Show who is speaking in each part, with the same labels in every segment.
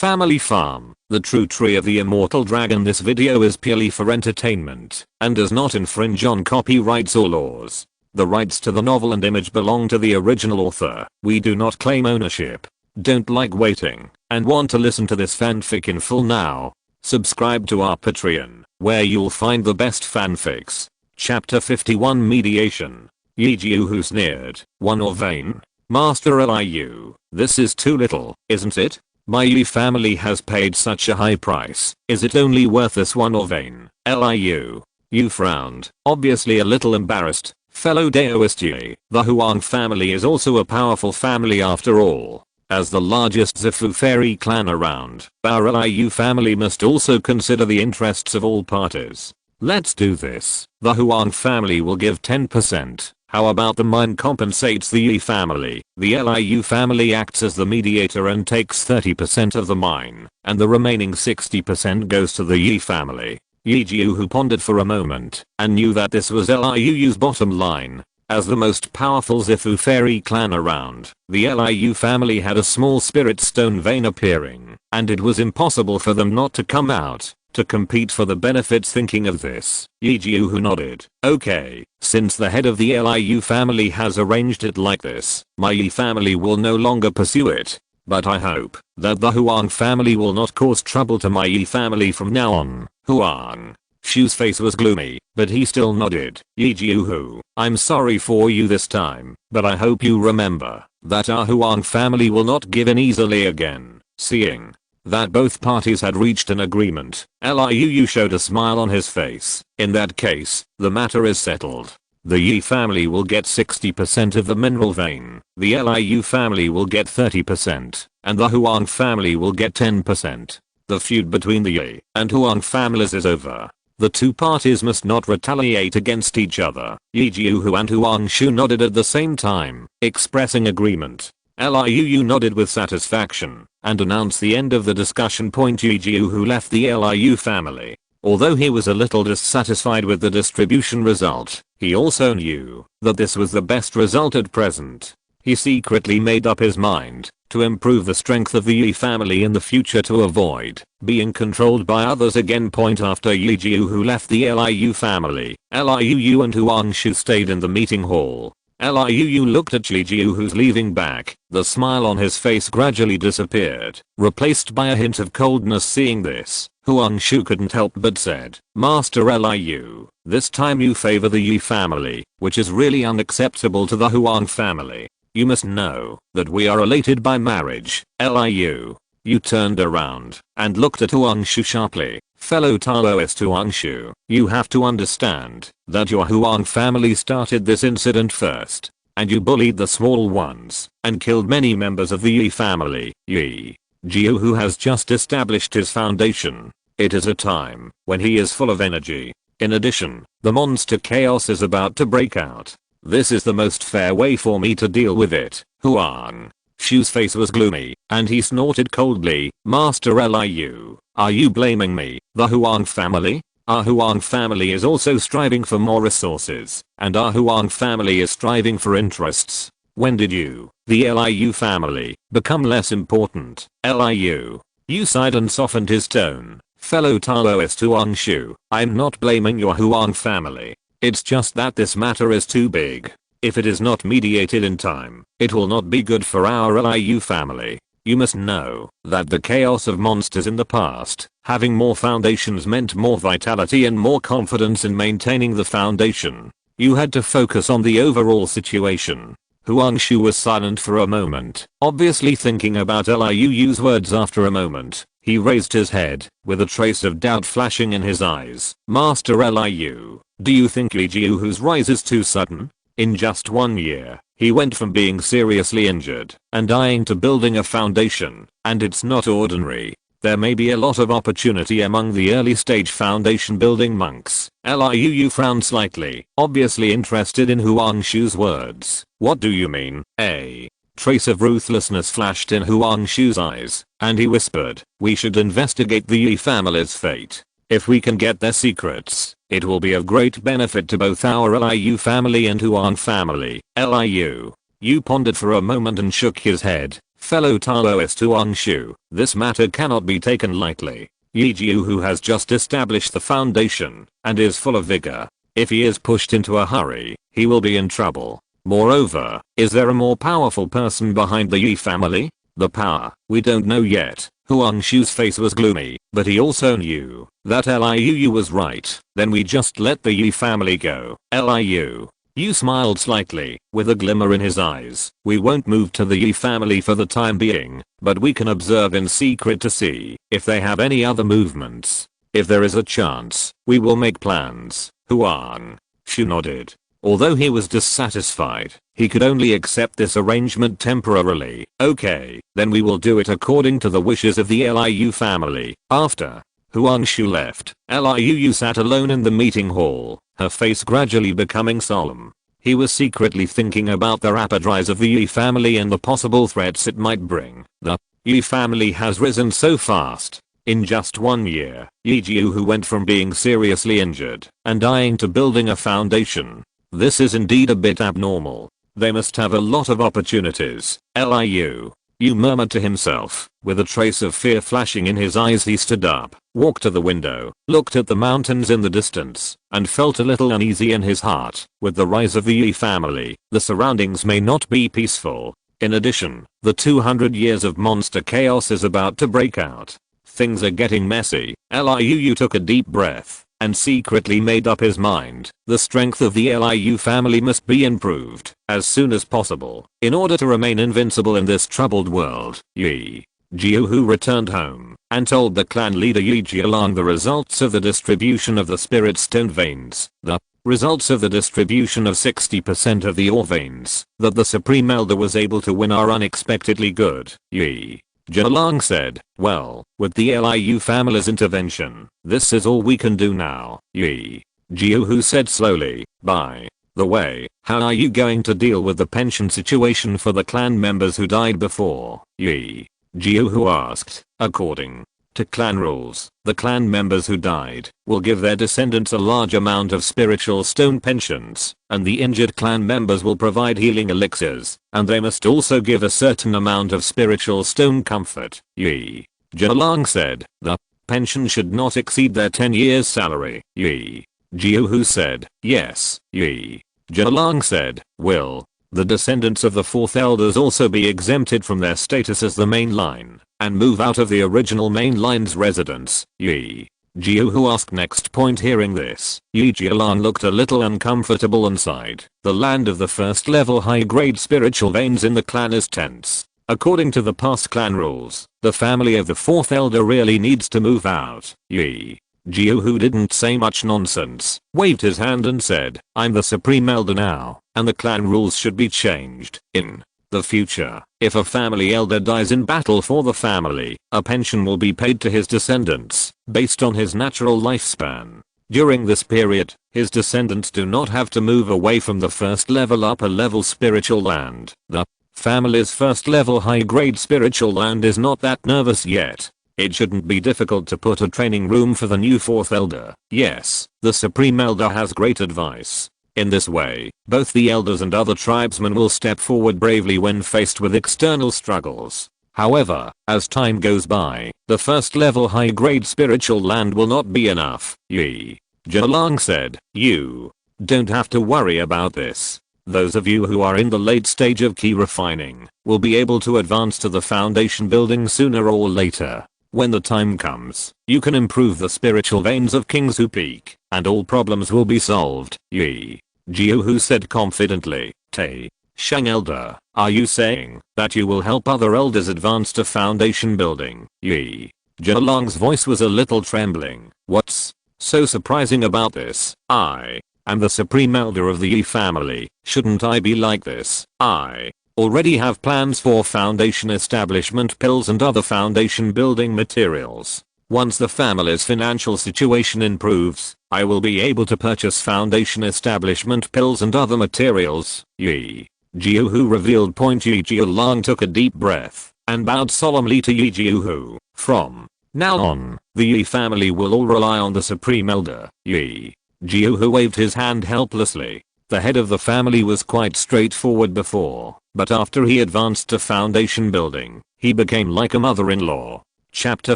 Speaker 1: Family Farm, the true tree of the immortal dragon. This video is purely for entertainment and does not infringe on copyrights or laws. The rights to the novel and image belong to the original author. We do not claim ownership. Don't like waiting and want to listen to this fanfic in full now? Subscribe to our Patreon, where you'll find the best fanfics. Chapter 51 Mediation. Ye who sneered, one or vain? Master Liu, this is too little, isn't it? My Ye family has paid such a high price. Is it only worth this one or vain? Liu. You frowned, obviously a little embarrassed. Fellow Daoist Ye, the Huang family is also a powerful family after all. As the largest Zifu fairy clan around, our Liu family must also consider the interests of all parties. Let's do this. The Huang family will give 10%. How about the mine compensates the Ye family? The Liu family acts as the mediator and takes 30% of the mine, and the remaining 60% goes to the Ye family. Ye who pondered for a moment and knew that this was Liu's bottom line. As the most powerful Zifu fairy clan around, the Liu family had a small spirit stone vein appearing, and it was impossible for them not to come out to compete for the benefits. Thinking of this, Ye who nodded. Okay, since the head of the Liu family has arranged it like this, my Ye family will no longer pursue it. But I hope that the Huang family will not cause trouble to my Ye family from now on. Huang Shu's face was gloomy, but he still nodded. Ye who, I'm sorry for you this time, but I hope you remember that our Huang family will not give in easily again. Seeing that both parties had reached an agreement, Liu showed a smile on his face. In that case, the matter is settled. The Ye family will get 60% of the mineral vein, the Liu family will get 30%, and the Huang family will get 10%. The feud between the Ye and Huang families is over. The two parties must not retaliate against each other. Ye who and Huang Shu nodded at the same time, expressing agreement. Liu nodded with satisfaction and announced the end of the discussion point. Ye who left the Liu family. Although he was a little dissatisfied with the distribution result, he also knew that this was the best result at present. He secretly made up his mind to improve the strength of the Ye family in the future to avoid being controlled by others again. Point after Ye who left the Liu family, Liu and Huang Shu stayed in the meeting hall. Liu looked at Ye who's leaving back. The smile on his face gradually disappeared, replaced by a hint of coldness. Seeing this, Huang Shu couldn't help but said, Master Liu, this time you favor the Ye family, which is really unacceptable to the Huang family. You must know that we are related by marriage. Liu. You turned around and looked at Huang Shu sharply. Fellow Taoist Huang Shu, you have to understand that your Huang family started this incident first, and you bullied the small ones and killed many members of the Ye family. Ye who has just established his foundation. It is a time when he is full of energy. In addition, the monster chaos is about to break out. This is the most fair way for me to deal with it. Huang Shu's face was gloomy, and he snorted coldly. Master Liu, are you blaming me, the Huang family? Our Huang family is also striving for more resources, and our Huang family is striving for interests. When did you, the Liu family, become less important? Liu. You sighed and softened his tone. Fellow Taoist Huang Shu, I'm not blaming your Huang family. It's just that this matter is too big. If it is not mediated in time, it will not be good for our Liu family. You must know that the chaos of monsters in the past, having more foundations meant more vitality and more confidence in maintaining the foundation. You had to focus on the overall situation. Huang Shu was silent for a moment, obviously thinking about Liu's words. After a moment, he raised his head, with a trace of doubt flashing in his eyes. Master Liu, do you think Ye whose rise is too sudden? In just 1 year, he went from being seriously injured and dying to building a foundation, and it's not ordinary. There may be a lot of opportunity among the early stage foundation building monks. Liu frowned slightly, obviously interested in Huang Shu's words. What do you mean? A trace of ruthlessness flashed in Huang Shu's eyes, and he whispered, we should investigate the Ye family's fate. If we can get their secrets, it will be of great benefit to both our Liu family and Huang family. Liu. You pondered for a moment and shook his head. Fellow Taoist Huangshu, this matter cannot be taken lightly. Ye Jiuhu has just established the foundation and is full of vigor. If he is pushed into a hurry, he will be in trouble. Moreover, is there a more powerful person behind the Ye family? The power, we don't know yet. Huangshu's face was gloomy, but he also knew that Liu was right. Then we just let the Ye family go. Liu. Yu smiled slightly, with a glimmer in his eyes. We won't move to the Ye family for the time being, but we can observe in secret to see if they have any other movements. If there is a chance, we will make plans. Huang Shu nodded. Although he was dissatisfied, he could only accept this arrangement temporarily. Okay, then we will do it according to the wishes of the Liu family. After Huangshu left, Liu sat alone in the meeting hall, her face gradually becoming solemn. He was secretly thinking about the rapid rise of the Ye family and the possible threats it might bring. The Ye family has risen so fast. In just 1 year, Ye Jiuhu went from being seriously injured and dying to building a foundation. This is indeed a bit abnormal. They must have a lot of opportunities. Liu murmured to himself. With a trace of fear flashing in his eyes, he stood up, walked to the window, looked at the mountains in the distance, and felt a little uneasy in his heart. With the rise of the Ye family, the surroundings may not be peaceful. In addition, the 200 years of monster chaos is about to break out. Things are getting messy. Liu took a deep breath and secretly made up his mind. The strength of the Liu family must be improved as soon as possible in order to remain invincible in this troubled world. Ye Jiuhu returned home and told the clan leader Ye Jialang the results of the distribution of the spirit stone veins. The results of the distribution of 60% of the ore veins that the Supreme Elder was able to win are unexpectedly good. Ye Jialang said, well, with the Liu family's intervention, this is all we can do now. Ye Jiuhu said slowly, by the way, how are you going to deal with the pension situation for the clan members who died before? Ye Jiuhu asked. According to clan rules, the clan members who died will give their descendants a large amount of spiritual stone pensions, and the injured clan members will provide healing elixirs, and they must also give a certain amount of spiritual stone comfort. Ye Jialang said, the pension should not exceed their 10 years salary. Ye Jiuhu said, yes. Ye Jialang said, will the descendants of the fourth elders also be exempted from their status as the main line and move out of the original main line's residence? Ye Jiuhu asked next. Point hearing this, Ye Jialang looked a little uncomfortable and sighed. The land of the first level high grade spiritual veins in the clan is tense. According to the past clan rules, the family of the fourth elder really needs to move out. Ye Jiuhu didn't say much nonsense, waved his hand and said, I'm the Supreme Elder now, and the clan rules should be changed. In the future, if a family elder dies in battle for the family, a pension will be paid to his descendants, based on his natural lifespan. During this period, his descendants do not have to move away from the first level upper level spiritual land. The family's first level high grade spiritual land is not that nervous yet. It shouldn't be difficult to put a training room for the new fourth elder. Yes, the Supreme Elder has great advice. In this way, both the elders and other tribesmen will step forward bravely when faced with external struggles. However, as time goes by, the first level high grade spiritual land will not be enough. Ye Jialang said, you don't have to worry about this. Those of you who are in the late stage of key refining will be able to advance to the foundation building sooner or later. When the time comes, you can improve the spiritual veins of kings who peak, and all problems will be solved. Ye Jiuhu said confidently, Te Shang Elder, are you saying that you will help other elders advance to foundation building? Ye Jialang's voice was a little trembling. What's so surprising about this? I am the Supreme Elder of the Ye family. Shouldn't I be like this? I already have plans for foundation establishment pills and other foundation building materials. Once the family's financial situation improves, I will be able to purchase foundation establishment pills and other materials. Ye Jiuhu revealed. Ye Jialang took a deep breath and bowed solemnly to Ye Jiuhu. From now on, the Ye family will all rely on the Supreme Elder. Ye Jiuhu waved his hand helplessly. The head of the family was quite straightforward before. But after he advanced to foundation building, he became like a mother-in-law. Chapter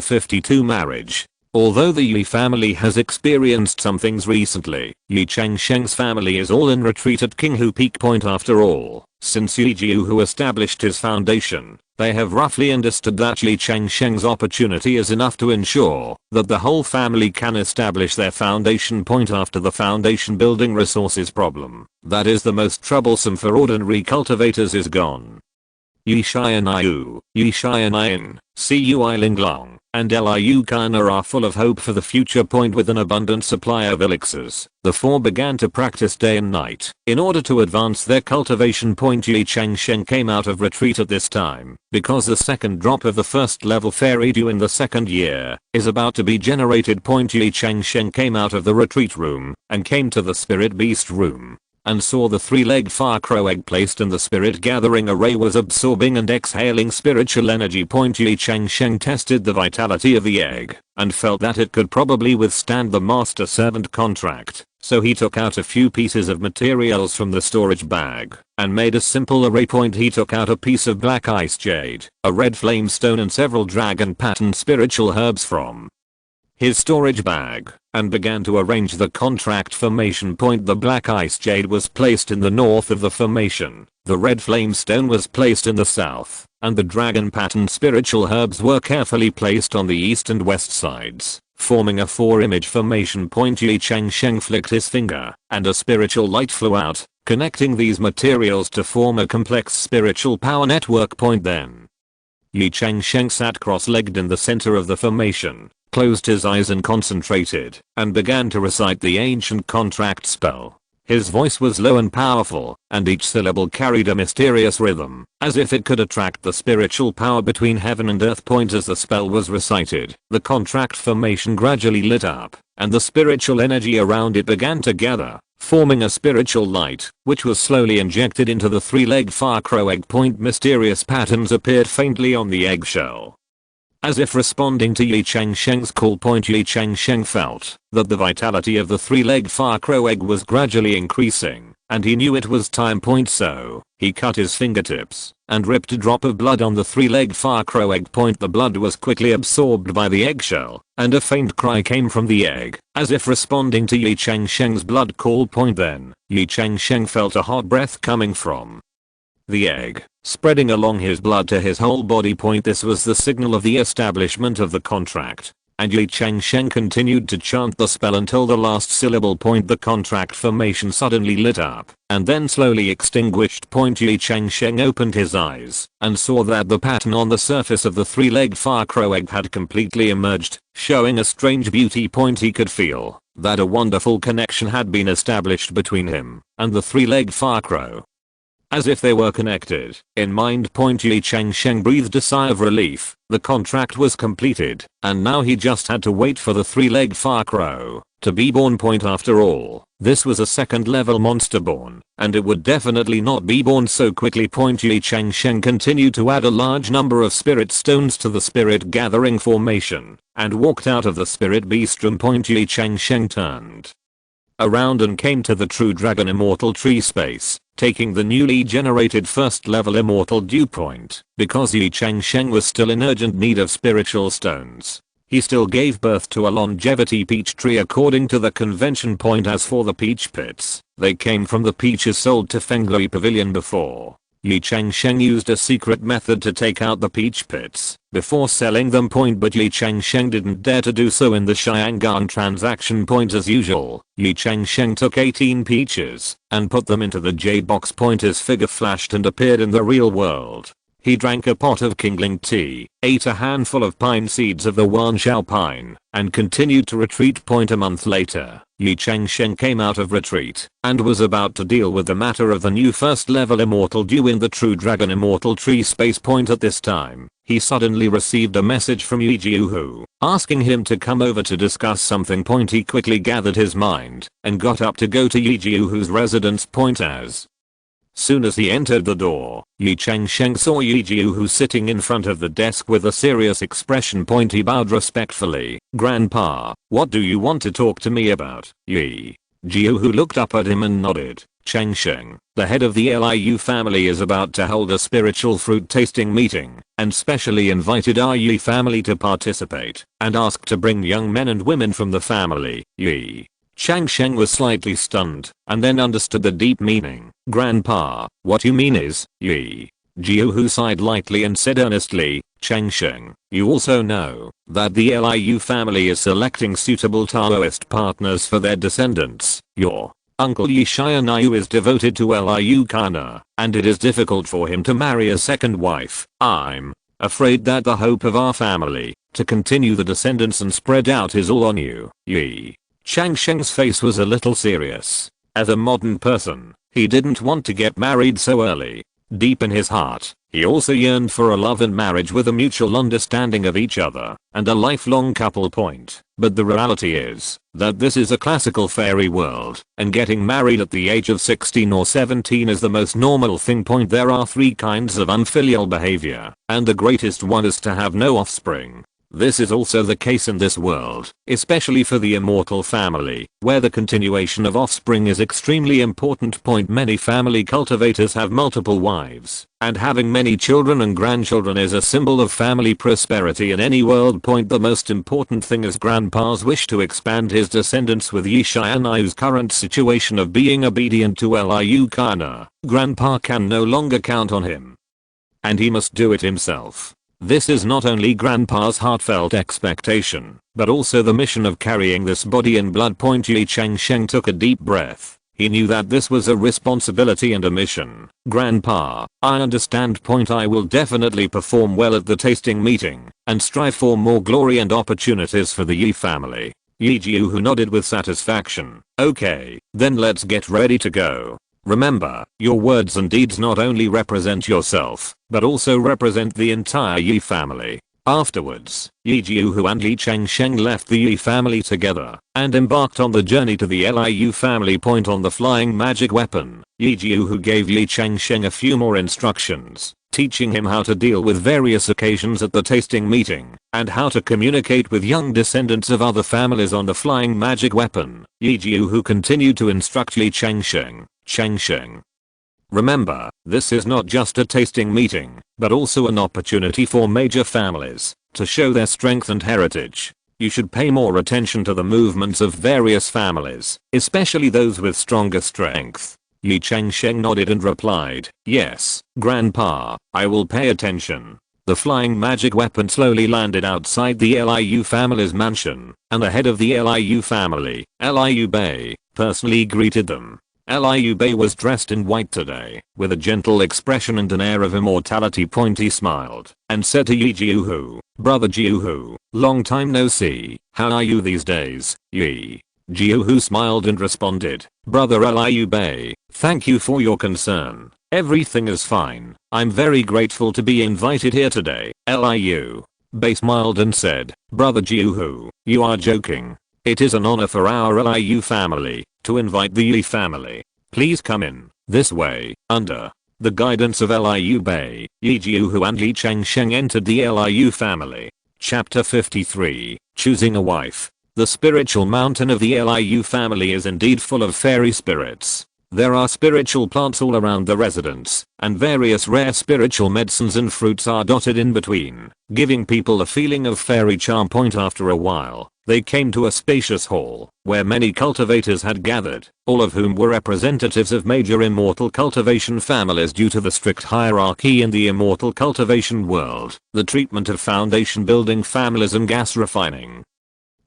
Speaker 1: 52 Marriage. Although the Ye family has experienced some things recently, Ye Changsheng's family is all in retreat at Qinghu Peak Point after all. Since Ye Jiuhu established his foundation, they have roughly understood that Ye Changsheng's opportunity is enough to ensure that the whole family can establish their foundation point after the foundation building resources problem that is the most troublesome for ordinary cultivators is gone. Ye Xianiu, Ye Xianian, Cui Linglong, and Liu Kana are full of hope for the future point with an abundant supply of elixirs. The four began to practice day and night. In order to advance their cultivation point, Ye Changsheng came out of retreat at this time, because the second drop of the first level fairy due in the second year is about to be generated. Ye Changsheng came out of the retreat room and came to the spirit beast room, and saw the three-legged fire crow egg placed in the spirit gathering array was absorbing and exhaling spiritual energy. Ye Changsheng tested the vitality of the egg and felt that it could probably withstand the master servant contract, so he took out a few pieces of materials from the storage bag and made a simple array. He took out a piece of black ice jade, a red flame stone and several dragon pattern spiritual herbs from his storage bag and began to arrange the contract formation point. The black ice jade was placed in the north of the formation, the red flame stone was placed in the south, and the dragon pattern spiritual herbs were carefully placed on the east and west sides, forming a 4-image formation point. Ye Changsheng flicked his finger, and a spiritual light flew out, connecting these materials to form a complex spiritual power network point. Then Ye Changsheng sat cross-legged in the center of the formation, closed his eyes and concentrated, and began to recite the ancient contract spell. His voice was low and powerful, and each syllable carried a mysterious rhythm, as if it could attract the spiritual power between heaven and earth. As the spell was recited, the contract formation gradually lit up, and the spiritual energy around it began to gather, forming a spiritual light, which was slowly injected into the three-legged fire crow egg. Mysterious patterns appeared faintly on the eggshell, as if responding to Ye Changsheng's call. Ye Changsheng felt that the vitality of the three-legged fire crow egg was gradually increasing, and he knew it was time. So he cut his fingertips and ripped a drop of blood on the three-legged fire crow egg. The blood was quickly absorbed by the eggshell, and a faint cry came from the egg, as if responding to Ye Changsheng's blood call. Then Ye Changsheng felt a hot breath coming from the egg, spreading along his blood to his whole body. This was the signal of the establishment of the contract, and Ye Changsheng continued to chant the spell until the last syllable. The contract formation suddenly lit up, and then slowly extinguished. Ye Changsheng opened his eyes, and saw that the pattern on the surface of the three-legged fire crow egg had completely emerged, showing a strange beauty. He could feel that a wonderful connection had been established between him and the three-legged fire crow, as if they were connected in mind. Ye Changsheng breathed a sigh of relief. The contract was completed, and now he just had to wait for the three-legged fire crow to be born. After all, this was a second-level monster born, and it would definitely not be born so quickly. Ye Changsheng continued to add a large number of spirit stones to the spirit gathering formation, and walked out of the spirit beast room. Ye Changsheng turned around and came to the true dragon Immortal Tree space, taking the newly generated first level Immortal Dew point. Because Ye Changsheng was still in urgent need of spiritual stones, he still gave birth to a longevity peach tree according to the convention. As for the peach pits, they came from the peaches sold to Fenglui Pavilion before. Ye Changsheng used a secret method to take out the peach pits before selling them. But Ye Changsheng didn't dare to do so in the Xiangan transaction. As usual, Ye Changsheng took 18 peaches and put them into the J-box. His figure flashed and appeared in the real world. He drank a pot of Kingling tea, ate a handful of pine seeds of the Wanshao pine, and continued to retreat. A month later, Ye Changsheng came out of retreat and was about to deal with the matter of the new first level Immortal Dew in the True Dragon Immortal Tree space. At this time, he suddenly received a message from Ye Jiuhu, asking him to come over to discuss something. He quickly gathered his mind and got up to go to Ye Jiuhu's residence. As soon as he entered the door, Ye Changsheng saw Ye Jiuhu sitting in front of the desk with a serious expression. He bowed respectfully. "Grandpa, what do you want to talk to me about?" Ye Jiuhu looked up at him and nodded. Changsheng, the head of the Liu family, is about to hold a spiritual fruit tasting meeting, and specially invited our Ye family to participate, and asked to bring young men and women from the family. Ye Changsheng was slightly stunned, and then understood the deep meaning. Grandpa, what you mean is, Ye Jiuhu sighed lightly and said earnestly, Changsheng, you also know that the Liu family is selecting suitable Taoist partners for their descendants. Your Uncle Ye Xianyu is devoted to Liu Kana, and it is difficult for him to marry a second wife. I'm afraid that the hope of our family to continue the descendants and spread out is all on you. Ye Changsheng's face was a little serious. As a modern person, he didn't want to get married so early. Deep in his heart, he also yearned for a love and marriage with a mutual understanding of each other, and a lifelong couple point. But the reality is that this is a classical fairy world, and getting married at the age of 16 or 17 is the most normal thing. There are 3 kinds of unfilial behavior, and the greatest one is to have no offspring. This is also the case in this world, especially for the immortal family, where the continuation of offspring is extremely important. Many family cultivators have multiple wives, and having many children and grandchildren is a symbol of family prosperity in any world. The most important thing is Grandpa's wish to expand his descendants with Ye Xianyu's current situation of being obedient to Liu Kana. Grandpa can no longer count on him, and he must do it himself. This is not only Grandpa's heartfelt expectation, but also the mission of carrying this body and blood. Ye Changsheng took a deep breath. He knew that this was a responsibility and a mission. Grandpa, I understand. I will definitely perform well at the tasting meeting, and strive for more glory and opportunities for the Ye family. Ye Jiuhu nodded with satisfaction. Okay, then let's get ready to go. Remember, your words and deeds not only represent yourself, but also represent the entire Ye family. Afterwards, Ye Jiuhu and Ye Changsheng left the Ye family together, and embarked on the journey to the Liu family. On the flying magic weapon, Ye Jiuhu gave Ye Changsheng a few more instructions, teaching him how to deal with various occasions at the tasting meeting, and how to communicate with young descendants of other families on the flying magic weapon. Ye Jiuhu continued to instruct Ye Changsheng. Changsheng, remember, this is not just a tasting meeting, but also an opportunity for major families to show their strength and heritage. You should pay more attention to the movements of various families, especially those with stronger strength. Ye Changsheng nodded and replied, yes, Grandpa, I will pay attention. The flying magic weapon slowly landed outside the Liu family's mansion, and the head of the Liu family, Liu Bei, personally greeted them. Liu Bei was dressed in white today, with a gentle expression and an air of immortality. He smiled, and said to Ye Jiuhu, Brother Jiuhu, long time no see, how are you these days? Ye Jiuhu smiled and responded, Brother Liu Bei, thank you for your concern. Everything is fine. I'm very grateful to be invited here today. Liu Bei smiled and said, Brother Jiuhu, you are joking. It is an honor for our Liu family to invite the Ye family. Please come in, this way. Under the guidance of Liu Bei, Ye Jiuhu and Ye Changsheng entered the Liu family. Chapter 53, Choosing a Wife. The spiritual mountain of the Liu family is indeed full of fairy spirits. There are spiritual plants all around the residence, and various rare spiritual medicines and fruits are dotted in between, giving people a feeling of fairy charm. After a while, they came to a spacious hall, where many cultivators had gathered, all of whom were representatives of major immortal cultivation families. Due to the strict hierarchy in the immortal cultivation world, the treatment of foundation building families and gas refining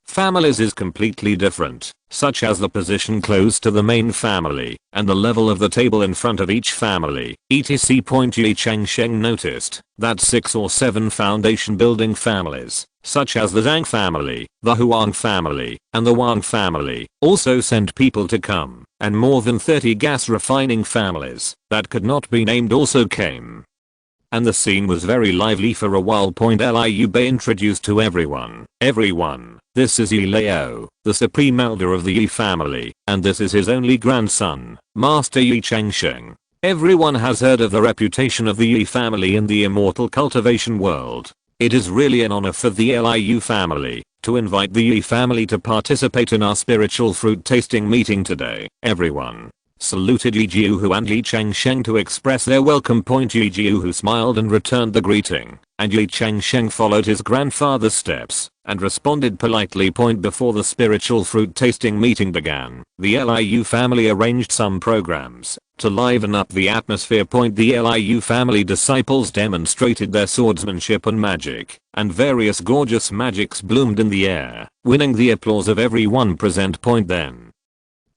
Speaker 1: families is completely different, such as the position close to the main family, and the level of the table in front of each family, etc. Ye Changsheng noticed that 6 or 7 foundation building families, such as the Zhang family, the Huang family, and the Wang family, also sent people to come, and more than 30 gas refining families that could not be named also came. And the scene was very lively for a while. Liu Bei introduced to everyone, this is Ye Lao, the supreme elder of the Ye family, and this is his only grandson, Master Ye Changsheng. Everyone has heard of the reputation of the Ye family in the immortal cultivation world. It is really an honor for the Liu family to invite the Ye family to participate in our spiritual fruit tasting meeting today. Everyone, saluted Ye Jiuhu and Ye Changsheng to express their welcome. Ye Jiuhu smiled and returned the greeting, and Ye Changsheng followed his grandfather's steps and responded politely. Before the spiritual fruit tasting meeting began, the Liu family arranged some programs to liven up the atmosphere. The Liu family disciples demonstrated their swordsmanship and magic, and various gorgeous magics bloomed in the air, winning the applause of everyone present. Then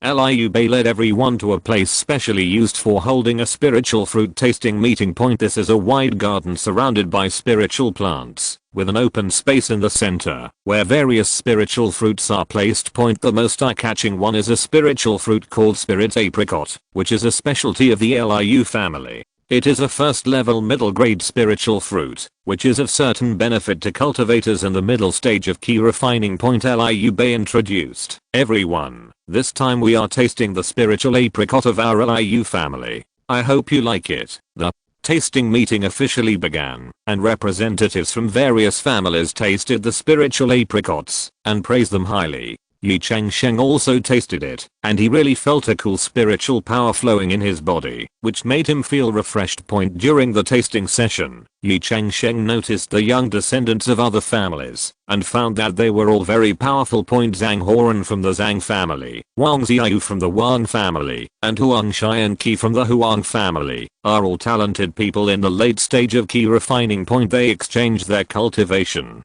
Speaker 1: Liu Bei led everyone to a place specially used for holding a spiritual fruit tasting meeting. This is a wide garden surrounded by spiritual plants, with an open space in the center, where various spiritual fruits are placed. The most eye-catching one is a spiritual fruit called spirit apricot, which is a specialty of the Liu family. It is a first-level middle-grade spiritual fruit, which is of certain benefit to cultivators in the middle stage of key refining. Liu Bei introduced everyone. This time we are tasting the spiritual apricot of our Liu family. I hope you like it. The tasting meeting officially began, and representatives from various families tasted the spiritual apricots and praised them highly. Ye Changsheng also tasted it, and he really felt a cool spiritual power flowing in his body, which made him feel refreshed. During the tasting session, Ye Changsheng noticed the young descendants of other families, and found that they were all very powerful. Zhang Horan from the Zhang family, Wang Xiaoyu from the Wang family, and Huang Xian Qi from the Huang family, are all talented people in the late stage of key refining. They exchanged their cultivation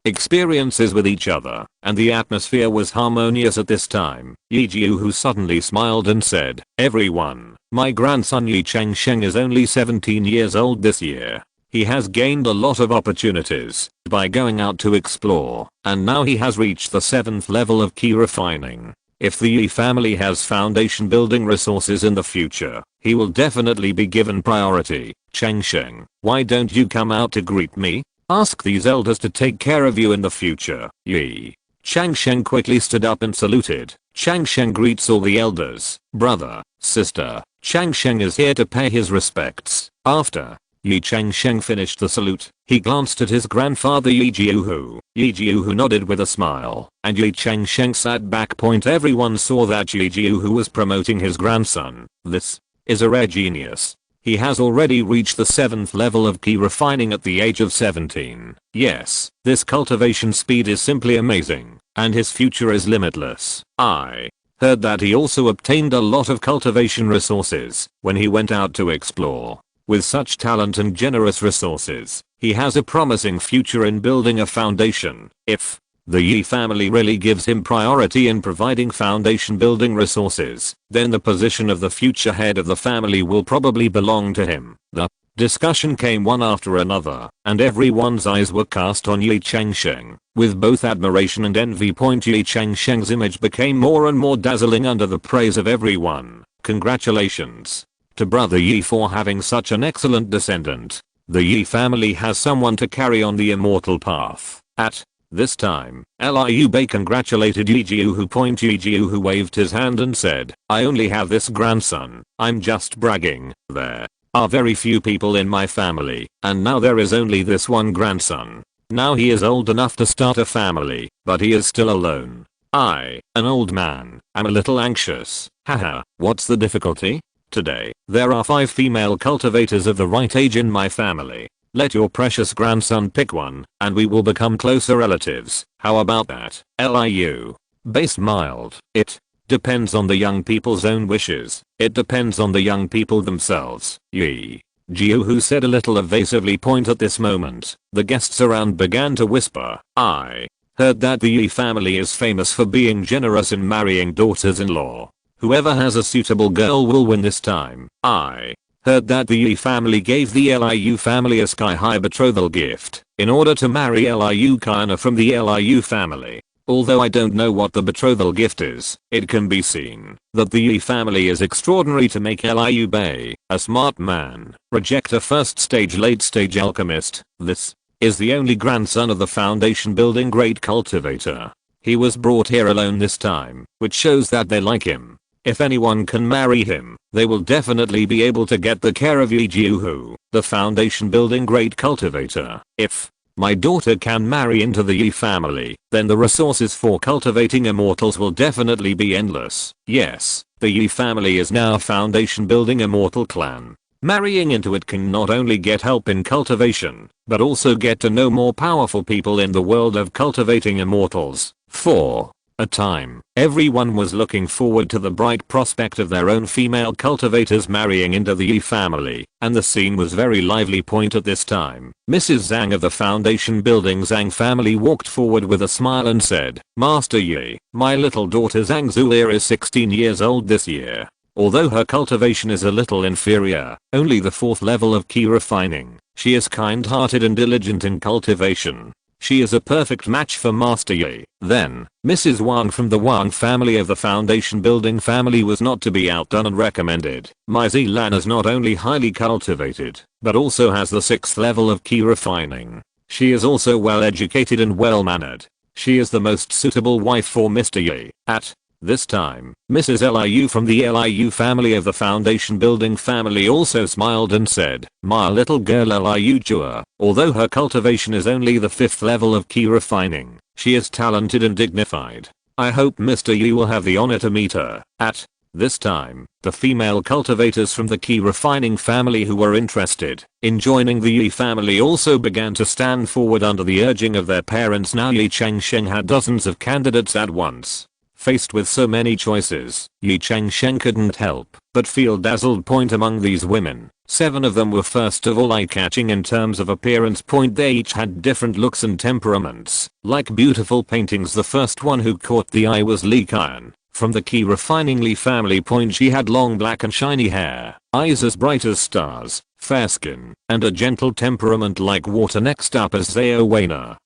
Speaker 1: experiences with each other, and the atmosphere was harmonious at this time. Ye Jiuhu suddenly smiled and said, "Everyone, my grandson Ye Changsheng is only 17 years old this year. He has gained a lot of opportunities by going out to explore, and now he has reached the 7th level of key refining. If the Ye family has foundation building resources in the future, he will definitely be given priority. Changsheng, why don't you come out to greet me? Ask these elders to take care of you in the future." Ye Changsheng quickly stood up and saluted. Changsheng greets all the elders. Brother, sister, Changsheng is here to pay his respects. After Ye Changsheng finished the salute, he glanced at his grandfather Ye Jiuhu. Ye Jiuhu nodded with a smile, and Ye Changsheng sat back. Everyone saw that Ye Jiuhu was promoting his grandson. This is a rare genius. He has already reached the 7th level of key refining at the age of 17. Yes, this cultivation speed is simply amazing, and his future is limitless. I heard that he also obtained a lot of cultivation resources when he went out to explore. With such talent and generous resources, he has a promising future in building a foundation. If the Ye family really gives him priority in providing foundation building resources, then the position of the future head of the family will probably belong to him. The discussion came one after another, and everyone's eyes were cast on Ye Changsheng, with both admiration and envy. Ye Changsheng's image became more and more dazzling under the praise of everyone. Congratulations to brother Ye for having such an excellent descendant. The Ye family has someone to carry on the immortal path. At this time, Liu Bei congratulated Ye Jiuhu. Ye Jiuhu waved his hand and said, "I only have this grandson. I'm just bragging. There are very few people in my family, and now there is only this one grandson. Now he is old enough to start a family, but he is still alone. I, an old man, am a little anxious. Haha, what's the difficulty? Today, there are 5 female cultivators of the right age in my family. Let your precious grandson pick one, and we will become closer relatives. How about that?" Liu Bei smiled. "It depends on the young people's own wishes. It depends on the young people themselves." Ye Jiuhu said a little evasively. At this moment, the guests around began to whisper, "I heard that the Ye family is famous for being generous in marrying daughters-in-law. Whoever has a suitable girl will win this time. I heard that the Ye family gave the Liu family a sky-high betrothal gift in order to marry Liu Kana from the Liu family. Although I don't know what the betrothal gift is, it can be seen that the Ye family is extraordinary to make Liu Bei, a smart man, reject a first-stage late-stage alchemist. This is the only grandson of the foundation building great cultivator. He was brought here alone this time, which shows that they like him. If anyone can marry him, they will definitely be able to get the care of Ye Jiuhu, the foundation building great cultivator. If my daughter can marry into the Ye family, then the resources for cultivating immortals will definitely be endless. Yes, The Ye family is now foundation building immortal clan. Marrying into it can not only get help in cultivation, but also get to know more powerful people in the world of cultivating immortals. For a time, everyone was looking forward to the bright prospect of their own female cultivators marrying into the Ye family, and the scene was very lively. At this time, Mrs. Zhang of the foundation building Zhang family walked forward with a smile and said, "Master Ye, my little daughter Zhang Zulia is 16 years old this year. Although her cultivation is a little inferior, only the 4th level of key refining, she is kind-hearted and diligent in cultivation. She is a perfect match for Master Ye." Then, Mrs. Wang from the Wang family of the foundation building family was not to be outdone and recommended. "My Zilan is not only highly cultivated, but also has the 6th level of key refining. She is also well educated and well mannered. She is the most suitable wife for Mr. Ye." At this time, Mrs. Liu from the Liu family of the foundation building family also smiled and said, "My little girl Liu Jua, although her cultivation is only the 5th level of key refining, she is talented and dignified. I hope Mr. Ye will have the honor to meet her." At this time, the female cultivators from the key refining family who were interested in joining the Ye family also began to stand forward under the urging of their parents. Now Ye Changsheng had dozens of candidates at once. Faced with so many choices, Ye Changsheng couldn't help but feel dazzled. Among these women, 7 of them were first of all eye-catching in terms of appearance. They each had different looks and temperaments, like beautiful paintings. The first one who caught the eye was Li Qian, from the key refining Li family. She had long black and shiny hair, eyes as bright as stars, fair skin, and a gentle temperament like water. Next up is Zhao Weina.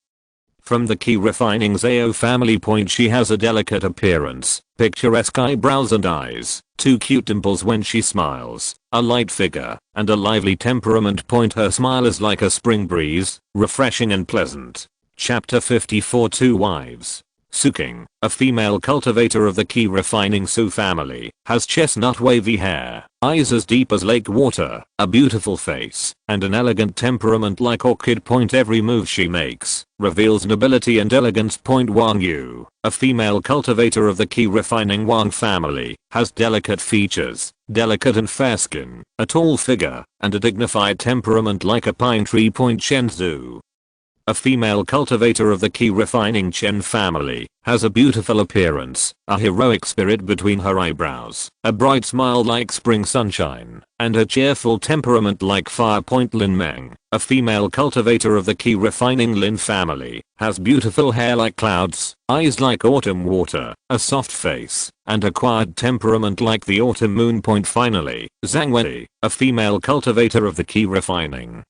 Speaker 1: From the key refining Zhao family. She has a delicate appearance, picturesque eyebrows and eyes, 2 cute dimples when she smiles, a light figure, and a lively temperament. Her smile is like a spring breeze, refreshing and pleasant. Chapter 54. 2 wives. Suking, a female cultivator of the key refining Su family, has chestnut wavy hair, eyes as deep as lake water, a beautiful face, and an elegant temperament like orchid. Every move she makes reveals nobility and elegance. Wang Yu, a female cultivator of the key refining Wang family, has delicate features, delicate and fair skin, a tall figure, and a dignified temperament like a pine tree. Chen Zhu, a female cultivator of the key refining Chen family, has a beautiful appearance, a heroic spirit between her eyebrows, a bright smile like spring sunshine, and a cheerful temperament like fire. Lin Meng, a female cultivator of the key refining Lin family, has beautiful hair like clouds, eyes like autumn water, a soft face, and a quiet temperament like the autumn moon. Finally, Zhang Wei, a female cultivator of the key refining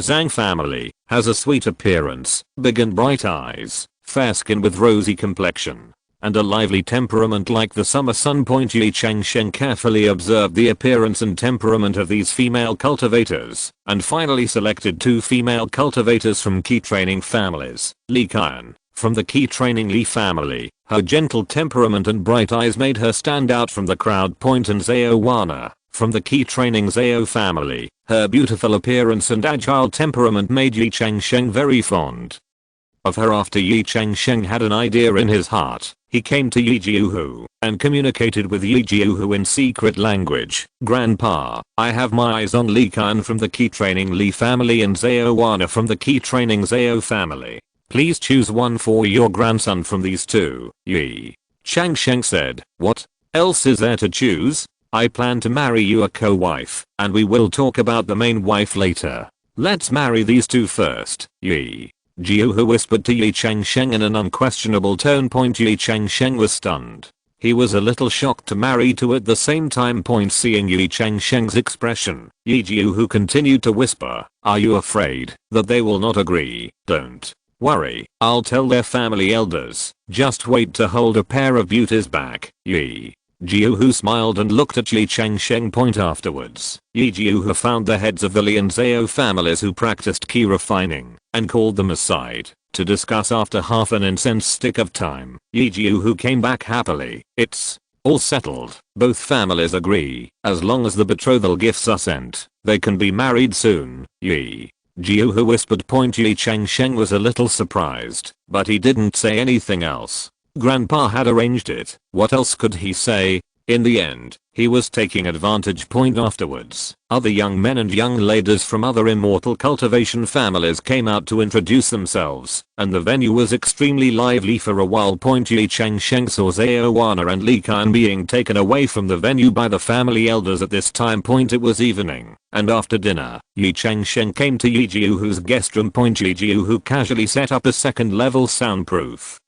Speaker 1: Zhang family, has a sweet appearance, big and bright eyes, fair skin with rosy complexion, and a lively temperament like the summer sun. Ye Changsheng carefully observed the appearance and temperament of these female cultivators, and finally selected 2 female cultivators from key training families. Li Qian, from the key training Li family, her gentle temperament and bright eyes made her stand out from the crowd. And Zhao Wana, from the key training Zhao family, her beautiful appearance and agile temperament made Ye Changsheng very fond of her. After Ye Changsheng had an idea in his heart, he came to Ye Jiuhu and communicated with Ye Jiuhu in secret language. "Grandpa, I have my eyes on Li Qian from the key training Li family and Zhao Wana from the key training Zhao family. Please choose one for your grandson from these 2. Ye Changsheng said, "What else is there to choose? I plan to marry you a co-wife, and we will talk about the main wife later. Let's marry these 2 first." Ye Jiuhu whispered to Ye Changsheng in an unquestionable tone. Ye Changsheng was stunned. He was a little shocked to marry 2 at the same time. Seeing Ye Changsheng's expression, Ye Jiuhu continued to whisper, "Are you afraid that they will not agree? Don't worry, I'll tell their family elders. Just wait to hold a pair of beauties back." Ye Jiuhu smiled and looked at Ye Changsheng. Afterwards, Ye Jiuhu found the heads of the Li and Zhao families who practiced key refining, and called them aside to discuss. After half an incense stick of time, Ye Jiuhu came back happily. "It's all settled. Both families agree. As long as the betrothal gifts are sent, they can be married soon." Ye Jiuhu whispered. Ye Changsheng was a little surprised, but he didn't say anything else. Grandpa had arranged it. What else could he say? In the end, he was taking advantage. Afterwards, other young men and young ladies from other immortal cultivation families came out to introduce themselves, and the venue was extremely lively for a while. Ye Changsheng saw Zhao Wana and Li Qian being taken away from the venue by the family elders at this time. It was evening, and after dinner, Ye Changsheng came to Ye Jiuhu's guest room. Ye Jiuhu casually set up a second level soundproof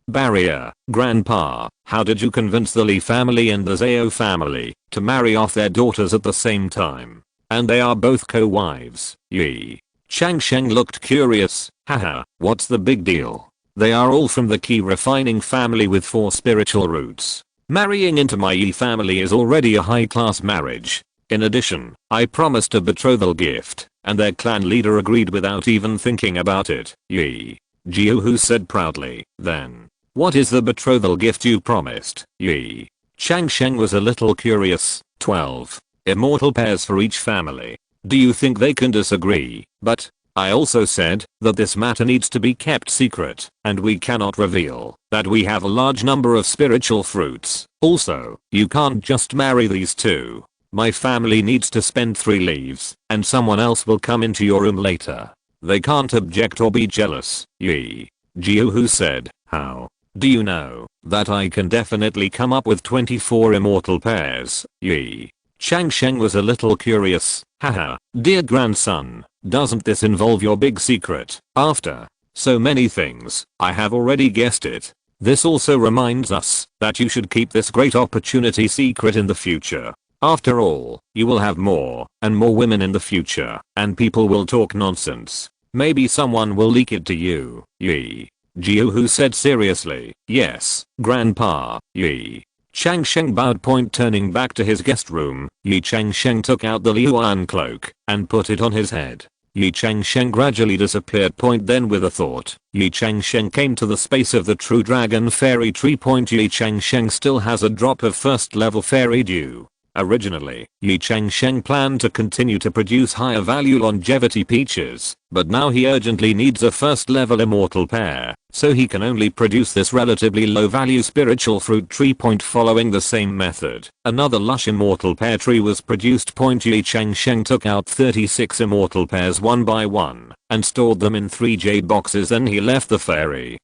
Speaker 1: barrier. Grandpa, how did you convince the Li family and the Zhao family to marry off their daughters at the same time? And they are both co-wives. Ye Changsheng looked curious. Haha, what's the big deal? They are all from the key refining family with 4 spiritual roots. Marrying into my Ye family is already a high-class marriage. In addition, I promised a betrothal gift, and their clan leader agreed without even thinking about it. Ye Jiuhu said proudly. Then, what is the betrothal gift you promised? Ye Changsheng was a little curious. 12 immortal pairs for each family. Do you think they can disagree? But I also said that this matter needs to be kept secret, and we cannot reveal that we have a large number of spiritual fruits. Also, you can't just marry these two. My family needs to spend 3 leaves, and someone else will come into your room later. They can't object or be jealous. Ye Jiuhu said. How do you know that I can definitely come up with 24 immortal pairs? Ye Changsheng was a little curious. Haha, dear grandson, doesn't this involve your big secret? After so many things, I have already guessed it. This also reminds us that you should keep this great opportunity secret in the future. After all, you will have more and more women in the future, and people will talk nonsense. Maybe someone will leak it to you. Ye Jiuhu said seriously. Yes, grandpa. Ye Changsheng bowed. Turning back to his guest room, Ye Changsheng took out the Liuan cloak and put it on his head. Ye Changsheng gradually disappeared. Then with a thought, Ye Changsheng came to the space of the true dragon fairy tree. Ye Changsheng still has a drop of first level fairy dew. Originally, Ye Changsheng planned to continue to produce higher value longevity peaches, but now he urgently needs a first level immortal pair, so he can only produce this relatively low value spiritual fruit tree. Following the same method, another lush immortal pear tree was produced. Ye Changsheng took out 36 immortal pairs one by one, and stored them in 3 jade boxes. Then he left the fairy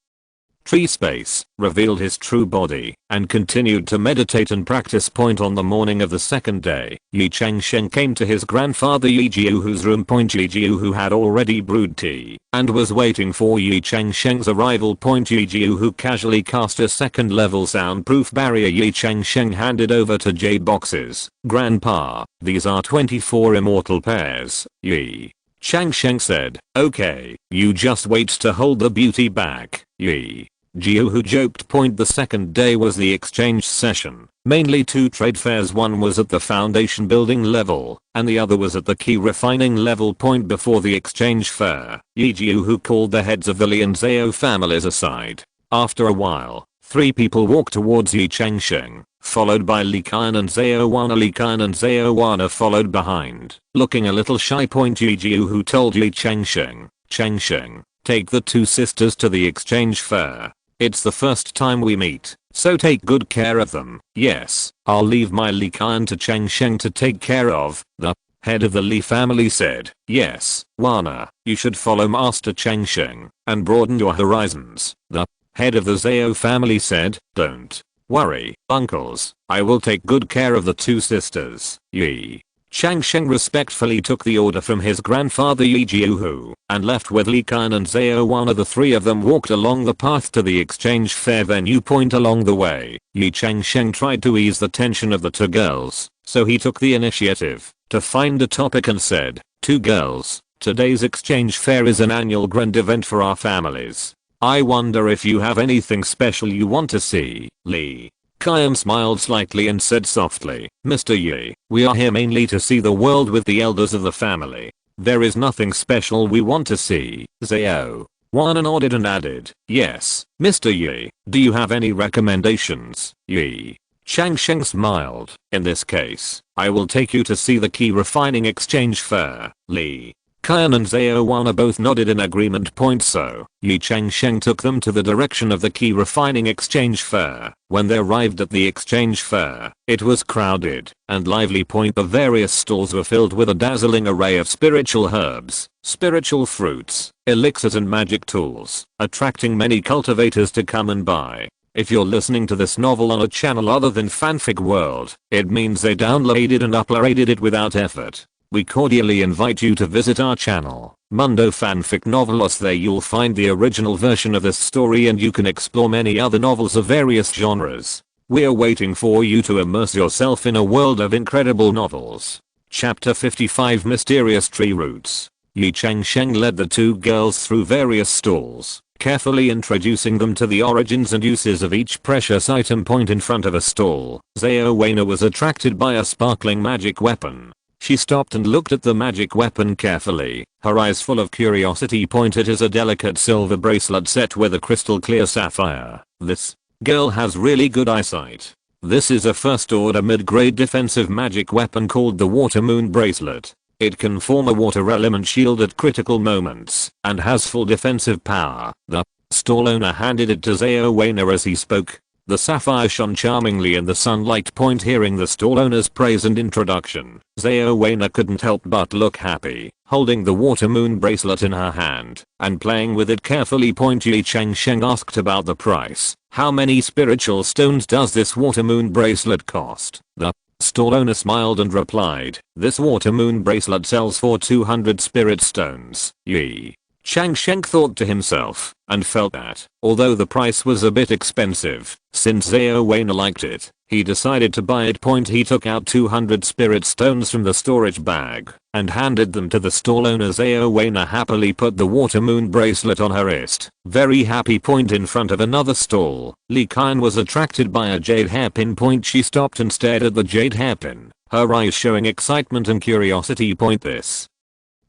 Speaker 1: tree space, revealed his true body, and continued to meditate and practice. On the morning of the second day, Ye Changsheng came to his grandfather Ye Jiuhu's room. Ye Jiuhu had already brewed tea, and was waiting for Ye Changsheng's arrival. Ye Jiuhu casually cast a second level soundproof barrier. Ye Changsheng handed over to jade boxes. Grandpa, these are 24 immortal pairs. Ye Changsheng said. Okay, you just wait to hold the beauty back. Ye Jiuhu joked. The second day was the exchange session, mainly 2 trade fairs. One was at the foundation building level, and the other was at the key refining level. Before the exchange fair, Ye Jiuhu called the heads of the Li and Zhao families aside. After a while, 3 people walked towards Ye Changsheng, followed by Li Qian and Zhao Wana. Li Qian and Zhao Wana followed behind, looking a little shy. Ye Jiuhu told Ye Changsheng, Changsheng, take the 2 sisters to the exchange fair. It's the first time we meet, so take good care of them. Yes, I'll leave my Li Qian to Changsheng to take care of. The head of the Li family said. Yes, Wana, you should follow Master Changsheng and broaden your horizons. The head of the Zhao family said. Don't worry, uncles, I will take good care of the 2 sisters. Ye Changsheng respectfully took the order from his grandfather Ye Jiuhu, and left with Li Qian and Zhao Wana. The 3 of them walked along the path to the exchange fair venue. Along the way, Ye Changsheng tried to ease the tension of the 2 girls, so he took the initiative to find a topic and said, 2 girls, today's exchange fair is an annual grand event for our families. I wonder if you have anything special you want to see. Li Qian smiled slightly and said softly, Mr. Ye, we are here mainly to see the world with the elders of the family. There is nothing special we want to see. Zhao Wana nodded and added, yes, Mr. Ye, do you have any recommendations? Ye Changsheng smiled. In this case, I will take you to see the key refining exchange fair. Li Kian and Zaowana both nodded in agreement. So, Ye Changsheng took them to the direction of the key refining exchange fair. When they arrived at the exchange fair, it was crowded and lively. The various stalls were filled with a dazzling array of spiritual herbs, spiritual fruits, elixirs and magic tools, attracting many cultivators to come and buy. If you're listening to this novel on a channel other than Fanfic World, it means they downloaded and uploaded it without effort. We cordially invite you to visit our channel, Mundo Fanfic Novelos. There you'll find the original version of this story and you can explore many other novels of various genres. We're waiting for you to immerse yourself in a world of incredible novels. Chapter 55 Mysterious Tree Roots. Ye Changsheng led the two girls through various stalls, carefully introducing them to the origins and uses of each precious item. In front of a stall, Zaowana was attracted by a sparkling magic weapon. She stopped and looked at the magic weapon carefully, her eyes full of curiosity. It is a delicate silver bracelet set with a crystal clear sapphire. This girl has really good eyesight. This is a first order mid-grade defensive magic weapon called the Water Moon Bracelet. It can form a water element shield at critical moments and has full defensive power. The stall owner handed it to Zaowana as he spoke. The sapphire shone charmingly in the sunlight. Hearing the stall owner's praise and introduction, Zaowana couldn't help but look happy, holding the Water Moon Bracelet in her hand and playing with it carefully. Ye Changsheng asked about the price. How many spiritual stones does this Water Moon Bracelet cost? The stall owner smiled and replied, this Water Moon Bracelet sells for 200 spirit stones. Ye Changsheng thought to himself and felt that, although the price was a bit expensive, since Zaowana liked it, he decided to buy it. He took out 200 spirit stones from the storage bag and handed them to the stall owner. Zaowana happily put the Water Moon Bracelet on her wrist, very happy. In front of another stall, Li Qian was attracted by a jade hairpin. She stopped and stared at the jade hairpin, her eyes showing excitement and curiosity. This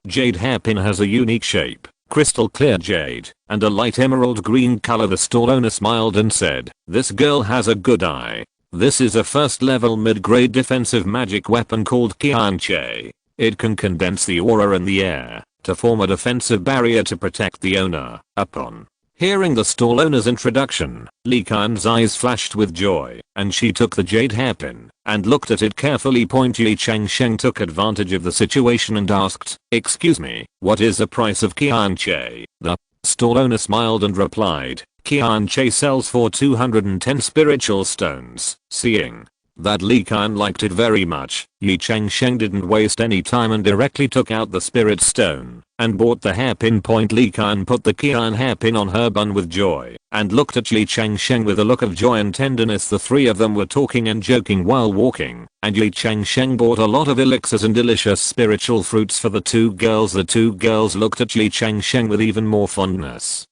Speaker 1: jade hairpin has a unique shape, crystal clear jade, and a light emerald green color. The stall owner smiled and said, this girl has a good eye. This is a first level mid-grade defensive magic weapon called Qianche. It can condense the aura in the air to form a defensive barrier to protect the owner. Upon hearing the stall owner's introduction, Li Qian's eyes flashed with joy, and she took the jade hairpin and looked at it carefully. Ye Changsheng took advantage of the situation and asked, excuse me, what is the price of Qianche? The stall owner smiled and replied, Qianche sells for 210 spiritual stones. Seeing that Li Qian liked it very much, Ye Changsheng didn't waste any time and directly took out the spirit stone and bought the hairpin. Li Qian put the Qian hairpin on her bun with joy and looked at Ye Changsheng with a look of joy and tenderness. The three of them were talking and joking while walking, and Ye Changsheng bought a lot of elixirs and delicious spiritual fruits for the two girls. The two girls looked at Ye Changsheng with even more fondness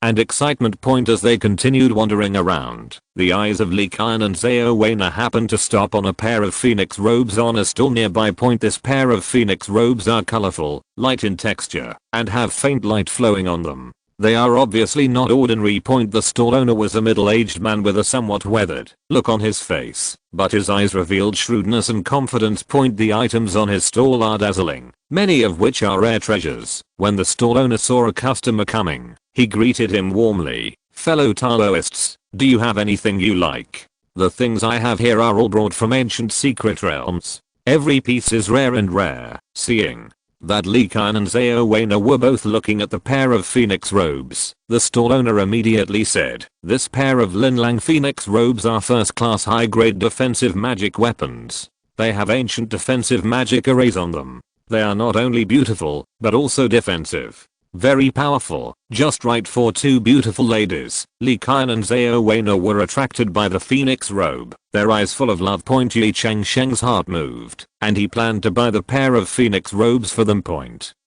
Speaker 1: and excitement. As they continued wandering around, the eyes of Li Qian and Zaowana happened to stop on a pair of phoenix robes on a stall nearby. This pair of phoenix robes are colorful, light in texture, and have faint light flowing on them. They are obviously not ordinary. The stall owner was a middle-aged man with a somewhat weathered look on his face, but his eyes revealed shrewdness and confidence. The items on his stall are dazzling, many of which are rare treasures. When the stall owner saw a customer coming, he greeted him warmly. Fellow Taoists, do you have anything you like? The things I have here are all brought from ancient secret realms. Every piece is rare and rare. Seeing that Li Qian and Zaowana were both looking at the pair of phoenix robes, the stall owner immediately said, this pair of Linlang phoenix robes are first class high grade defensive magic weapons. They have ancient defensive magic arrays on them. They are not only beautiful, but also defensive. Very powerful, just right for two beautiful ladies. Li Qian and Zaowana were attracted by the phoenix robe, their eyes full of love. Ye Changsheng's heart moved, and he planned to buy the pair of phoenix robes for them.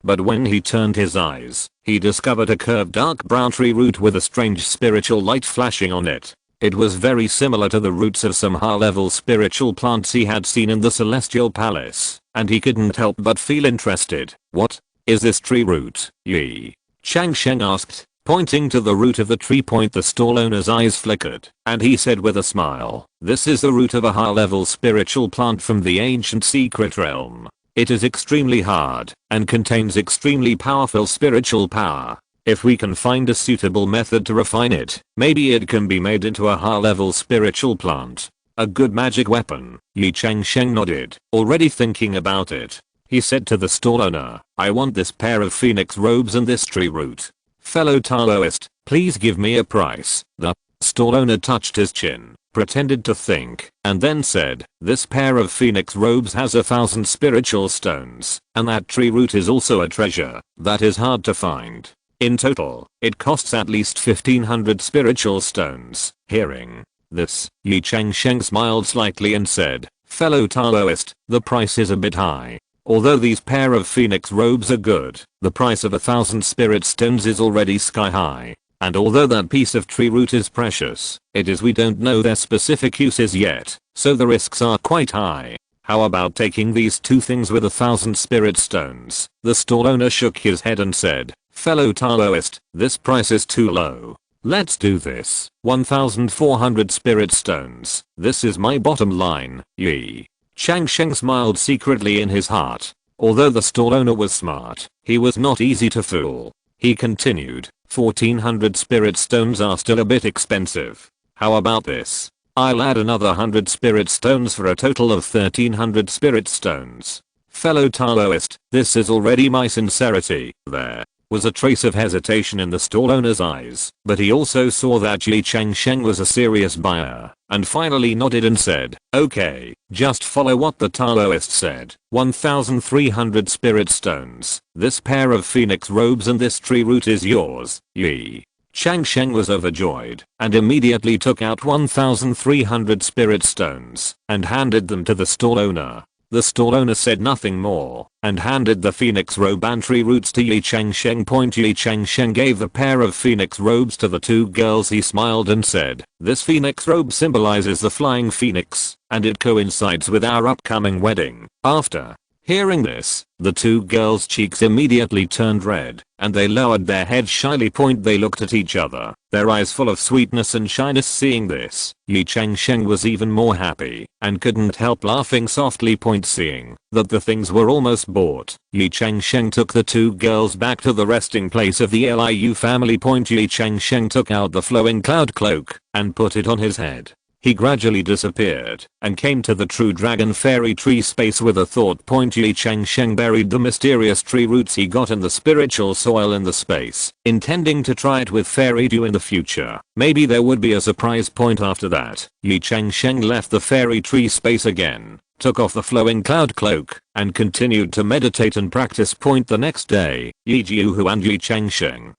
Speaker 1: But when he turned his eyes, he discovered a curved dark brown tree root with a strange spiritual light flashing on it. It was very similar to the roots of some high-level spiritual plants he had seen in the Celestial Palace, and he couldn't help but feel interested. What is this tree root? Ye Changsheng asked, pointing to the root of the tree. The stall owner's eyes flickered, and he said with a smile, this is the root of a high-level spiritual plant from the ancient secret realm. It is extremely hard and contains extremely powerful spiritual power. If we can find a suitable method to refine it, maybe it can be made into a high-level spiritual plant. A good magic weapon. Ye Changsheng nodded, already thinking about it. He said to the stall owner, I want this pair of phoenix robes and this tree root. Fellow Taoist, please give me a price. The stall owner touched his chin, pretended to think, and then said, this pair of phoenix robes has 1,000 spiritual stones, and that tree root is also a treasure that is hard to find. In total, it costs at least 1,500 spiritual stones. Hearing this, Ye Changsheng smiled slightly and said, fellow Taoist, the price is a bit high. Although these pair of phoenix robes are good, the price of 1,000 spirit stones is already sky high. And although that piece of tree root is precious, it is we don't know their specific uses yet, so the risks are quite high. How about taking these two things with 1,000 spirit stones? The stall owner shook his head and said, fellow Taoist, this price is too low. Let's do this. 1,400 spirit stones. This is my bottom line. Ye Changsheng smiled secretly in his heart. Although the stall owner was smart, he was not easy to fool. He continued, 1,400 spirit stones are still a bit expensive. How about this? I'll add another 100 spirit stones for a total of 1,300 spirit stones. Fellow Taoist, this is already my sincerity. There was a trace of hesitation in the stall owner's eyes, but he also saw that Ye Changsheng was a serious buyer, and finally nodded and said, okay, just follow what the Taoist said. 1,300 spirit stones, this pair of phoenix robes and this tree root is yours. Ye Changsheng was overjoyed, and immediately took out 1,300 spirit stones, and handed them to the stall owner. The stall owner said nothing more, and handed the phoenix robe and tree roots to Ye Changsheng. Ye Changsheng gave the pair of phoenix robes to the two girls. He smiled and said, this phoenix robe symbolizes the flying phoenix, and it coincides with our upcoming wedding. After hearing this, the two girls' cheeks immediately turned red, and they lowered their heads shyly. They looked at each other, their eyes full of sweetness and shyness. Seeing this, Ye Changsheng was even more happy, and couldn't help laughing softly. Seeing that the things were almost bought, Ye Changsheng took the two girls back to the resting place of the Liu family. Ye Changsheng took out the flowing cloud cloak, and put it on his head. He gradually disappeared and came to the true dragon fairy tree space with a thought. Ye Changsheng buried the mysterious tree roots he got in the spiritual soil in the space, intending to try it with fairy dew in the future. Maybe there would be a surprise. After that, Ye Changsheng left the fairy tree space again, took off the flowing cloud cloak, and continued to meditate and practice. The next day, Ye Jiuhu and Ye Changsheng,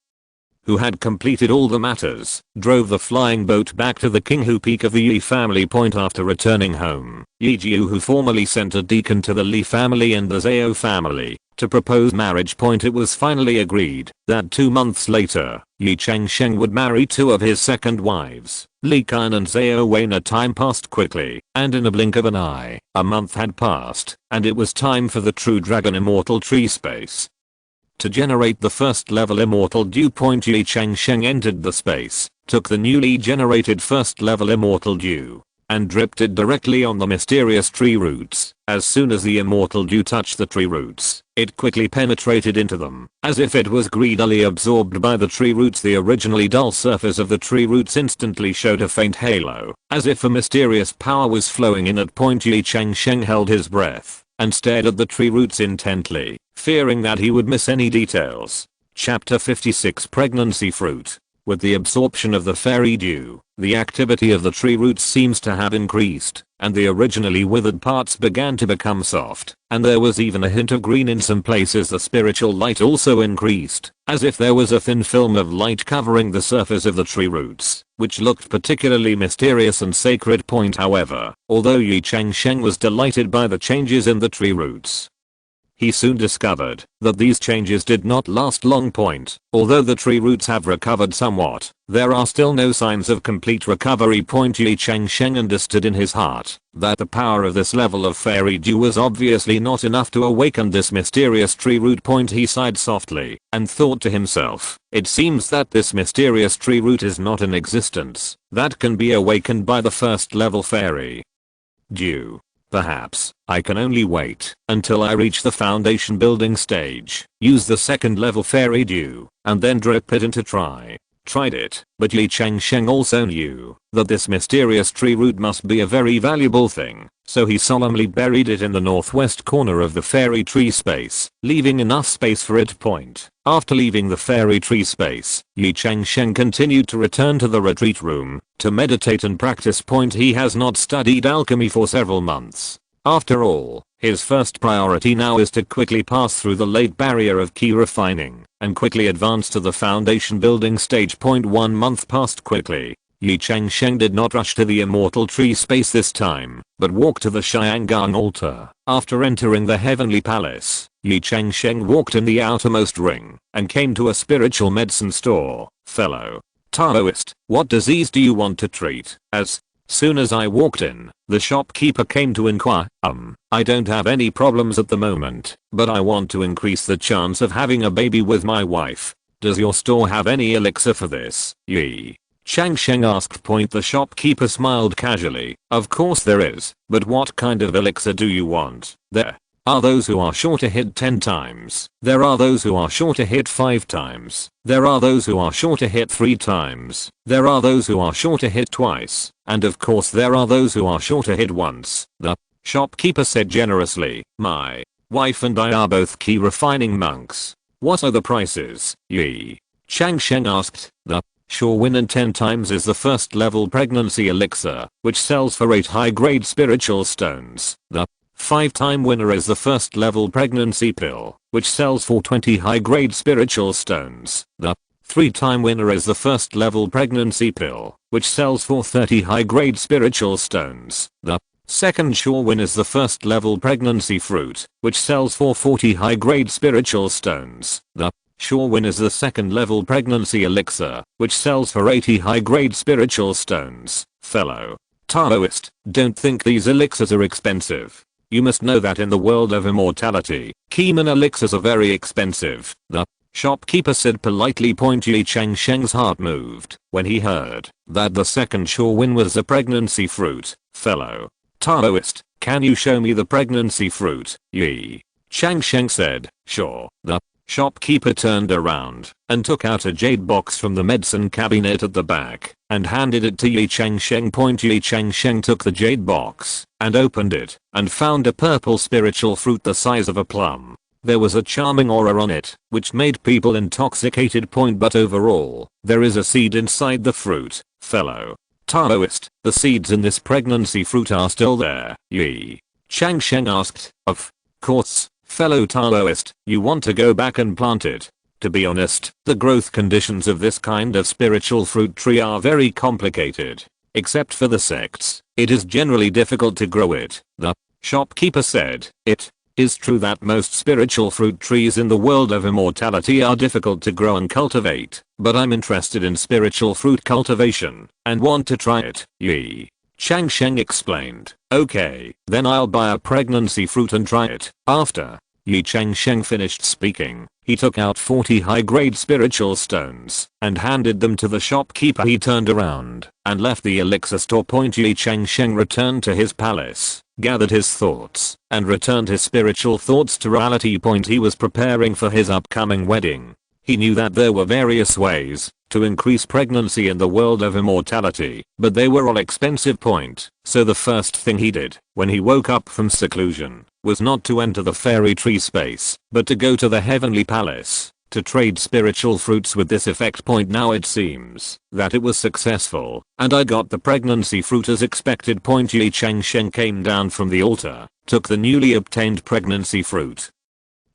Speaker 1: who had completed all the matters, drove the flying boat back to the Qinghu Peak of the Yi family. After returning home, Ye Jiuhu formally sent a deacon to the Li family and the Zhao family to propose marriage. It was finally agreed that 2 months later, Ye Changsheng would marry two of his second wives, Li Qian and Zhao Weina. Time passed quickly, and in a blink of an eye, a month had passed, and it was time for the true dragon Immortal Tree space to generate the first level immortal dew. Ye Changsheng entered the space, took the newly generated first level immortal dew, and dripped it directly on the mysterious tree roots. As soon as the immortal dew touched the tree roots, it quickly penetrated into them, as if it was greedily absorbed by the tree roots. The originally dull surface of the tree roots instantly showed a faint halo, as if a mysterious power was flowing in. At Ye Changsheng held his breath and stared at the tree roots intently, fearing that he would miss any details. Chapter 56 Pregnancy Fruit. With the absorption of the fairy dew, the activity of the tree roots seems to have increased, and the originally withered parts began to become soft, and there was even a hint of green in some places. The spiritual light also increased, as if there was a thin film of light covering the surface of the tree roots, which looked particularly mysterious and sacred. However, although Ye Changsheng was delighted by the changes in the tree roots, he soon discovered that these changes did not last long. Although the tree roots have recovered somewhat, there are still no signs of complete recovery. Ye Changsheng understood in his heart that the power of this level of fairy dew was obviously not enough to awaken this mysterious tree root. He sighed softly and thought to himself, it seems that this mysterious tree root is not in existence that can be awakened by the first level fairy dew. Perhaps, I can only wait until I reach the foundation building stage, use the second level fairy dew, and then drip it into tried it, but Ye Changsheng also knew that this mysterious tree root must be a very valuable thing, so he solemnly buried it in the northwest corner of the fairy tree space, leaving enough space for it. After leaving the fairy tree space, Ye Changsheng continued to return to the retreat room to meditate and practice. He has not studied alchemy for several months. After all, his first priority now is to quickly pass through the late barrier of key refining and quickly advance to the foundation building stage. 1 month passed quickly. Ye Changsheng did not rush to the Immortal Tree space this time, but walked to the Xiangang altar. After entering the Heavenly Palace, Ye Changsheng walked in the outermost ring and came to a spiritual medicine store. Fellow Taoist, what disease do you want to treat? As soon as I walked in, the shopkeeper came to inquire. I don't have any problems at the moment, but I want to increase the chance of having a baby with my wife. Does your store have any elixir for this? Ye Changsheng asked. The shopkeeper smiled casually. Of course there is, but what kind of elixir do you want? There are those who are sure to hit 10 times. There are those who are sure to hit 5 times. There are those who are sure to hit 3 times. There are those who are sure to hit twice. And of course there are those who are sure to hit once. The shopkeeper said generously. My wife and I are both key refining monks. What are the prices? Ye Changsheng asked. The sure win and 10 times is the first level pregnancy elixir, which sells for 8 high grade spiritual stones. The 5-time winner is the first level pregnancy pill, which sells for 20 high grade spiritual stones. The 3-time winner is the first level pregnancy pill, which sells for 30 high grade spiritual stones. The second sure win is the first level pregnancy fruit, which sells for 40 high grade spiritual stones. The sure win is the second level pregnancy elixir, which sells for 80 high grade spiritual stones. Fellow Taoist, don't think these elixirs are expensive. You must know that in the world of immortality, Keeman elixirs are very expensive. The shopkeeper said politely. Ye Changsheng's heart moved when he heard that the second sure win was a pregnancy fruit. Fellow Taoist, can you show me the pregnancy fruit? Ye Changsheng said, sure. The shopkeeper turned around and took out a jade box from the medicine cabinet at the back and handed it to Ye Changsheng. Ye Changsheng took the jade box and opened it and found a purple spiritual fruit the size of a plum. There was a charming aura on it, which made people intoxicated. But overall, there is a seed inside the fruit. Fellow Taoist, the seeds in this pregnancy fruit are still there? Ye Changsheng asked. Of course. Fellow Taoist, you want to go back and plant it. To be honest, the growth conditions of this kind of spiritual fruit tree are very complicated. Except for the sects, it is generally difficult to grow it. The shopkeeper said, it is true that most spiritual fruit trees in the world of immortality are difficult to grow and cultivate, but I'm interested in spiritual fruit cultivation and want to try it. Ye Changsheng explained. Okay, then I'll buy a pregnancy fruit and try it. After Ye Changsheng finished speaking, he took out 40 high-grade spiritual stones and handed them to the shopkeeper. He turned around and left the elixir store. Ye Changsheng returned to his palace, gathered his thoughts, and returned his spiritual thoughts to reality. He was preparing for his upcoming wedding. He knew that there were various ways to increase pregnancy in the world of immortality, but they were all expensive. So the first thing he did when he woke up from seclusion was not to enter the fairy tree space, but to go to the heavenly palace to trade spiritual fruits with this effect. Now it seems that it was successful, and I got the pregnancy fruit as expected. Ye Changsheng came down from the altar, took the newly obtained pregnancy fruit,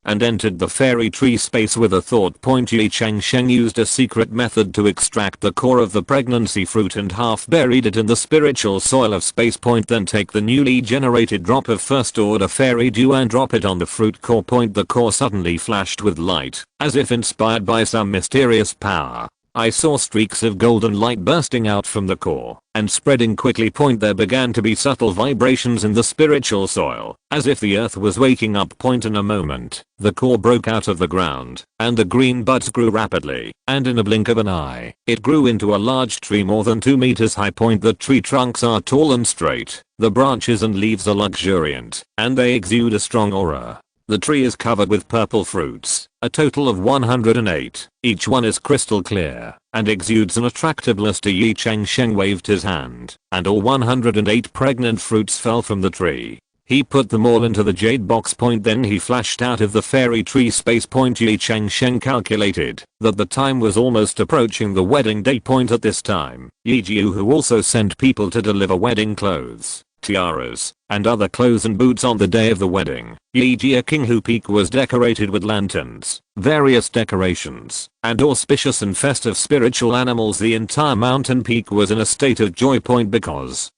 Speaker 1: and entered the fairy tree space with a thought. Ye Changsheng used a secret method to extract the core of the pregnancy fruit and half buried it in the spiritual soil of space. Then take the newly generated drop of first order fairy dew and drop it on the fruit core. The core suddenly flashed with light, as if inspired by some mysterious power. I saw streaks of golden light bursting out from the core and spreading quickly. There began to be subtle vibrations in the spiritual soil, as if the earth was waking up. In a moment, the core broke out of the ground, and the green buds grew rapidly, and in a blink of an eye, it grew into a large tree more than 2 meters high. The tree trunks are tall and straight, the branches and leaves are luxuriant, and they exude a strong aura. The tree is covered with purple fruits, a total of 108. Each one is crystal clear and exudes an attractive luster. Ye Changsheng waved his hand, and all 108 pregnant fruits fell from the tree. He put them all into the jade box. Then he flashed out of the fairy tree space. Ye Changsheng calculated that the time was almost approaching the wedding day. At this time, Ye Jiu also sent people to deliver wedding clothes, tiaras, and other clothes and boots on the day of the wedding. Ye Jia King Peak was decorated with lanterns, various decorations, and auspicious and festive spiritual animals. The entire mountain peak was in a state of joy. Because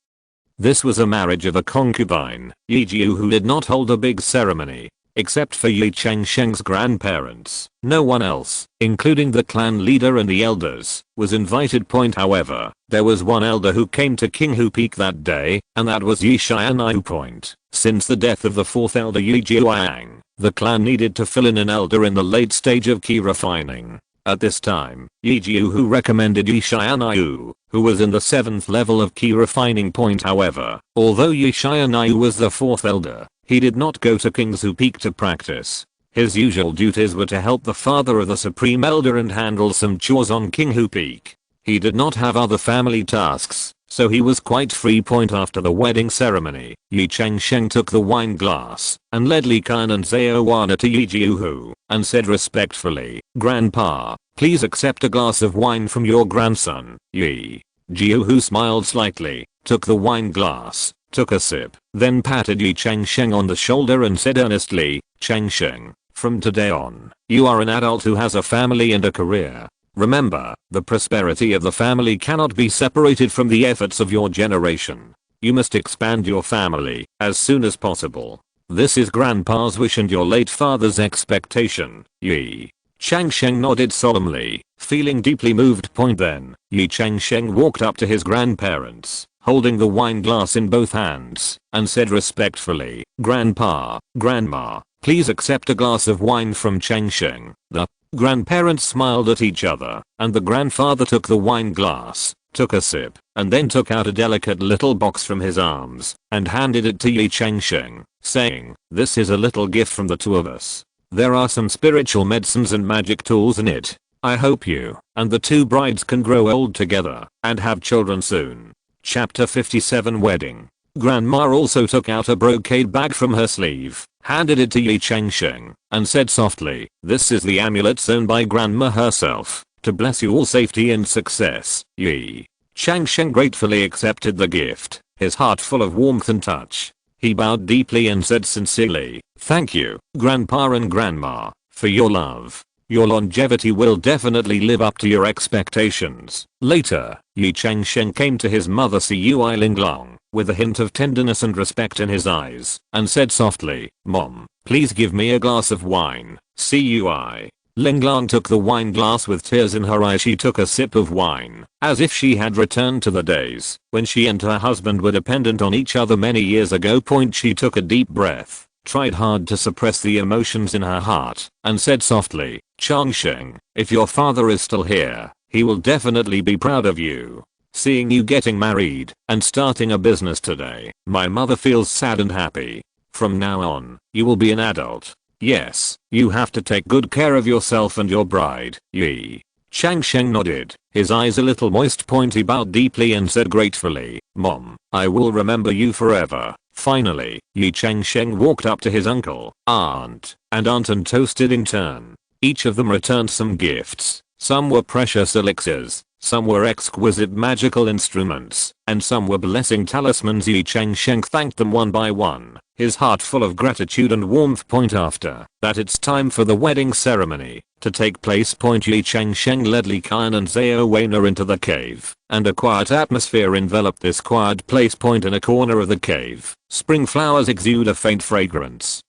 Speaker 1: this was a marriage of a concubine, Ye Jiu did not hold a big ceremony. Except for Ye Changsheng's grandparents, no one else, including the clan leader and the elders, was invited. However, there was one elder who came to King Peak that day, and that was Ye Xianyu. Since the death of the fourth elder Ye Jiang, the clan needed to fill in an elder in the late stage of key refining. At this time, Ye Jiu recommended Ye Xianyu, who was in the 7th level of key refining. However, although Ye Xianyu was the 4th elder, he did not go to King's Peak to practice. His usual duties were to help the father of the Supreme Elder and handle some chores on King Peak. He did not have other family tasks, so he was quite free. After the wedding ceremony, Ye Changsheng took the wine glass and led Li Kan and Zaowana to Ye Jiu and said respectfully, "Grandpa, please accept a glass of wine from your grandson." Ye Jiu smiled slightly, took the wine glass, took a sip, then patted Ye Changsheng on the shoulder and said earnestly, "Changsheng, from today on, you are an adult who has a family and a career. Remember, the prosperity of the family cannot be separated from the efforts of your generation. You must expand your family as soon as possible. This is Grandpa's wish and your late father's expectation." Ye Changsheng nodded solemnly, feeling deeply moved. Then, Ye Changsheng walked up to his grandparents, holding the wine glass in both hands, and said respectfully, "Grandpa, Grandma, please accept a glass of wine from Changsheng." The grandparents smiled at each other, and the grandfather took the wine glass, took a sip, and then took out a delicate little box from his arms, and handed it to Ye Changsheng, saying, "This is a little gift from the two of us. There are some spiritual medicines and magic tools in it. I hope you and the two brides can grow old together and have children soon." Chapter 57 Wedding. Grandma also took out a brocade bag from her sleeve, handed it to Ye Changsheng, and said softly, "This is the amulet sewn by Grandma herself, to bless you all safety and success." Ye Changsheng gratefully accepted the gift, his heart full of warmth and touch. He bowed deeply and said sincerely, "Thank you, Grandpa and Grandma, for your love. Your longevity will definitely live up to your expectations." Later, Ye Changsheng came to his mother Cui Linglong, with a hint of tenderness and respect in his eyes, and said softly, "Mom, please give me a glass of wine." Cui Linglong took the wine glass with tears in her eyes. She took a sip of wine, as if she had returned to the days when she and her husband were dependent on each other many years ago. She took a deep breath, tried hard to suppress the emotions in her heart, and said softly, "Changsheng, if your father is still here, he will definitely be proud of you. Seeing you getting married and starting a business today, my mother feels sad and happy. From now on, you will be an adult. Yes, you have to take good care of yourself and your bride." Ye Changsheng nodded, his eyes a little moist. He bowed deeply and said gratefully, "Mom, I will remember you forever." Finally, Ye Changsheng walked up to his uncle, aunt, and toasted in turn. Each of them returned some gifts. Some were precious elixirs, some were exquisite magical instruments, and some were blessing talismans. Ye Changsheng thanked them one by one, his heart full of gratitude and warmth. After that, it's time for the wedding ceremony to take place. Ye Changsheng led Li Kan and Zaowana into the cave, and a quiet atmosphere enveloped this quiet place. In a corner of the cave, spring flowers exude a faint fragrance.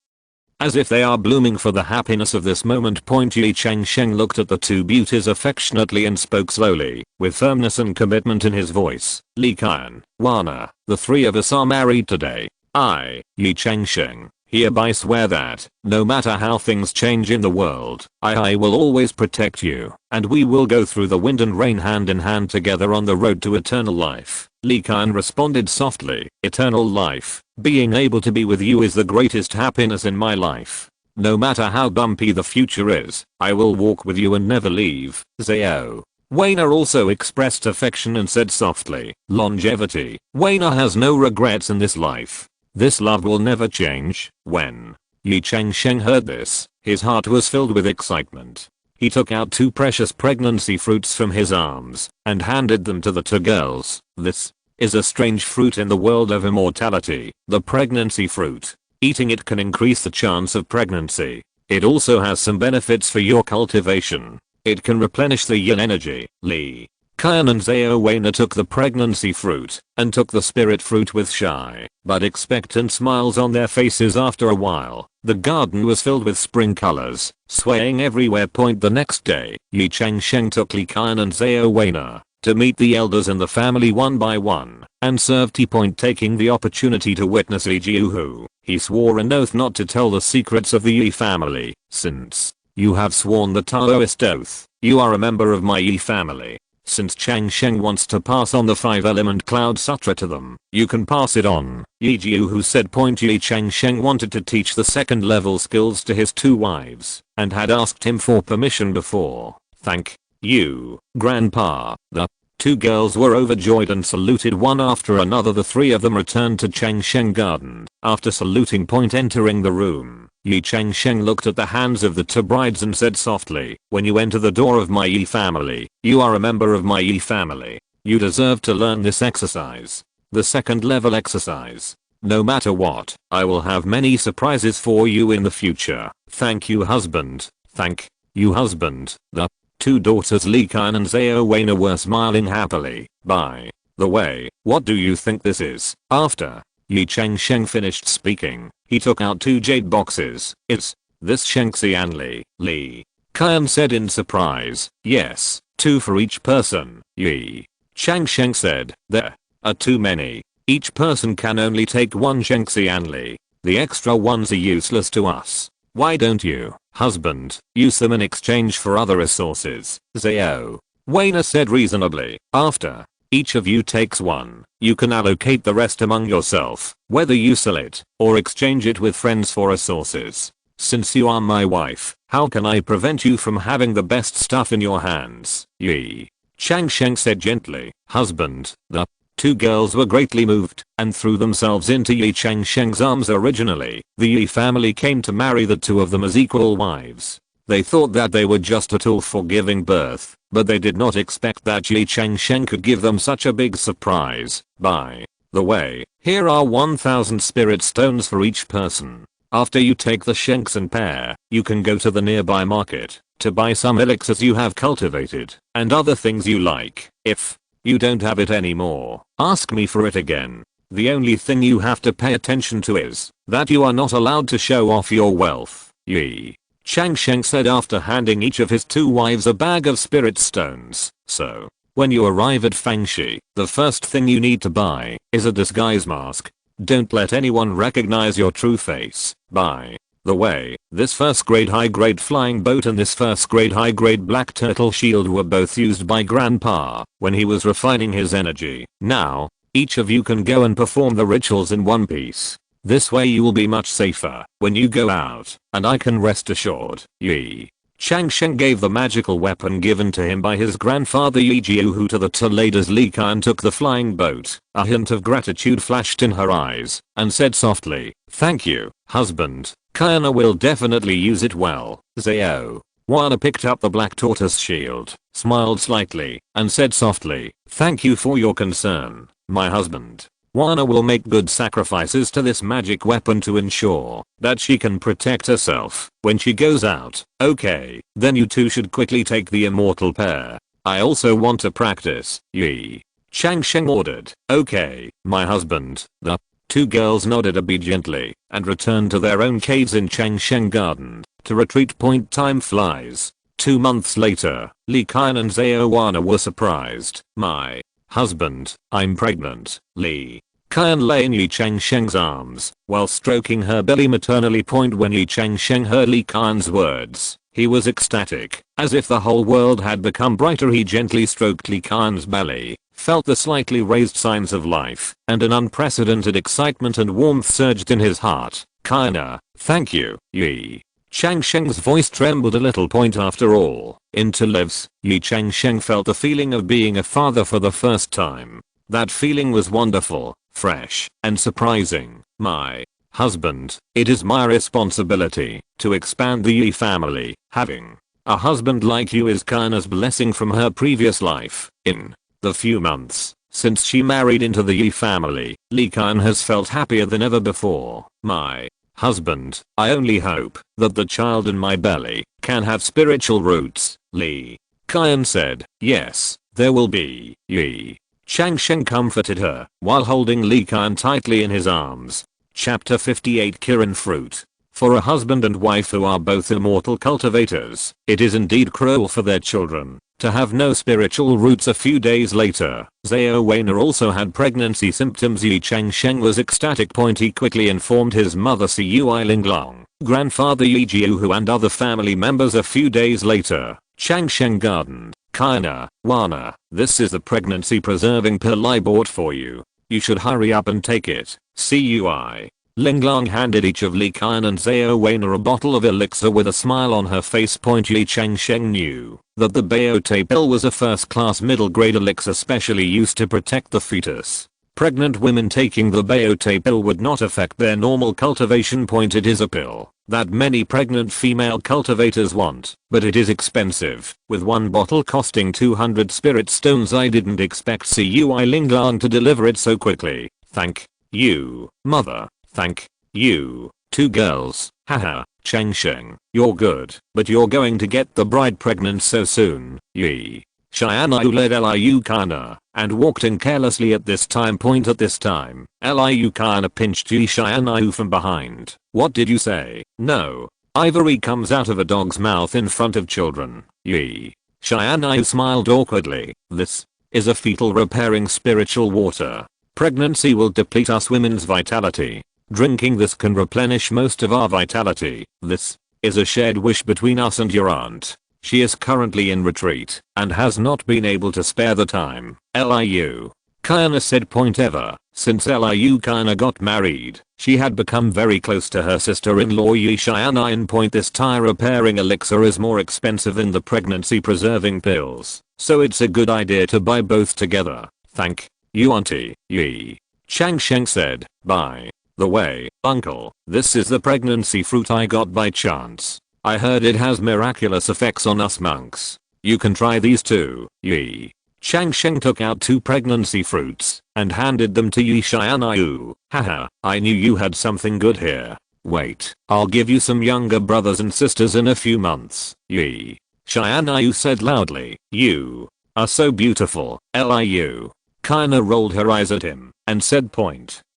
Speaker 1: as if they are blooming for the happiness of this moment. Ye Changsheng looked at the two beauties affectionately and spoke slowly, with firmness and commitment in his voice. Li Qian, Wana, the three of us are married today. I, Ye Changsheng, hereby swear that, no matter how things change in the world, I will always protect you, and we will go through the wind and rain hand in hand together on the road to eternal life. Li Qian responded softly, eternal life, being able to be with you is the greatest happiness in my life. No matter how bumpy the future is, I will walk with you and never leave. Zhao Weina also expressed affection and said softly, longevity. Weina has no regrets in this life. This love will never change. When Ye Changsheng heard this, his heart was filled with excitement. He took out two precious pregnancy fruits from his arms and handed them to the two girls. This is a strange fruit in the world of immortality, the pregnancy fruit. Eating it can increase the chance of pregnancy. It also has some benefits for your cultivation. It can replenish the yin energy. Li Qian and Zhao Weina took the pregnancy fruit and took the spirit fruit with shy but expectant smiles on their faces. After a while, the garden was filled with spring colors, swaying everywhere. The next day, Ye Changsheng took Li Qian and Zhao Weina to meet the elders in the family one by one and serve tea. Taking the opportunity to witness Li Jiuhu, he swore an oath not to tell the secrets of the Yi family. Since you have sworn the Taoist oath, you are a member of my Yi family. Since Changsheng wants to pass on the 5-element cloud sutra to them, you can pass it on. Ye Jiuhu said. Ye Changsheng wanted to teach the second level skills to his two wives and had asked him for permission before. Thank you, Grandpa. The two girls were overjoyed and saluted one after another. The three of them returned to Changsheng Garden. After saluting. Entering the room, Ye Changsheng looked at the hands of the two brides and said softly, when you enter the door of my Yi family, you are a member of my Yi family. You deserve to learn this exercise. The second level exercise. No matter what, I will have many surprises for you in the future. Thank you, husband. Thank you, husband. The two daughters Li Qian and Zhao Weina were smiling happily. By the way, what do you think this is? After Ye Changsheng finished speaking, he took out two jade boxes. Is this Shengxianli? Li Qian said in surprise. Yes, two for each person. Ye Changsheng said, there are too many. Each person can only take one Shengxianli. The extra ones are useless to us. Why don't you, husband, use them in exchange for other resources? Zhao Weina said reasonably. After each of you takes one, you can allocate the rest among yourself, whether you sell it or exchange it with friends for resources. Since you are my wife, how can I prevent you from having the best stuff in your hands? Ye Changsheng said gently. Husband. The two girls were greatly moved and threw themselves into Ye Changsheng's arms. Originally, the Yi family came to marry the two of them as equal wives. They thought that they were just a tool for giving birth, but they did not expect that Ye Changsheng could give them such a big surprise. By the way, here are 1000 spirit stones for each person. After you take the Shengxian pair, you can go to the nearby market to buy some elixirs you have cultivated and other things you like. If you don't have it anymore, ask me for it again. The only thing you have to pay attention to is that you are not allowed to show off your wealth. Ye Changsheng said after handing each of his two wives a bag of spirit stones. So, when you arrive at Fangxi, the first thing you need to buy is a disguise mask. Don't let anyone recognize your true face. By the way, this first grade high grade flying boat and this first grade high grade black turtle shield were both used by Grandpa when he was refining his energy. Now, each of you can go and perform the rituals in one piece. This way you will be much safer when you go out, and I can rest assured. Ye Changsheng gave the magical weapon given to him by his grandfather Ye Jiuhu to the two ladies. Li Qian took the flying boat. A hint of gratitude flashed in her eyes and said softly, thank you, husband. Qian will definitely use it well. Zhao Weina picked up the black tortoise shield, smiled slightly, and said softly, thank you for your concern, my husband. Weina will make good sacrifices to this magic weapon to ensure that she can protect herself when she goes out. Okay, then you two should quickly take the immortal pair. I also want to practice. Ye Changsheng ordered. Okay, my husband. The Two girls nodded obediently and returned to their own caves in Changsheng Garden. To retreat. Time flies. 2 months later, Li Qian and Zhao Wana were surprised. My husband, I'm pregnant. Li Qian lay in Ye Changsheng's arms while stroking her belly maternally. When Ye Changsheng heard Li Qian's words, he was ecstatic, as if the whole world had become brighter. He gently stroked Li Qian's belly, felt the slightly raised signs of life, and an unprecedented excitement and warmth surged in his heart. Qian, thank you. Ye Changsheng's voice trembled a little. After all, into lives, Ye Changsheng felt the feeling of being a father for the first time. That feeling was wonderful, fresh, and surprising. My husband, it is my responsibility to expand the Ye family. Having a husband like you is Qian's blessing from her previous life. In the few months since she married into the Ye family, Li Qian has felt happier than ever before. My husband, I only hope that the child in my belly can have spiritual roots. Li Qian said, yes, there will be. Ye Changsheng comforted her while holding Li Qian tightly in his arms. Chapter 58 Kirin Fruit. For a husband and wife who are both immortal cultivators, it is indeed cruel for their children to have no spiritual roots. A few days later, Zhao Wana also had pregnancy symptoms. Ye Changsheng was ecstatic. He quickly informed his mother Cui Linglong, grandfather Ye Jiuhu and other family members. A few days later, Changsheng Garden. Qian, Wana, this is the pregnancy preserving pill I bought for you. You should hurry up and take it. Cui Linglong handed each of Li Qian and Zhao Wana a bottle of elixir with a smile on her face. Ye Changsheng knew that the Baote pill was a first-class middle-grade elixir specially used to protect the fetus. Pregnant women taking the Baote pill would not affect their normal cultivation. It is a pill that many pregnant female cultivators want, but it is expensive, with one bottle costing 200 spirit stones. I didn't expect Cui Linglong to deliver it so quickly. Thank you, mother. Thank you. Two girls. Haha, Changsheng, you're good, but you're going to get the bride pregnant so soon. Ye Xianyu led Liu Qian and walked in carelessly at this time. Liu Qian pinched Ye Xianyu from behind. What did you say? No. Ivory comes out of a dog's mouth in front of children. Ye Xianyu smiled awkwardly. This is a fetal repairing spiritual water. Pregnancy will deplete us women's vitality. Drinking this can replenish most of our vitality. This is a shared wish between us and your aunt. She is currently in retreat and has not been able to spare the time. Liu Qian said. Ever since Liu Qian got married, she had become very close to her sister-in-law Ye Xianyu. This tie repairing elixir is more expensive than the pregnancy preserving pills, so it's a good idea to buy both together. Thank you, auntie. Ye Changsheng said. By the way, uncle, this is the pregnancy fruit I got by chance. I heard it has miraculous effects on us monks. You can try these too. Ye Changsheng took out 2 pregnancy fruits and handed them to Ye Xianyu. Haha, I knew you had something good here. Wait, I'll give you some younger brothers and sisters in a few months. Ye Xianyu said loudly. You are so beautiful. Liu Qian rolled her eyes at him and said.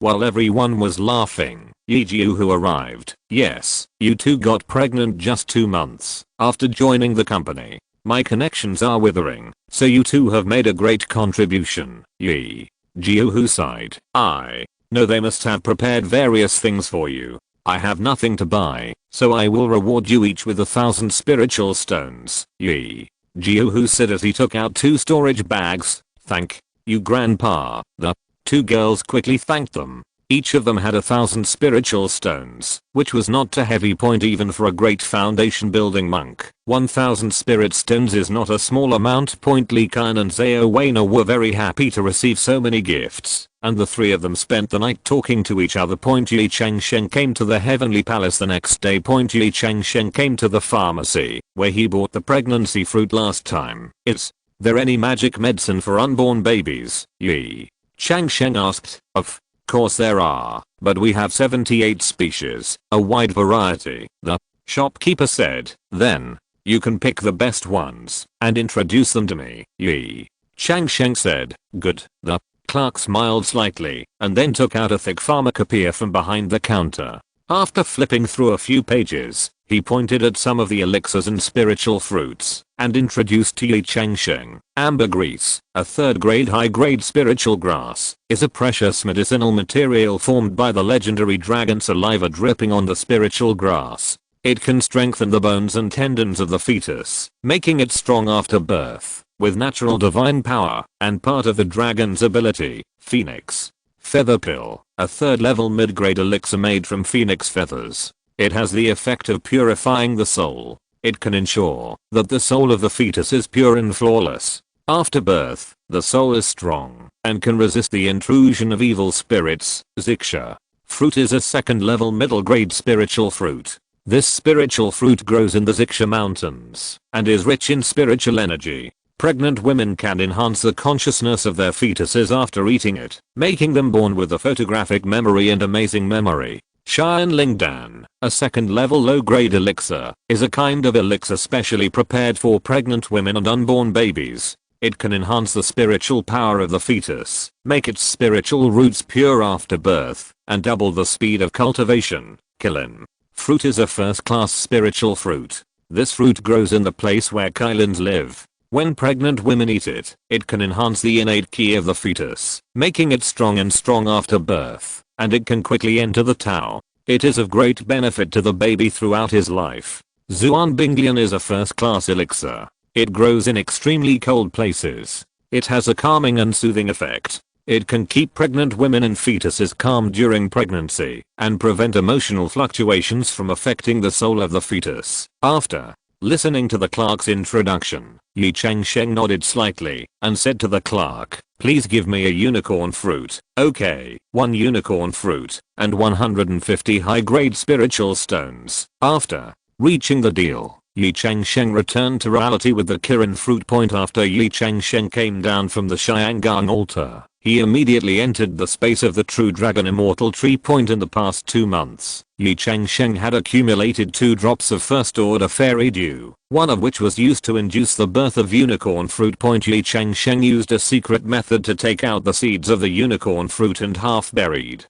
Speaker 1: While everyone was laughing, Ye Jiuhu arrived. Yes, you two got pregnant just 2 months after joining the company. My connections are withering, so you two have made a great contribution. Ye Jiuhu sighed. I know they must have prepared various things for you. I have nothing to buy, so I will reward you each with 1,000 spiritual stones. Ye Jiuhu said as he took out 2 storage bags. Thank you, grandpa. The 2 girls quickly thanked them. Each of them had 1,000 spiritual stones, which was not too heavy. Even for a great foundation building monk, 1,000 spirit stones is not a small amount. Li Qian and Zhao Wana were very happy to receive so many gifts, and the 3 of them spent the night talking to each other. Ye Changsheng came to the heavenly palace the next day. Ye Changsheng came to the pharmacy where he bought the pregnancy fruit last time. Is there any magic medicine for unborn babies? Ye Changsheng asked. Of course there are, but we have 78 species, a wide variety, the shopkeeper said. Then you can pick the best ones and introduce them to me. Ye Changsheng said. Good. The Clark smiled slightly and then took out a thick pharmacopoeia from behind the counter. After flipping through a few pages, he pointed at some of the elixirs and spiritual fruits and introduced Ye Changsheng. Ambergris, a third-grade high-grade spiritual grass, is a precious medicinal material formed by the legendary dragon saliva dripping on the spiritual grass. It can strengthen the bones and tendons of the fetus, making it strong after birth, with natural divine power, and part of the dragon's ability, Phoenix. Feather Pill, a third-level mid-grade elixir made from phoenix feathers. It has the effect of purifying the soul. It can ensure that the soul of the fetus is pure and flawless. After birth, the soul is strong and can resist the intrusion of evil spirits. Xixia. Fruit is a second-level middle-grade spiritual fruit. This spiritual fruit grows in the Xixia Mountains and is rich in spiritual energy. Pregnant women can enhance the consciousness of their fetuses after eating it, making them born with a photographic memory and amazing memory. Xian Lingdan, a second-level low-grade elixir, is a kind of elixir specially prepared for pregnant women and unborn babies. It can enhance the spiritual power of the fetus, make its spiritual roots pure after birth, and double the speed of cultivation. Qilin. Fruit is a first-class spiritual fruit. This fruit grows in the place where Qilins live. When pregnant women eat it, it can enhance the innate ki of the fetus, making it strong after birth, and it can quickly enter the Tao. It is of great benefit to the baby throughout his life. Zuan Binglian is a first-class elixir. It grows in extremely cold places. It has a calming and soothing effect. It can keep pregnant women and fetuses calm during pregnancy and prevent emotional fluctuations from affecting the soul of the fetus. After listening to the clerk's introduction, Ye Changsheng nodded slightly and said to the clerk, "Please give me a unicorn fruit." "Okay, 1 unicorn fruit and 150 high-grade spiritual stones." After reaching the deal, Ye Changsheng returned to reality with the Kirin fruit point. After Ye Changsheng came down from the Xiangang altar, he immediately entered the space of the true dragon Immortal Tree point. In the past 2 months, Ye Changsheng had accumulated 2 drops of first-order fairy dew, one of which was used to induce the birth of unicorn fruit point. Ye Changsheng used a secret method to take out the seeds of the unicorn fruit and half-buried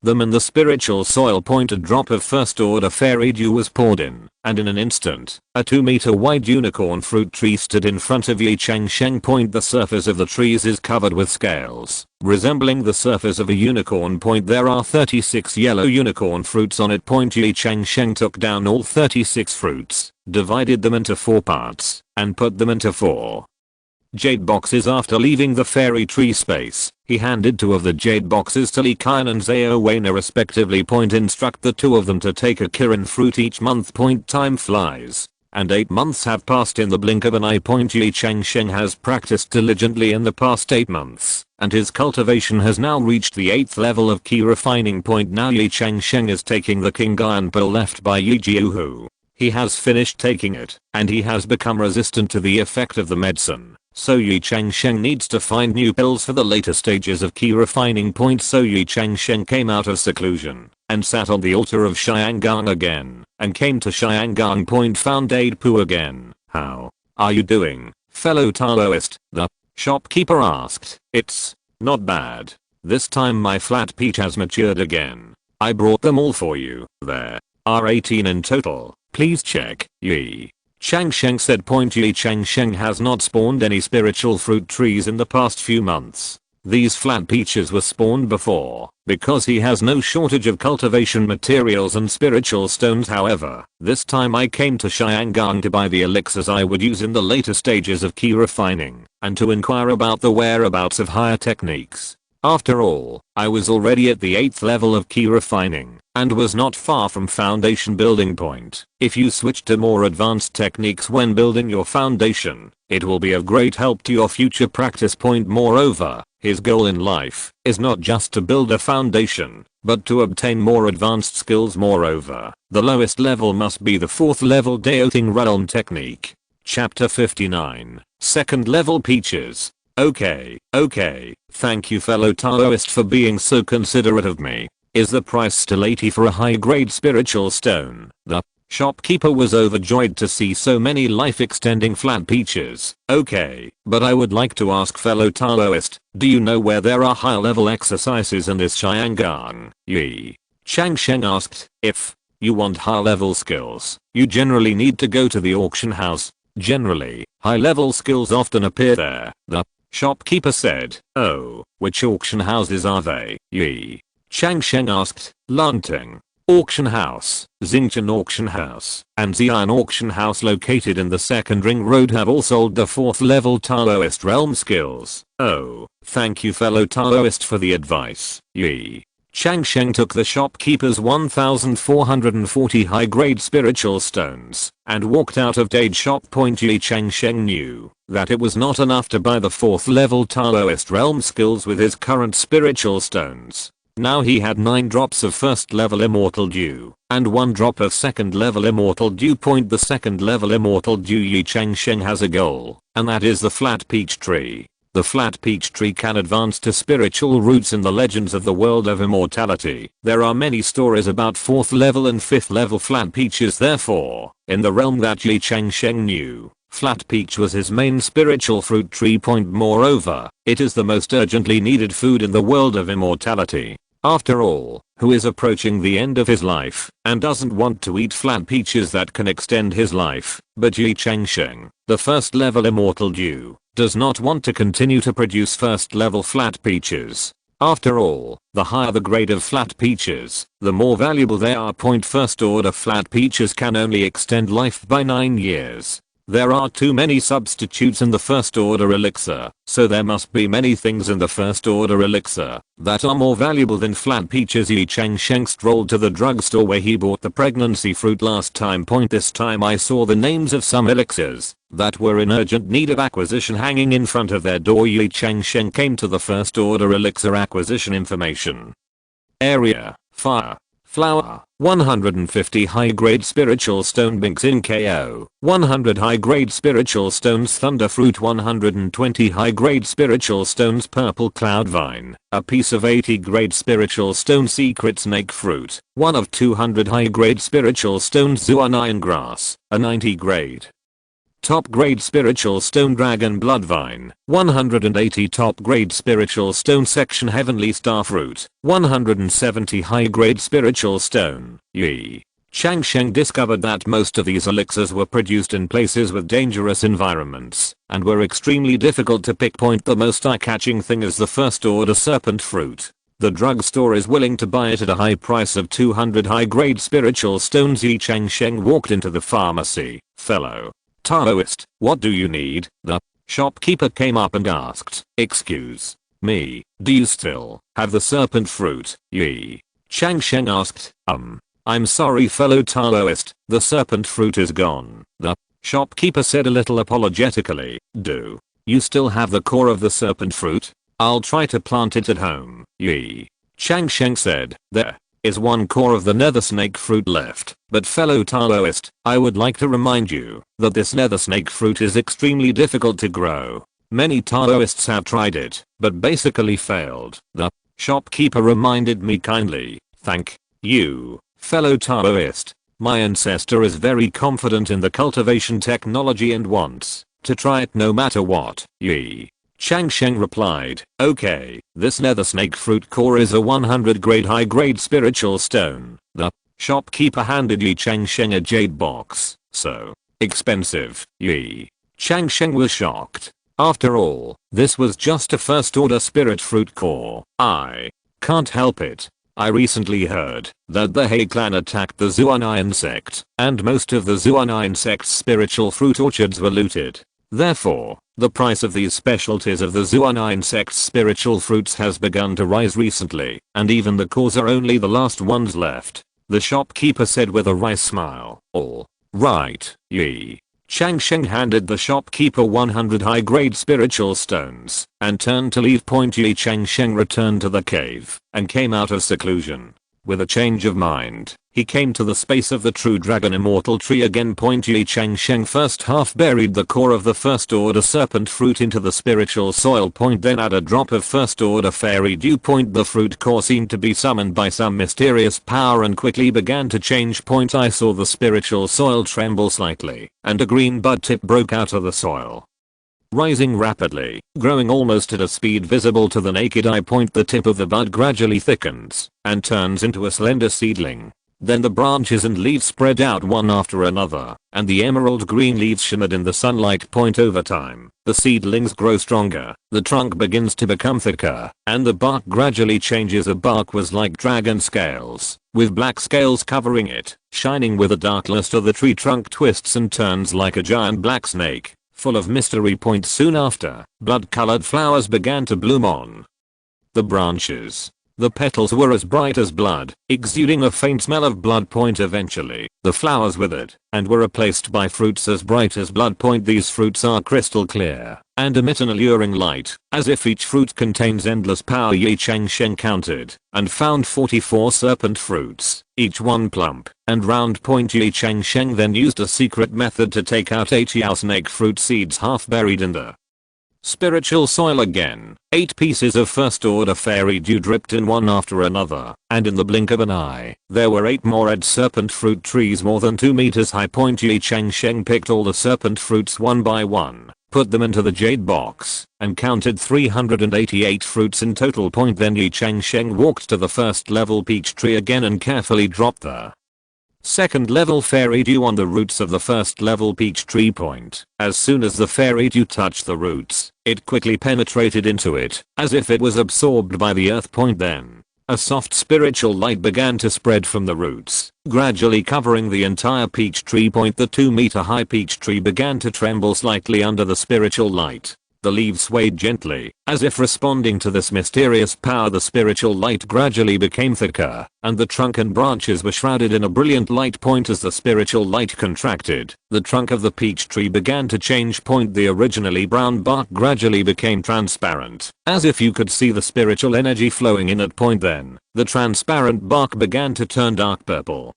Speaker 1: them in the spiritual soil point. A drop of first-order fairy dew was poured in, and in an instant, a 2-meter wide unicorn fruit tree stood in front of Ye Changsheng point. The surface of the trees is covered with scales, resembling the surface of a unicorn point. There are 36 yellow unicorn fruits on it. Ye Changsheng took down all 36 fruits, divided them into 4 parts, and put them into 4 jade boxes. After leaving the fairy tree space, he handed 2 of the jade boxes to Li Qian and Zhao Weina respectively. Instruct the 2 of them to take a Kirin fruit each month. Time flies, and 8 months have passed in the blink of an eye. Ye Changsheng has practiced diligently in the past 8 months, and his cultivation has now reached the 8th level of ki refining. Now Ye Changsheng is taking the King Iron pill left by Ye Jiuhu. He has finished taking it, and he has become resistant to the effect of the medicine. So Ye Changsheng needs to find new pills for the later stages of ki refining. So Ye Changsheng came out of seclusion and sat on the altar of Xiangang again and came to Xiangang. Found Dade Pu again. "How are you doing, fellow Taoist?" the shopkeeper asked. "It's not bad. This time my flat peach has matured again. I brought them all for you. There are 18 in total. Please check." Ye Changsheng said. Ye Changsheng has not spawned any spiritual fruit trees in the past few months. These flat peaches were spawned before, because he has no shortage of cultivation materials and spiritual stones. However, this time I came to Xiangang to buy the elixirs I would use in the later stages of ki refining, and to inquire about the whereabouts of higher techniques. After all, I was already at the 8th level of ki refining, and was not far from foundation building point. If you switch to more advanced techniques when building your foundation, it will be of great help to your future practice. Moreover, his goal in life is not just to build a foundation, but to obtain more advanced skills. Moreover, the lowest level must be the 4th level Daoting Realm technique. Chapter 59, 2nd level peaches. Okay, thank you fellow Taoist for being so considerate of me. Is the price still 80 for a high grade spiritual stone? The shopkeeper was overjoyed to see so many life-extending flat peaches. Okay, but I would like to ask fellow Taoist, do you know where there are high-level exercises in this Xiangang? Ye Changsheng asked. If you want high-level skills, you generally need to go to the auction house. Generally, high-level skills often appear there, the shopkeeper said. Oh, which auction houses are they? Ye Changsheng asked. Lanting Auction House, Xingchen Auction House, and Xi'an Auction House located in the second ring road have all sold the 4th level Taoist realm skills. Oh, thank you fellow Taoist for the advice. Ye Changsheng took the shopkeeper's 1440 high-grade spiritual stones and walked out of Dade shop. Ye Changsheng knew that it was not enough to buy the 4th level Taoist realm skills with his current spiritual stones. Now he had 9 drops of 1st level Immortal Dew and 1 drop of 2nd level Immortal Dew. The 2nd level Immortal Dew. Ye Changsheng has a goal, and that is the flat peach tree. The flat peach tree can advance to spiritual roots in the legends of the world of immortality. There are many stories about 4th level and 5th level flat peaches. Therefore, in the realm that Ye Changsheng knew, flat peach was his main spiritual fruit tree. Moreover, it is the most urgently needed food in the world of immortality. After all, who is approaching the end of his life and doesn't want to eat flat peaches that can extend his life? But Ye Changsheng, the 1st level Immortal Dew, does not want to continue to produce 1st level flat peaches. After all, the higher the grade of flat peaches, the more valuable they are. 1st order flat peaches can only extend life by 9 years. There are too many substitutes in the 1st order elixir, so there must be many things in the 1st order elixir that are more valuable than flat peaches. Ye Changsheng strolled to the drugstore where he bought the pregnancy fruit last time. This time I saw the names of some elixirs that were in urgent need of acquisition hanging in front of their door. Ye Changsheng came to the 1st order elixir acquisition information area. Fire, flower, 150 high-grade spiritual stone binks in KO, 100 high-grade spiritual stones thunder fruit, 120 high-grade spiritual stones purple cloud vine, a piece of 80-grade spiritual stone secret snake fruit, 1 of 200 high-grade spiritual stones Zuan iron grass, a 90-grade top grade spiritual stone dragon blood vine, 180 top grade spiritual stone section heavenly star fruit, 170 high grade spiritual stone. Ye Changsheng discovered that most of these elixirs were produced in places with dangerous environments and were extremely difficult to pick. The most eye-catching thing is the 1st order serpent fruit. The drugstore is willing to buy it at a high price of 200 high grade spiritual stones. Ye Changsheng walked into the pharmacy. Fellow Taoist, what do you need? The shopkeeper came up and asked. Excuse me, do you still have the serpent fruit? Ye Changsheng asked. I'm sorry fellow Taoist, the serpent fruit is gone. The shopkeeper said a little apologetically. Do you still have the core of the serpent fruit? I'll try to plant it at home. Ye Changsheng said. There is 1 core of the nether snake fruit left, but fellow Taoist, I would like to remind you that this nether snake fruit is extremely difficult to grow. Many Taoists have tried it, but basically failed. The shopkeeper reminded me kindly. Thank you, fellow Taoist. My ancestor is very confident in the cultivation technology and wants to try it no matter what. Ye Changsheng replied. Okay, this nether snake fruit core is a 100 grade high grade spiritual stone. The shopkeeper handed Ye Changsheng a jade box. So expensive. Ye Changsheng was shocked. After all, this was just a 1st order spirit fruit core. I can't help it. I recently heard that the He clan attacked the Zuanai insect, and most of the Zuanai insect's spiritual fruit orchards were looted. Therefore, the price of these specialties of the Zuanai insect's spiritual fruits has begun to rise recently, and even the cores are only the last ones left. The shopkeeper said with a wry smile. All right. Ye Changsheng handed the shopkeeper 100 high-grade spiritual stones and turned to leave. Ye Changsheng returned to the cave and came out of seclusion. With a change of mind, he came to the space of the true dragon Immortal Tree again. Ye Changsheng first half buried the core of the first order serpent fruit into the spiritual soil. Then add a drop of first order fairy dew. The fruit core seemed to be summoned by some mysterious power and quickly began to change. I saw the spiritual soil tremble slightly, and a green bud tip broke out of the soil, rising rapidly, growing almost at a speed visible to the naked eye. The tip of the bud gradually thickens and turns into a slender seedling. Then the branches and leaves spread out one after another, and the emerald green leaves shimmered in the sunlight. Over time, the seedlings grow stronger, the trunk begins to become thicker, and the bark gradually changes. The bark was like dragon scales, with black scales covering it, shining with a dark luster. The tree trunk twists and turns like a giant black snake, full of mystery. Soon after, blood-colored flowers began to bloom on the branches. The petals were as bright as blood, exuding a faint smell of blood. Eventually, the flowers withered and were replaced by fruits as bright as blood. These fruits are crystal clear and emit an alluring light, as if each fruit contains endless power. Ye Changsheng counted and found 44 serpent fruits, each one plump and round. Ye Changsheng then used a secret method to take out 8 yao snake fruit seeds half buried in the spiritual soil again. 8 pieces of first order fairy dew dripped in one after another, and in the blink of an eye, there were 8 more red serpent fruit trees more than 2 meters high. Ye Changsheng picked all the serpent fruits one by one, put them into the jade box, and counted 388 fruits in total. Then Ye Changsheng walked to the first level peach tree again and carefully dropped the second level fairy dew on the roots of the first level peach tree. As soon as the fairy dew touched the roots, it quickly penetrated into it, as if it was absorbed by the earth. Then, a soft spiritual light began to spread from the roots, gradually covering the entire peach tree. The 2-meter high peach tree began to tremble slightly under the spiritual light. The leaves swayed gently, as if responding to this mysterious power. The spiritual light gradually became thicker, and the trunk and branches were shrouded in a brilliant light. As the spiritual light contracted, the trunk of the peach tree began to change. The originally brown bark gradually became transparent, as if you could see the spiritual energy flowing in it. Then, the transparent bark began to turn dark purple.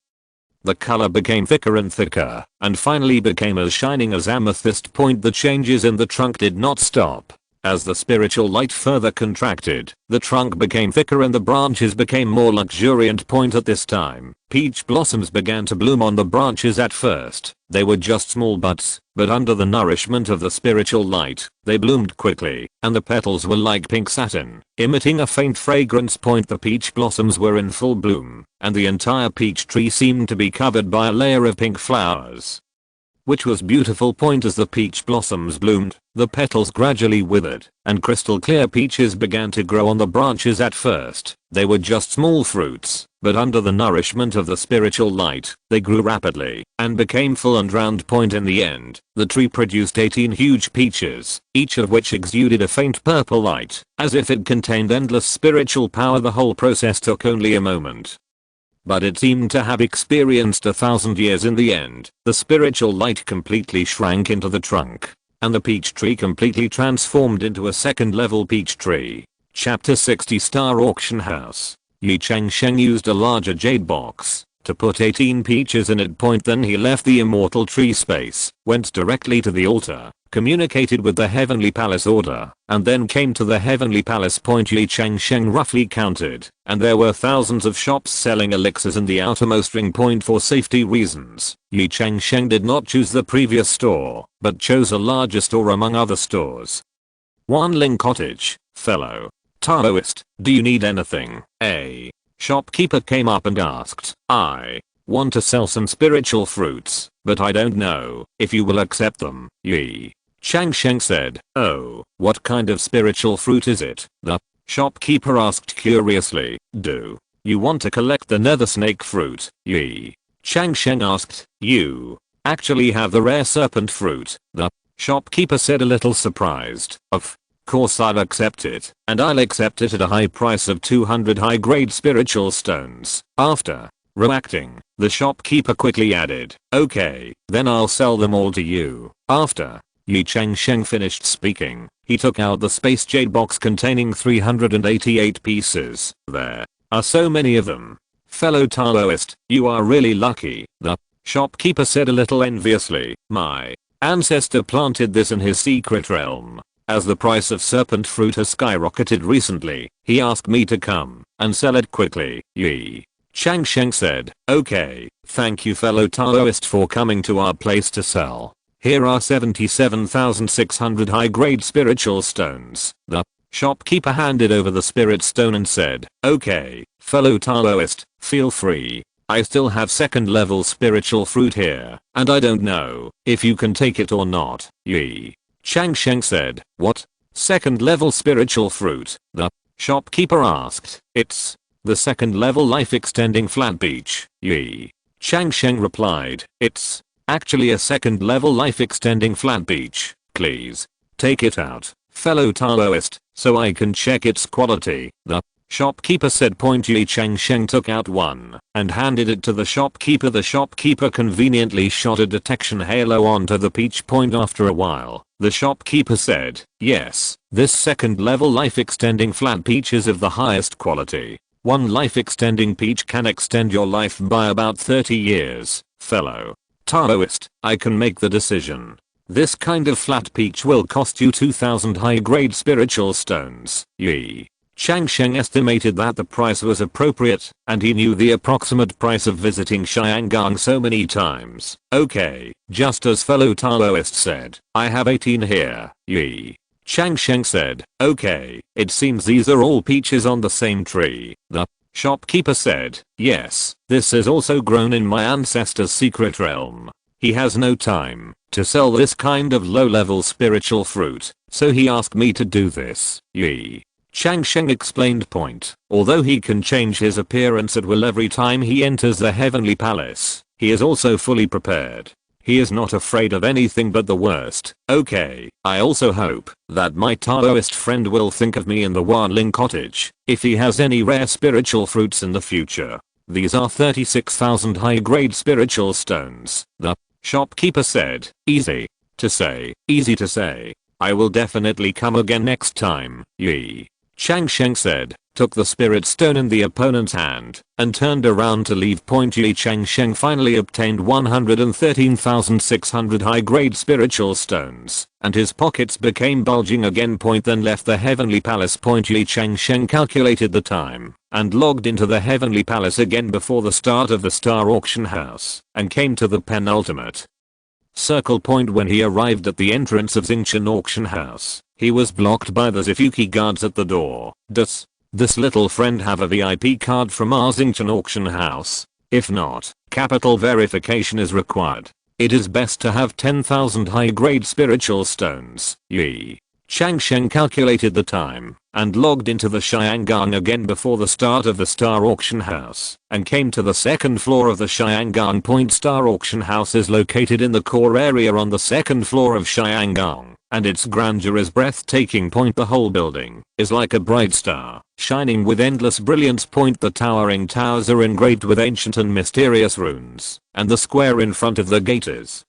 Speaker 1: The color became thicker and thicker, and finally became as shining as amethyst. The changes in the trunk did not stop. As the spiritual light further contracted, the trunk became thicker and the branches became more luxuriant. At this time, peach blossoms began to bloom on the branches. At first, they were just small buds, but under the nourishment of the spiritual light, they bloomed quickly, and the petals were like pink satin, emitting a faint fragrance. The peach blossoms were in full bloom, and the entire peach tree seemed to be covered by a layer of pink flowers, which was beautiful. As the peach blossoms bloomed, the petals gradually withered, and crystal clear peaches began to grow on the branches. At first, they were just small fruits, but under the nourishment of the spiritual light, they grew rapidly, and became full and round. In the end, the tree produced 18 huge peaches, each of which exuded a faint purple light, as if it contained endless spiritual power. The whole process took only a moment, but it seemed to have experienced 1,000 years. In the end, the spiritual light completely shrank into the trunk, and the peach tree completely transformed into a second level peach tree. Chapter 60 Star Auction House. Ye Changsheng used a larger jade box to put 18 peaches in it. Then he left the Immortal Tree space, went directly to the altar, communicated with the Heavenly Palace order, and then came to the Heavenly Palace. Ye Changsheng roughly counted, and there were thousands of shops selling elixirs in the outermost ring. For safety reasons, Ye Changsheng did not choose the previous store, but chose a larger store among other stores. Wan Ling Cottage, fellow Taoist, do you need anything? A shopkeeper came up and asked, I want to sell some spiritual fruits, but I don't know if you will accept them. Ye Changsheng said, oh, what kind of spiritual fruit is it? The shopkeeper asked curiously, do you want to collect the nether snake fruit? Ye Changsheng asked, you actually have the rare serpent fruit? The shopkeeper said, a little surprised. Of course I'll accept it, and I'll accept it at a high price of 200 high-grade spiritual stones. After reacting, the shopkeeper quickly added, okay, then I'll sell them all to you. After Ye Changsheng finished speaking, he took out the space jade box containing 388 pieces. There are so many of them. fellow Taoist, you are really lucky, the shopkeeper said a little enviously. My ancestor planted this in his secret realm. As the price of serpent fruit has skyrocketed recently, he asked me to come and sell it quickly. Ye Changsheng said, okay, thank you fellow Taoist for coming to our place to sell. Here are 77,600 high-grade spiritual stones. The shopkeeper handed over the spirit stone and said, okay, fellow Taoist, feel free. I still have second level spiritual fruit here, and I don't know if you can take it or not. Ye Changsheng said, what? Second level spiritual fruit? The shopkeeper asked. It's the second level life extending flat beach. Ye Changsheng replied, it's actually a second level life extending flat beach. Please take it out, fellow Taoist, so I can check its quality. The shopkeeper said. Ye Changsheng took out one and handed it to the shopkeeper. The shopkeeper conveniently shot a detection halo onto the peach point. After a while, the shopkeeper said, yes, this second level life extending flat peach is of the highest quality. One life extending peach can extend your life by about 30 years, fellow Taoist. I can make the decision. This kind of flat peach will cost you 2,000 high-grade spiritual stones. Ye Changsheng estimated that the price was appropriate, and he knew the approximate price of visiting Xiangang so many times. Okay, just as fellow Taoist said, I have 18 here. Ye Changsheng said, okay, it seems these are all peaches on the same tree. The shopkeeper said, yes, this is also grown in my ancestor's secret realm. He has no time to sell this kind of low-level spiritual fruit, so he asked me to do this. Ye Changsheng explained. Although he can change his appearance at will every time he enters the heavenly palace, he is also fully prepared. He is not afraid of anything but the worst. Okay, I also hope that my Taoist friend will think of me in the Wanling cottage if he has any rare spiritual fruits in the future. These are 36,000 high-grade spiritual stones. The shopkeeper said, easy to say, easy to say. I will definitely come again next time. Ye Changsheng said, took the spirit stone in the opponent's hand, and turned around to leave. Ye Changsheng finally obtained 113,600 high-grade spiritual stones, and his pockets became bulging again. Then left the heavenly palace. Ye Changsheng calculated the time, and logged into the heavenly palace again before the start of the star auction house, and came to the penultimate circle point. When he arrived at the entrance of Xingchen auction house, he was blocked by the Zifuki guards at the door. Does this little friend have a VIP card from our Xingchen auction house? If not, capital verification is required. It is best to have 10,000 high-grade spiritual stones. Ye Changsheng calculated the time, and logged into the Xiangang again before the start of the star auction house, and came to the second floor of the Xiangang. Star auction house is located in the core area on the second floor of Xiangang, and its grandeur is breathtaking. The whole building is like a bright star, shining with endless brilliance. The towering towers are engraved with ancient and mysterious runes, and the square in front of the gate is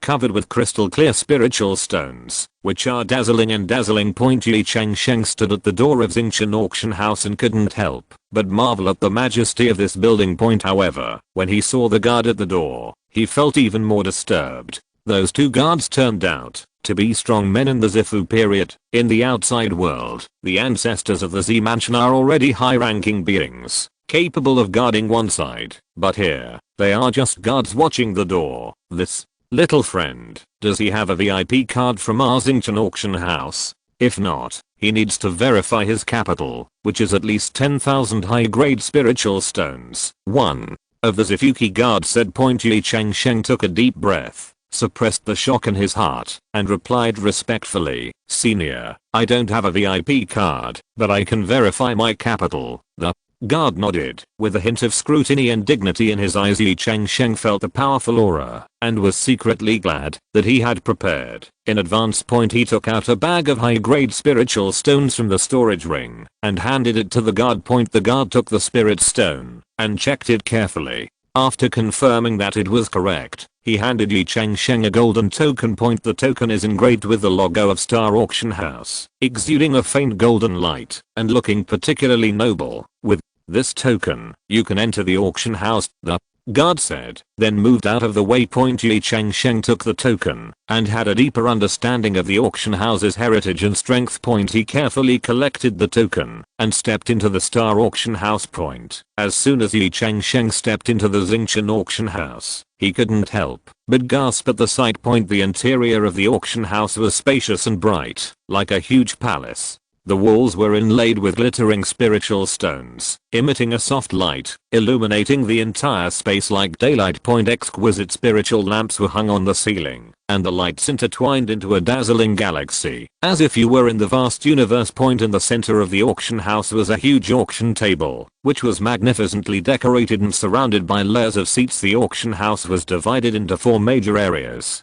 Speaker 1: covered with crystal clear spiritual stones, which are dazzling and dazzling. Ye Changsheng stood at the door of Xingchen auction house and couldn't help but marvel at the majesty of this building. However, when he saw the guard at the door, he felt even more disturbed. Those two guards turned out to be strong men in the Zifu period. In the outside world, the ancestors of the Z mansion are already high-ranking beings, capable of guarding one side, but here, they are just guards watching the door. This little friend, does he have a VIP card from our Xingchen auction house? If not, he needs to verify his capital, which is at least 10,000 high-grade spiritual stones. One of the Zifuki guards said. Ye Changsheng took a deep breath, suppressed the shock in his heart, and replied respectfully, Senior, I don't have a VIP card, but I can verify my capital. The guard nodded, with a hint of scrutiny and dignity in his eyes. Ye Changsheng felt a powerful aura, and was secretly glad that he had prepared in advance. He took out a bag of high-grade spiritual stones from the storage ring, and handed it to the guard. The guard took the spirit stone, and checked it carefully. After confirming that it was correct, he handed Ye Changsheng a golden token. The token is engraved with the logo of Star Auction House, exuding a faint golden light, and looking particularly noble, with this token. You can enter the auction house, the guard said, then moved out of the waypoint. Ye Changsheng took the token and had a deeper understanding of the auction house's heritage and strength point. He carefully collected the token and stepped into the star auction house point. As soon as Ye Changsheng stepped into the Xingqian auction house, he couldn't help but gasp at the sight point. The interior of the auction house was spacious and bright, like a huge palace. The walls were inlaid with glittering spiritual stones, emitting a soft light, illuminating the entire space like daylight. Exquisite spiritual lamps were hung on the ceiling, and the lights intertwined into a dazzling galaxy, as if you were in the vast universe. In the center of the auction house was a huge auction table, which was magnificently decorated and surrounded by layers of seats. The auction house was divided into 4 major areas.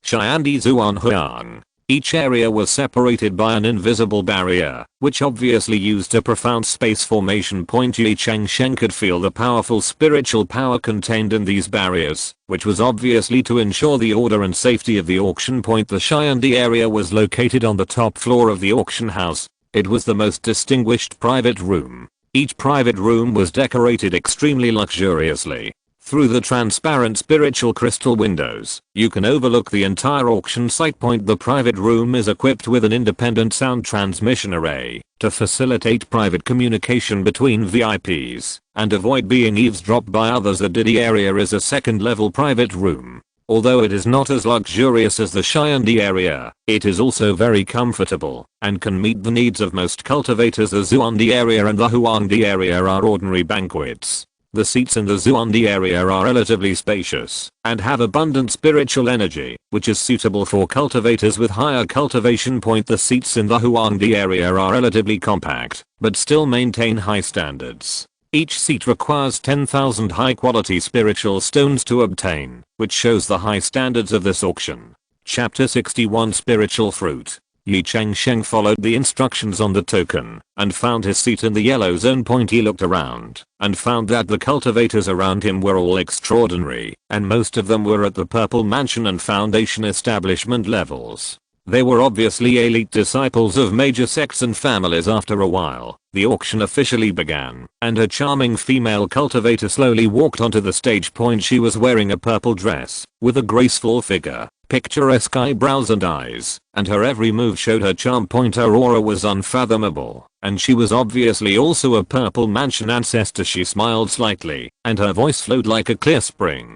Speaker 1: Xiandi Zuan Huang. Each area was separated by an invisible barrier, which obviously used a profound space formation. Ye Changsheng could feel the powerful spiritual power contained in these barriers, which was obviously to ensure the order and safety of the auction. The Xiandi area was located on the top floor of the auction house. It was the most distinguished private room. Each private room was decorated extremely luxuriously. Through the transparent spiritual crystal windows, you can overlook the entire auction site. The private room is equipped with an independent sound transmission array to facilitate private communication between VIPs and avoid being eavesdropped by others. The Didi area is a second-level private room. Although it is not as luxurious as the Xiandi area, it is also very comfortable and can meet the needs of most cultivators. The Zuandi area and the Huangdi area are ordinary banquets. The seats in the Zuandi area are relatively spacious and have abundant spiritual energy, which is suitable for cultivators with higher cultivation. The seats in the Huangdi area are relatively compact, but still maintain high standards. Each seat requires 10,000 high-quality spiritual stones to obtain, which shows the high standards of this auction. Chapter 61 Spiritual Fruit. Ye Changsheng followed the instructions on the token and found his seat in the yellow zone. He looked around and found that the cultivators around him were all extraordinary, and most of them were at the purple mansion and foundation establishment levels. They were obviously elite disciples of major sects and families. After a while, the auction officially began, and a charming female cultivator slowly walked onto the stage. She was wearing a purple dress with a graceful figure, picturesque eyebrows and eyes, and her every move showed her charm. Her aura was unfathomable, and she was obviously also a purple mansion ancestor. She smiled slightly, and her voice flowed like a clear spring.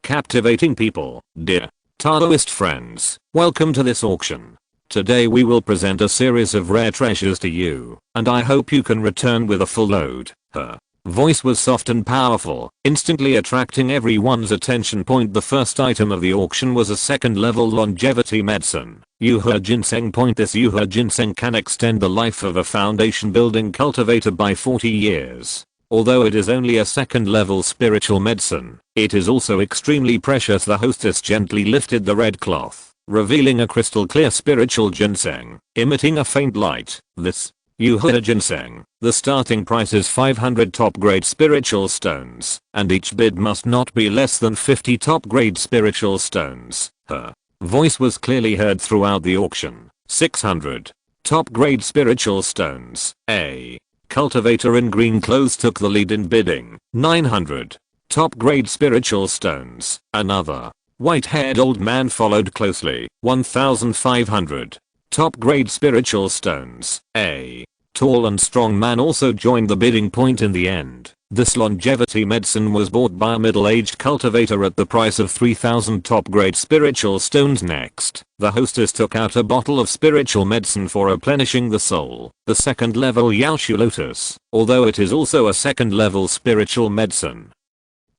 Speaker 1: Captivating people, dear Taoist friends, welcome to this auction. Today we will present a series of rare treasures to you, and I hope you can return with a full load. Her voice was soft and powerful, instantly attracting everyone's attention. The first item of the auction was a second-level longevity medicine, Ye Changsheng. This Ye Changsheng can extend the life of a foundation-building cultivator by 40 years. Although it is only a second-level spiritual medicine, it is also extremely precious. The hostess gently lifted the red cloth, revealing a crystal-clear spiritual ginseng, emitting a faint light. This Ye Changsheng. The starting price is 500 top-grade spiritual stones, and each bid must not be less than 50 top-grade spiritual stones. Her voice was clearly heard throughout the auction. 600 top-grade spiritual stones. A cultivator in green clothes took the lead in bidding. 900 top-grade spiritual stones. Another white-haired old man followed closely. 1,500 top-grade spiritual stones. A tall and strong man also joined the bidding. In the end, this longevity medicine was bought by a middle-aged cultivator at the price of 3,000 top-grade spiritual stones. Next, the hostess took out a bottle of spiritual medicine for replenishing the soul, the second-level Yaoshu Lotus, although it is also a second-level spiritual medicine.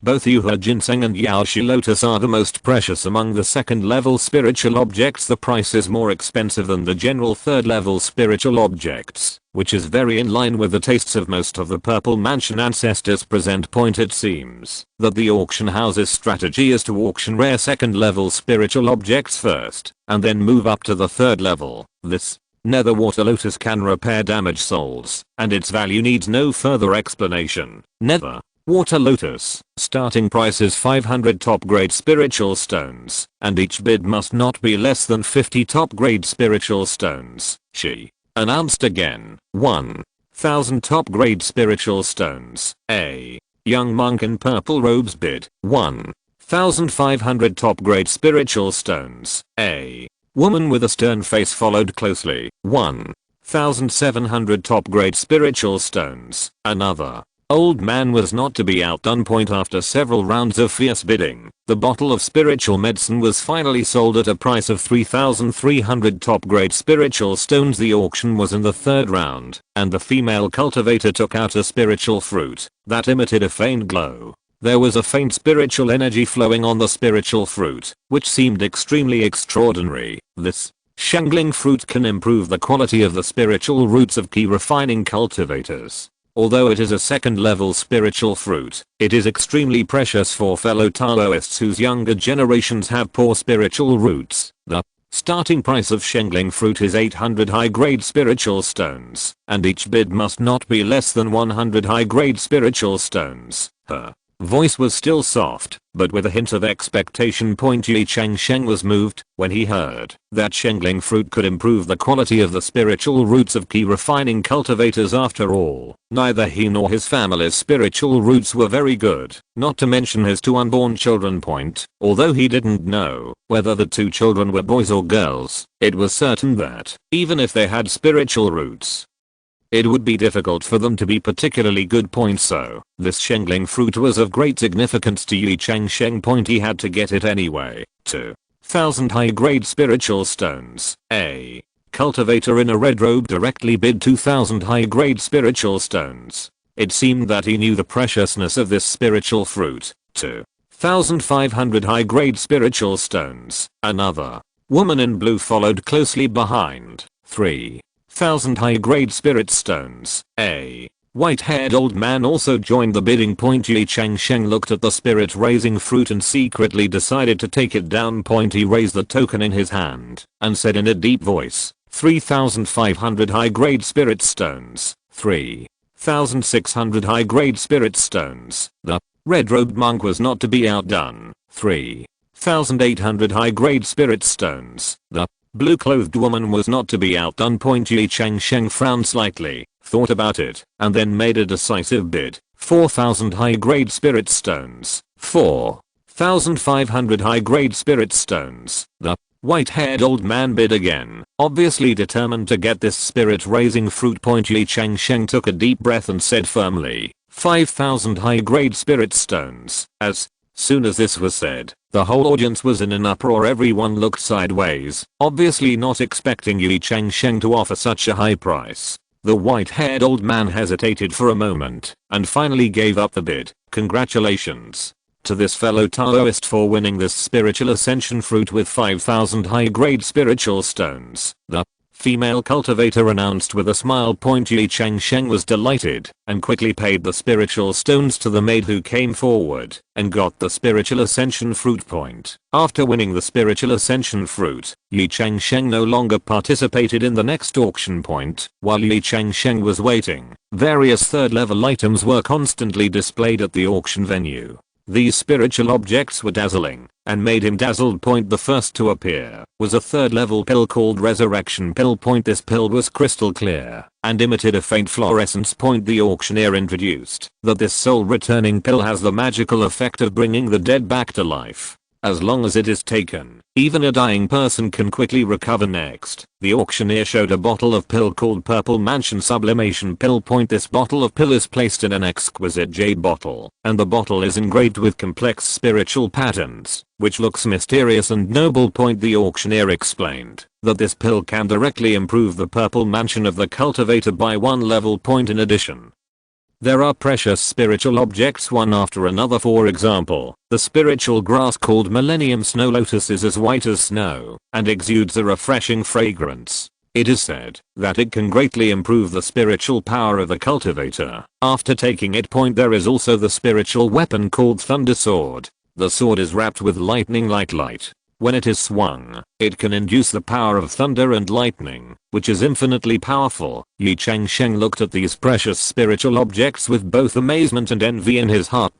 Speaker 1: Both Ye Changsheng and Yaoshu Lotus are the most precious among the second-level spiritual objects. The price is more expensive than the general third-level spiritual objects, which is very in line with the tastes of most of the purple mansion ancestors present. It seems that the auction house's strategy is to auction rare second-level spiritual objects first, and then move up to the third level. This nether water lotus can repair damaged souls, and its value needs no further explanation. Nether water lotus. Starting price is 500 top-grade spiritual stones, and each bid must not be less than 50 top-grade spiritual stones. She announced again. 1 1,000 top grade spiritual stones. A young monk in purple robes bid 1,500 top grade spiritual stones. A woman with a stern face followed closely. 1,700 top grade spiritual stones. Another old man was not to be outdone. After several rounds of fierce bidding, the bottle of spiritual medicine was finally sold at a price of 3,300 top grade spiritual stones. The auction was in the third round, and the female cultivator took out a spiritual fruit that emitted a faint glow. There was a faint spiritual energy flowing on the spiritual fruit, which seemed extremely extraordinary. This Changsheng fruit can improve the quality of the spiritual roots of key refining cultivators. Although it is a second level spiritual fruit, it is extremely precious for fellow Taoists whose younger generations have poor spiritual roots. The starting price of Changsheng fruit is 800 high grade spiritual stones, and each bid must not be less than 100 high grade spiritual stones. Her voice was still soft, but with a hint of expectation. Ye Changsheng was moved when he heard that Changsheng fruit could improve the quality of the spiritual roots of key refining cultivators. After all, neither he nor his family's spiritual roots were very good, not to mention his two unborn children. Although he didn't know whether the two children were boys or girls, it was certain that even if they had spiritual roots, it would be difficult for them to be particularly good. So, this Changsheng fruit was of great significance to Ye Changsheng. He had to get it anyway. 2,000 high grade spiritual stones. A cultivator in a red robe directly bid 2,000 high grade spiritual stones. It seemed that he knew the preciousness of this spiritual fruit. 2,500 high grade spiritual stones. Another woman in blue followed closely behind. 3,000 high grade spirit stones. A white-haired old man also joined the bidding. Ye Changsheng looked at the spirit raising fruit and secretly decided to take it down. He raised the token in his hand and said in a deep voice, 3,500 high grade spirit stones. 3,600 high grade spirit stones. The red-robed monk was not to be outdone. 3,800 high grade spirit stones. The blue-clothed woman was not to be outdone. Ye Changsheng frowned slightly, thought about it, and then made a decisive bid. 4,000 high-grade spirit stones. 4,500 high-grade spirit stones. The white-haired old man bid again, obviously determined to get this spirit-raising fruit. Ye Changsheng took a deep breath and said firmly, 5,000 high-grade spirit stones. As soon as this was said, the whole audience was in an uproar. Everyone looked sideways, obviously not expecting Ye Changsheng to offer such a high price. The white-haired old man hesitated for a moment, and finally gave up the bid. Congratulations to this fellow Taoist for winning this spiritual ascension fruit with 5,000 high-grade spiritual stones. The female cultivator announced with a smile. Ye Changsheng was delighted and quickly paid the spiritual stones to the maid who came forward and got the spiritual ascension fruit. After winning the spiritual ascension fruit, Ye Changsheng no longer participated in the next auction. While Ye Changsheng was waiting, various third-level items were constantly displayed at the auction venue. These spiritual objects were dazzling and made him dazzled. The first to appear was a third-level pill called Resurrection Pill. This pill was crystal clear and emitted a faint fluorescence. The auctioneer introduced that this soul-returning pill has the magical effect of bringing the dead back to life. As long as it is taken, even a dying person can quickly recover. Next, the auctioneer showed a bottle of pill called Purple Mansion Sublimation Pill. This bottle of pill is placed in an exquisite jade bottle, and the bottle is engraved with complex spiritual patterns, which looks mysterious and noble. The auctioneer explained that this pill can directly improve the purple mansion of the cultivator by one level. In addition, there are precious spiritual objects one after another. For example, the spiritual grass called Millennium Snow Lotus is as white as snow and exudes a refreshing fragrance. It is said that it can greatly improve the spiritual power of the cultivator after taking it. There is also the spiritual weapon called Thunder Sword. The sword is wrapped with lightning like light. When it is swung, it can induce the power of thunder and lightning, which is infinitely powerful. Ye Changsheng looked at these precious spiritual objects with both amazement and envy in his heart.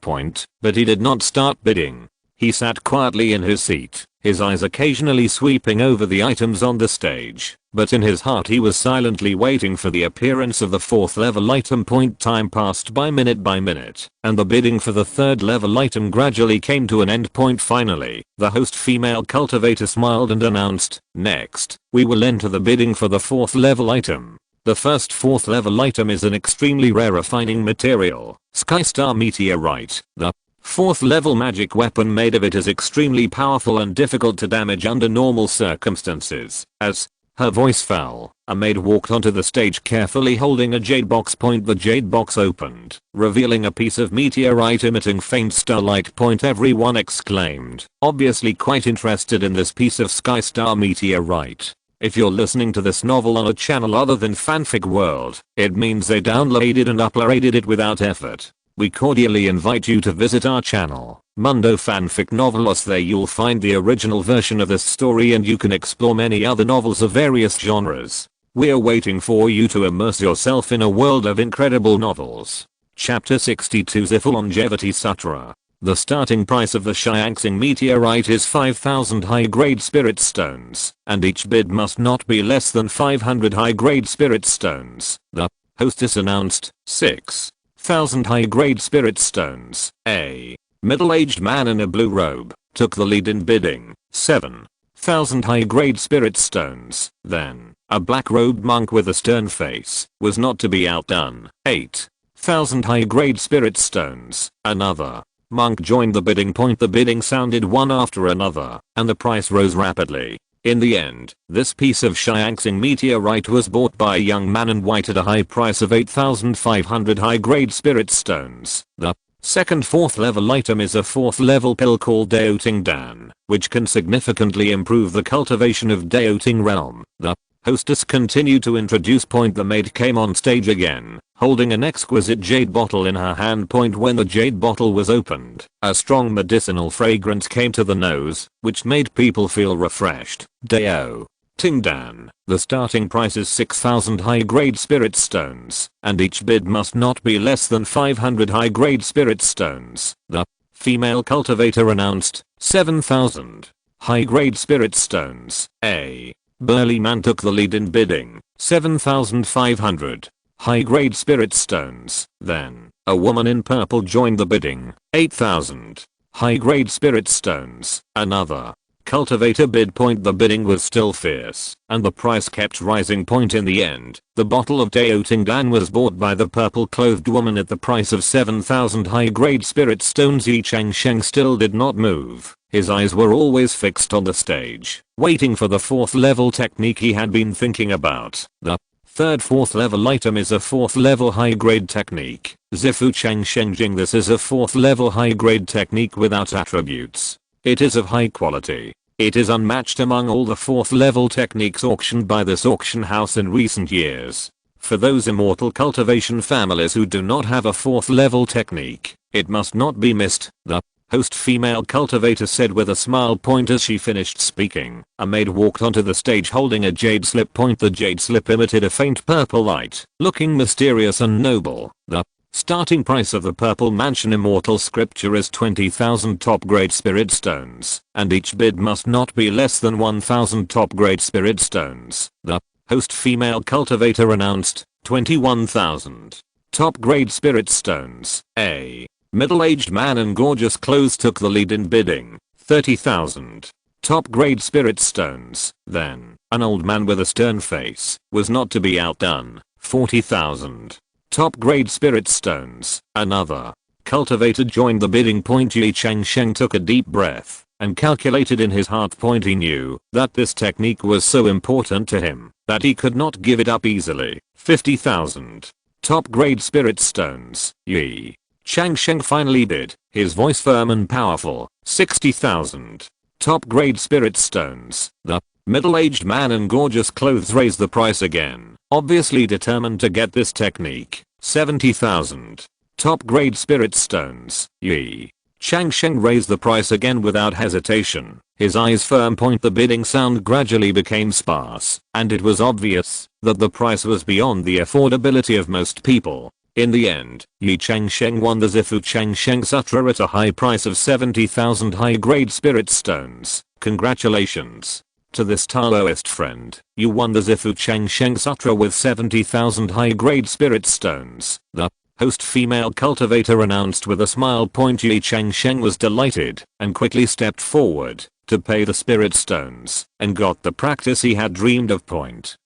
Speaker 1: But he did not start bidding. He sat quietly in his seat his eyes occasionally sweeping over the items on the stage, but in his heart he was silently waiting for the appearance of the 4th level item. Time passed by minute, and the bidding for the 3rd level item gradually came to an end. Finally, the host female cultivator smiled and announced, "Next, we will enter the bidding for the 4th level item. The first 4th level item is an extremely rare refining material, Skystar Meteorite. The 4th level magic weapon made of it is extremely powerful and difficult to damage under normal circumstances." As her voice fell, a maid walked onto the stage carefully holding a jade box. The jade box opened, revealing a piece of meteorite emitting faint starlight. Everyone exclaimed, obviously quite interested in this piece of Skystar meteorite. If you're listening to this novel on a channel other than Fanfic World, it means they downloaded and uploaded it without effort. We cordially invite you to visit our channel, Mundo Fanfic Novelos. There you'll find the original version of this story and you can explore many other novels of various genres. We're waiting for you to immerse yourself in a world of incredible novels. Chapter 62 Ziful Longevity Sutra. The starting price of the Changsheng meteorite is 5,000 high-grade spirit stones, and each bid must not be less than 500 high-grade spirit stones. The hostess announced, 6,000 high-grade spirit stones. A middle-aged man in a blue robe took the lead in bidding, 7,000 high-grade spirit stones. Then, a black-robed monk with a stern face was not to be outdone, 8,000 high-grade spirit stones. Another monk joined the bidding. The bidding sounded one after another, and the price rose rapidly. In the end, this piece of Changsheng meteorite was bought by a young man in white at a high price of 8,500 high-grade spirit stones. The second 4th level item is a 4th level pill called Daoting Dan, which can significantly improve the cultivation of Daoting realm. The hostess continued to introduce. The maid came on stage again, holding an exquisite jade bottle in her hand. When the jade bottle was opened, a strong medicinal fragrance came to the nose, which made people feel refreshed. Dao Ting Dan. The starting price is 6,000 high-grade spirit stones, and each bid must not be less than 500 high-grade spirit stones. The female cultivator announced, 7,000 high-grade spirit stones. A burly man took the lead in bidding, 7,500 high-grade spirit stones. Then, a woman in purple joined the bidding, 8,000 high-grade spirit stones. Another cultivator bid. The bidding was still fierce, and the price kept rising. In the end, the bottle of Daoting Dan was bought by the purple-clothed woman at the price of 7,000 high-grade spirit stones. Ye Changsheng still did not move. His eyes were always fixed on the stage, waiting for the 4th level technique he had been thinking about. The third 4th level item is a 4th level high-grade technique, Zifu Changsheng. This is a 4th level high-grade technique without attributes. It is of high quality. It is unmatched among all the 4th level techniques auctioned by this auction house in recent years. For those immortal cultivation families who do not have a 4th level technique, it must not be missed. The host female cultivator said with a smile. As she finished speaking, a maid walked onto the stage holding a jade slip. The jade slip emitted a faint purple light, looking mysterious and noble. The starting price of the Purple Mansion Immortal Scripture is 20,000 top-grade spirit stones, and each bid must not be less than 1,000 top-grade spirit stones. The host female cultivator announced, 21,000 top-grade spirit stones. A middle-aged man in gorgeous clothes took the lead in bidding, 30,000 top-grade spirit stones. Then, an old man with a stern face was not to be outdone, 40,000 top-grade spirit stones. Another cultivator joined the bidding. Ye Changsheng took a deep breath and calculated in his heart. He knew that this technique was so important to him that he could not give it up easily. 50,000 top-grade spirit stones. Ye Changsheng finally bid, his voice firm and powerful, 60,000 top-grade spirit stones. The middle-aged man in gorgeous clothes raised the price again, obviously determined to get this technique. 70,000 top-grade spirit stones. Ye Changsheng raised the price again without hesitation, his eyes firm. The bidding sound gradually became sparse, and it was obvious that the price was beyond the affordability of most people. In the end, Ye Changsheng won the Zifu Changsheng Sutra at a high price of 70,000 high-grade spirit stones. Congratulations. To this Taoist friend, you won the Zifu Changsheng Sutra with 70,000 high-grade spirit stones. The host female cultivator announced with a smile. Ye Changsheng was delighted and quickly stepped forward to pay the spirit stones and got the practice he had dreamed of.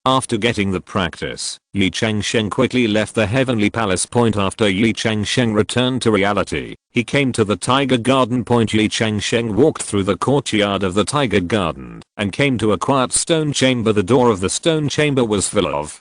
Speaker 1: After getting the practice, Ye Changsheng quickly left the heavenly palace. After Ye Changsheng returned to reality, he came to the tiger garden. Ye Changsheng walked through the courtyard of the tiger garden and came to a quiet stone chamber. The door of the stone chamber was full of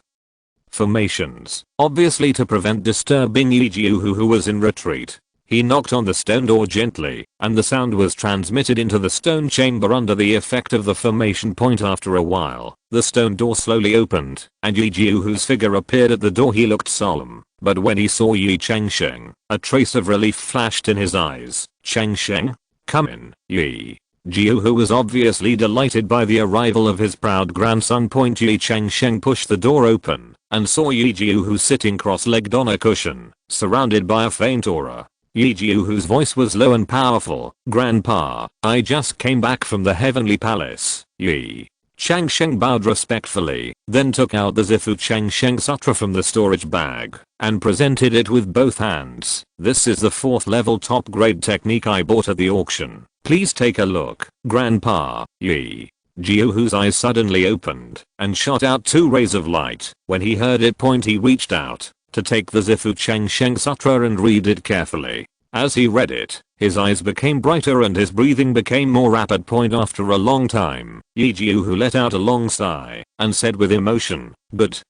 Speaker 1: formations, obviously to prevent disturbing Ye Jiuhu, who was in retreat. He knocked on the stone door gently, and the sound was transmitted into the stone chamber under the effect of the formation. After a while, the stone door slowly opened, and Ye Jiuhu's figure appeared at the door. He looked solemn, but when he saw Ye Changsheng, a trace of relief flashed in his eyes. Changsheng? Come in. Ye Jiuhu was obviously delighted by the arrival of his proud grandson. Ye Changsheng pushed the door open, and saw Ye Jiuhu sitting cross-legged on a cushion, surrounded by a faint aura. Ye Jiuhu's voice was low and powerful. Grandpa, I just came back from the heavenly palace. Ye Changsheng bowed respectfully, then took out the Zifu Changsheng Sutra from the storage bag and presented it with both hands. This is the 4th level top grade technique I bought at the auction. Please take a look. Grandpa. Ye Jiuhu's eyes suddenly opened and shot out 2 rays of light. When he heard it, he reached out to take the Zifu Changsheng Sutra and read it carefully. As he read it, his eyes became brighter and his breathing became more rapid. After a long time, Ye Jiuhu let out a long sigh and said with emotion, good.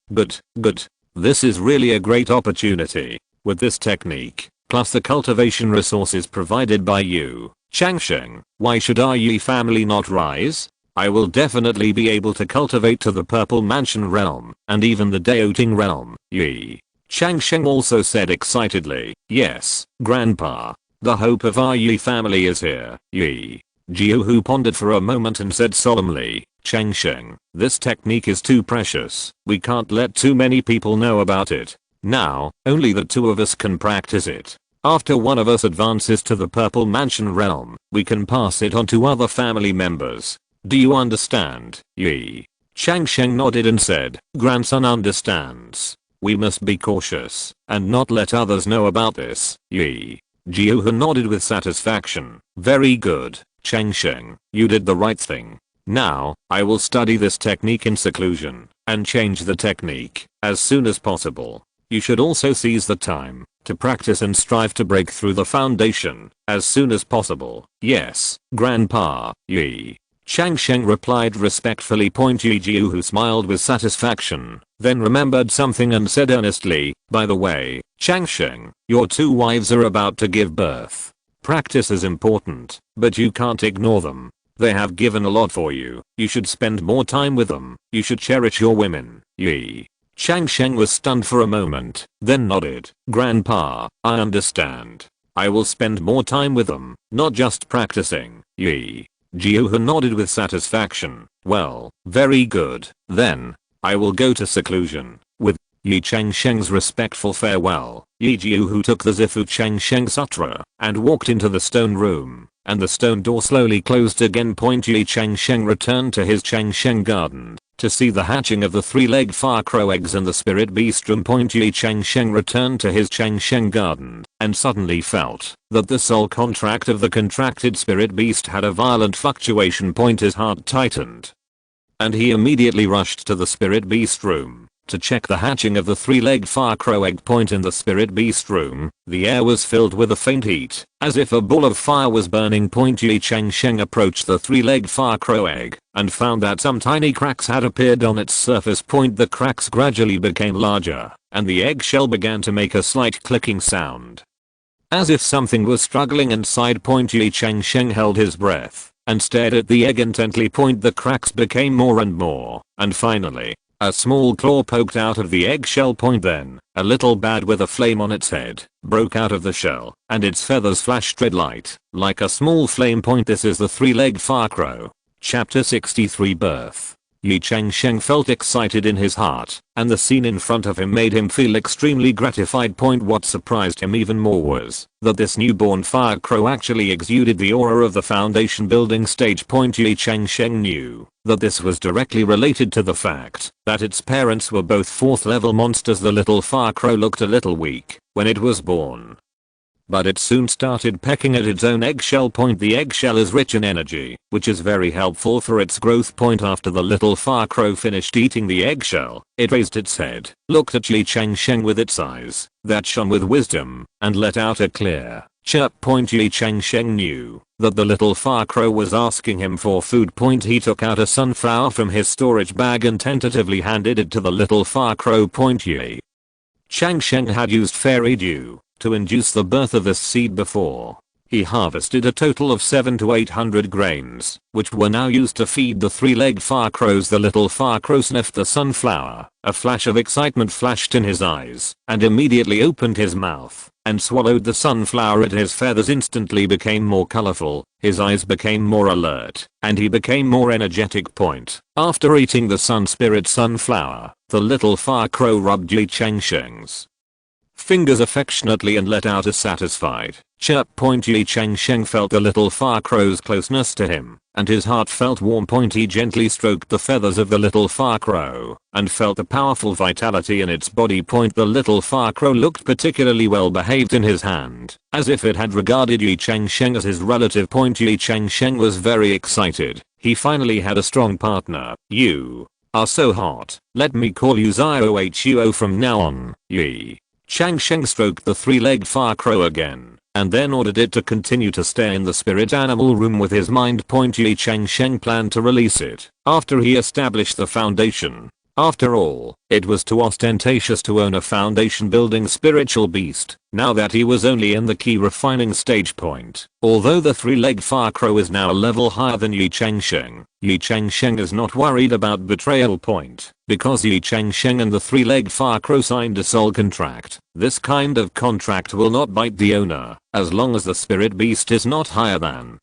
Speaker 1: This is really a great opportunity. With this technique, plus the cultivation resources provided by you, Changsheng, why should our Ye family not rise? I will definitely be able to cultivate to the Purple Mansion realm and even the Daoting realm. Ye Changsheng also said excitedly, yes, Grandpa. The hope of our Ye family is here. Ye Jiuhu pondered for a moment and said solemnly, Changsheng, this technique is too precious. We can't let too many people know about it. Now, only the 2 of us can practice it. After one of us advances to the Purple Mansion realm, we can pass it on to other family members. Do you understand? Ye Changsheng nodded and said, grandson understands. We must be cautious and not let others know about this. Ye Jiuhu nodded with satisfaction. Very good, Changsheng. You did the right thing. Now, I will study this technique in seclusion and change the technique as soon as possible. You should also seize the time to practice and strive to break through the foundation as soon as possible. Yes, Grandpa. Ye Changsheng replied respectfully. Ye Jiuhu smiled with satisfaction, then remembered something and said earnestly, by the way, Changsheng, your 2 wives are about to give birth. Practice is important, but you can't ignore them. They have given a lot for you. You should spend more time with them. You should cherish your women. Ye Changsheng was stunned for a moment, then nodded. Grandpa, I understand. I will spend more time with them, not just practicing. Ye Jiuhu nodded with satisfaction. Well, very good. Then, I will go to seclusion. With Ye Changsheng's respectful farewell, Ye Jiuhu took the Zifu Changsheng Sutra and walked into the stone room, and the stone door slowly closed again. Ye Changsheng returned to his Changsheng garden to see the hatching of the 3-legged fire crow eggs in the spirit beast room. Ye Changsheng returned to his Changsheng garden and suddenly felt that the soul contract of the contracted spirit beast had a violent fluctuation. His heart tightened, and he immediately rushed to the spirit beast room to check the hatching of the 3-legged fire crow egg. In the spirit beast room, the air was filled with a faint heat, as if a ball of fire was burning. Ye Changsheng approached the 3-legged fire crow egg and found that some tiny cracks had appeared on its surface. The cracks gradually became larger, and the eggshell began to make a slight clicking sound, as if something was struggling inside. Ye Changsheng held his breath and stared at the egg intently. The cracks became more and more, and finally, a small claw poked out of the eggshell. Then, a little bat with a flame on its head broke out of the shell, and its feathers flashed red light, like a small flame. This is the 3-legged fire crow. Chapter 63 Birth. Ye Changsheng felt excited in his heart, and the scene in front of him made him feel extremely gratified. What surprised him even more was that this newborn fire crow actually exuded the aura of the foundation building stage. Ye Changsheng knew that this was directly related to the fact that its parents were both 4th level monsters. The little fire crow looked a little weak when it was born, but it soon started pecking at its own eggshell. The eggshell is rich in energy, which is very helpful for its growth. After the little fire crow finished eating the eggshell, it raised its head, looked at Ye Changsheng with its eyes that shone with wisdom, and let out a clear chirp. Ye Changsheng knew that the little fire crow was asking him for food. He took out a sunflower from his storage bag and tentatively handed it to the little fire crow. Ye Changsheng had used fairy dew to induce the birth of this seed before. He harvested a total of 700 to 800 grains, which were now used to feed the 3-legged fire crows. The little fire crow sniffed the sunflower, a flash of excitement flashed in his eyes, and immediately opened his mouth and swallowed the sunflower. His feathers instantly became more colorful, his eyes became more alert, and he became more energetic. After eating the sun spirit sunflower, the little fire crow rubbed Ye Changsheng's fingers affectionately and let out a satisfied chirp. Ye Changsheng felt the little fire crow's closeness to him, and his heart felt warm. He gently stroked the feathers of the little fire crow and felt the powerful vitality in its body. The little fire crow looked particularly well behaved in his hand, as if it had regarded Ye Changsheng as his relative. Ye Changsheng was very excited. He finally had a strong partner. You are so hot. Let me call you Ziohuo from now on. Ye Changsheng stroked the 3-legged fire crow again, and then ordered it to continue to stay in the spirit animal room with his mind. Ye Changsheng planned to release it after he established the foundation. After all, it was too ostentatious to own a foundation building spiritual beast, now that he was only in the key refining stage. Although the 3-legged fire crow is now a level higher than Ye Changsheng is not worried about betrayal. Because Ye Changsheng and the 3-legged fire crow signed a soul contract. This kind of contract will not bite the owner, as long as the spirit beast is not higher than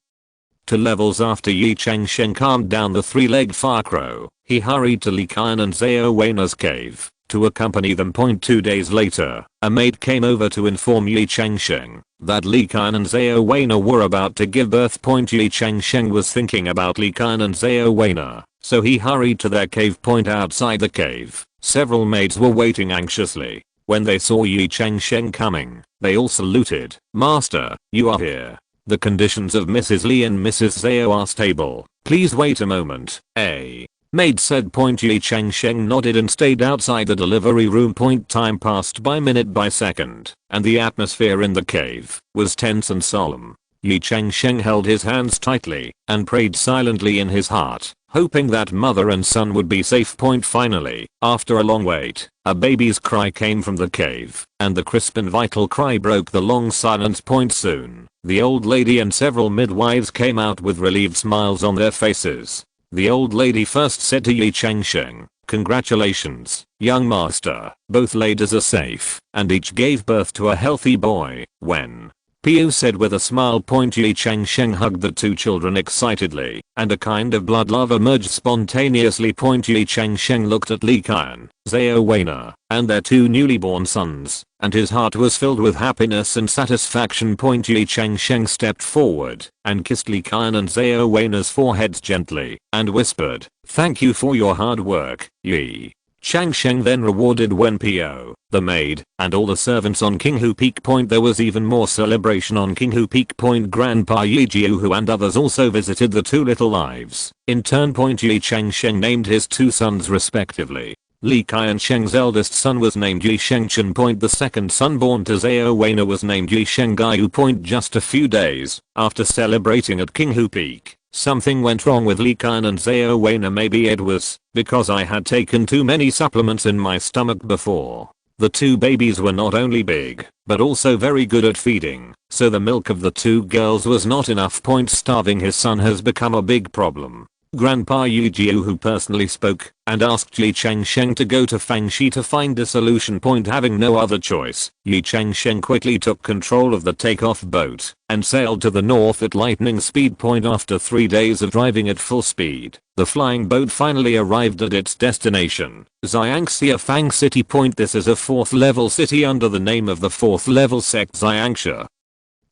Speaker 1: 2 levels. After Ye Changsheng calmed down the 3-legged fire crow, he hurried to Li Qian and Zhao Weina's cave to accompany them. 2 days later, a maid came over to inform Ye Changsheng that Li Qian and Zhao Weina were about to give birth. Ye Changsheng was thinking about Li Qian and Zhao Weina, so he hurried to their cave. Outside the cave, several maids were waiting anxiously. When they saw Ye Changsheng coming, they all saluted. Master, you are here. The conditions of Mrs. Li and Mrs. Zhao are stable. Please wait a moment. A maid said. Ye Changsheng nodded and stayed outside the delivery room. Time passed by minute by second, and the atmosphere in the cave was tense and solemn. Ye Changsheng held his hands tightly and prayed silently in his heart, hoping that mother and son would be safe. Finally, after a long wait, a baby's cry came from the cave, and the crisp and vital cry broke the long silence. Soon, the old lady and several midwives came out with relieved smiles on their faces. The old lady first said to Ye Changsheng, "Congratulations, young master, both ladies are safe, and each gave birth to a healthy boy." When Pio said with a smile. Ye Changsheng hugged the 2 children excitedly, and a kind of blood love emerged spontaneously. Ye Changsheng looked at Li Qian, Zhao Weina, and their 2 newly born sons, and his heart was filled with happiness and satisfaction. Ye Changsheng stepped forward and kissed Li Qian and Zhao Weina's foreheads gently, and whispered, "Thank you for your hard work, Ye Changsheng." Then rewarded Wen Pio, the maid, and all the servants on Qinghu Peak. There was even more celebration on Qinghu Peak. Grandpa Ye Jiuhu and others also visited the 2 little lives. In turn, Ye Changsheng named his 2 sons respectively. Li Qiansheng's eldest son was named Ye Changchun. The second son born to Zhao Weina was named Ye Shengaiyu. Just a few days after celebrating at Qinghu Peak, something went wrong with Li Qian and Zhao Weina. Maybe it was because I had taken too many supplements in my stomach before. The 2 babies were not only big, but also very good at feeding, so the milk of the 2 girls was not enough. Starving his son has become a big problem. Grandpa Yu Jiu, who personally spoke and asked Ye Changsheng to go to Fangxi to find a solution point. Having no other choice, Ye Changsheng quickly took control of the takeoff boat and sailed to the north at lightning speed. After 3 days of driving at full speed, the flying boat finally arrived at its destination, Xiangxia Fang City. This is a 4th level city under the name of the 4th level sect Xiangxia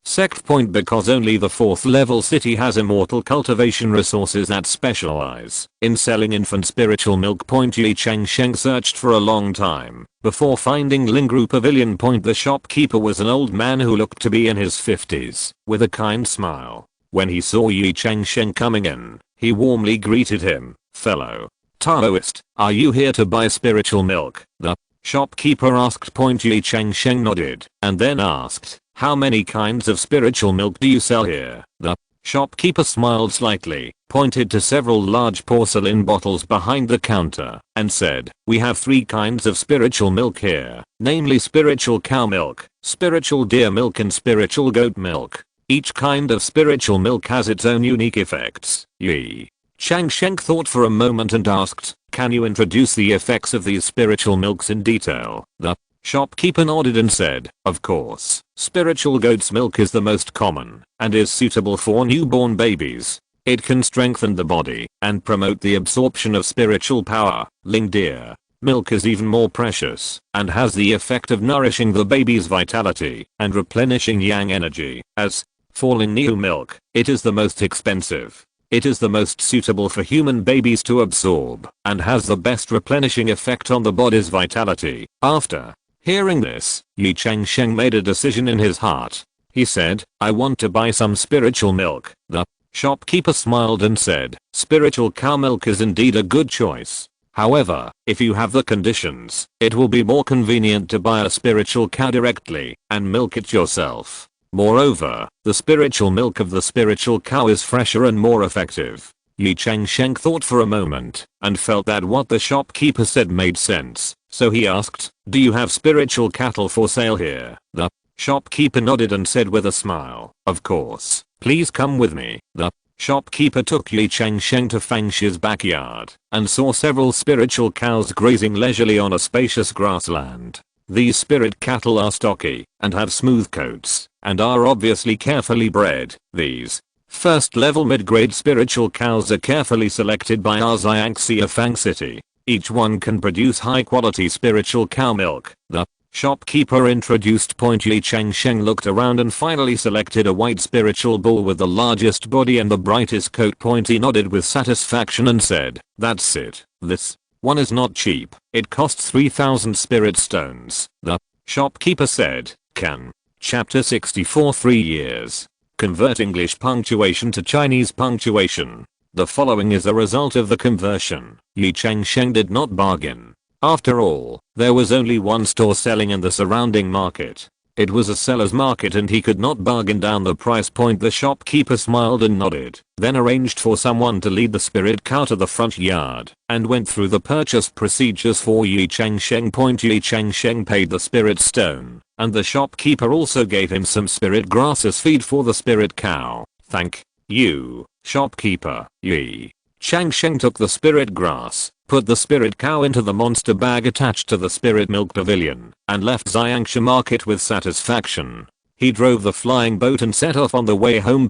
Speaker 1: Sect. Because only the 4th level city has immortal cultivation resources that specialize in selling infant spiritual milk. Ye Changsheng searched for a long time before finding Lingru Pavilion. The shopkeeper was an old man who looked to be in his 50s, with a kind smile. When he saw Ye Changsheng coming in, he warmly greeted him. "Fellow Taoist, are you here to buy spiritual milk?" the shopkeeper asked. Ye Changsheng nodded and then asked, "How many kinds of spiritual milk do you sell here?" The shopkeeper smiled slightly, pointed to several large porcelain bottles behind the counter, and said, "We have 3 kinds of spiritual milk here, namely spiritual cow milk, spiritual deer milk and spiritual goat milk. Each kind of spiritual milk has its own unique effects." Ye Changsheng thought for a moment and asked, "Can you introduce the effects of these spiritual milks in detail?" The shopkeeper nodded and said, "Of course. Spiritual goat's milk is the most common and is suitable for newborn babies. It can strengthen the body and promote the absorption of spiritual power. Ling deer milk is even more precious and has the effect of nourishing the baby's vitality and replenishing yang energy. As for Ling new milk, it is the most expensive. It is the most suitable for human babies to absorb and has the best replenishing effect on the body's vitality." After hearing this, Ye Changsheng made a decision in his heart. He said, "I want to buy some spiritual milk." The shopkeeper smiled and said, "Spiritual cow milk is indeed a good choice. However, if you have the conditions, it will be more convenient to buy a spiritual cow directly and milk it yourself. Moreover, the spiritual milk of the spiritual cow is fresher and more effective." Ye Changsheng thought for a moment and felt that what the shopkeeper said made sense, so he asked, "Do you have spiritual cattle for sale here?" The shopkeeper nodded and said with a smile, "Of course, please come with me." The shopkeeper took Ye Changsheng to Fangxi's backyard and saw several spiritual cows grazing leisurely on a spacious grassland. These spirit cattle are stocky and have smooth coats and are obviously carefully bred. These first level mid-grade spiritual cows are carefully selected by our Xiangxia Fang City. Each one can produce high quality spiritual cow milk. The shopkeeper introduced. Ye Changsheng looked around and finally selected a white spiritual bull with the largest body and the brightest coat. He nodded with satisfaction and said, "That's it. This one is not cheap. It costs 3,000 spirit stones." The shopkeeper said, "Can." Chapter 64 3 years. Convert English punctuation to Chinese punctuation. The following is a result of the conversion. Ye Changsheng did not bargain. After all, there was only one store selling in the surrounding market. It was a seller's market and he could not bargain down the price. The shopkeeper smiled and nodded, then arranged for someone to lead the spirit cow to the front yard and went through the purchase procedures for Ye Changsheng. Ye Changsheng paid the spirit stone, and the shopkeeper also gave him some spirit grass as feed for the spirit cow. "Thank you, shopkeeper." Ye Changsheng took the spirit grass, put the spirit cow into the monster bag attached to the spirit milk pavilion, and left Xiangxia market with satisfaction. He drove the flying boat and set off on the way home.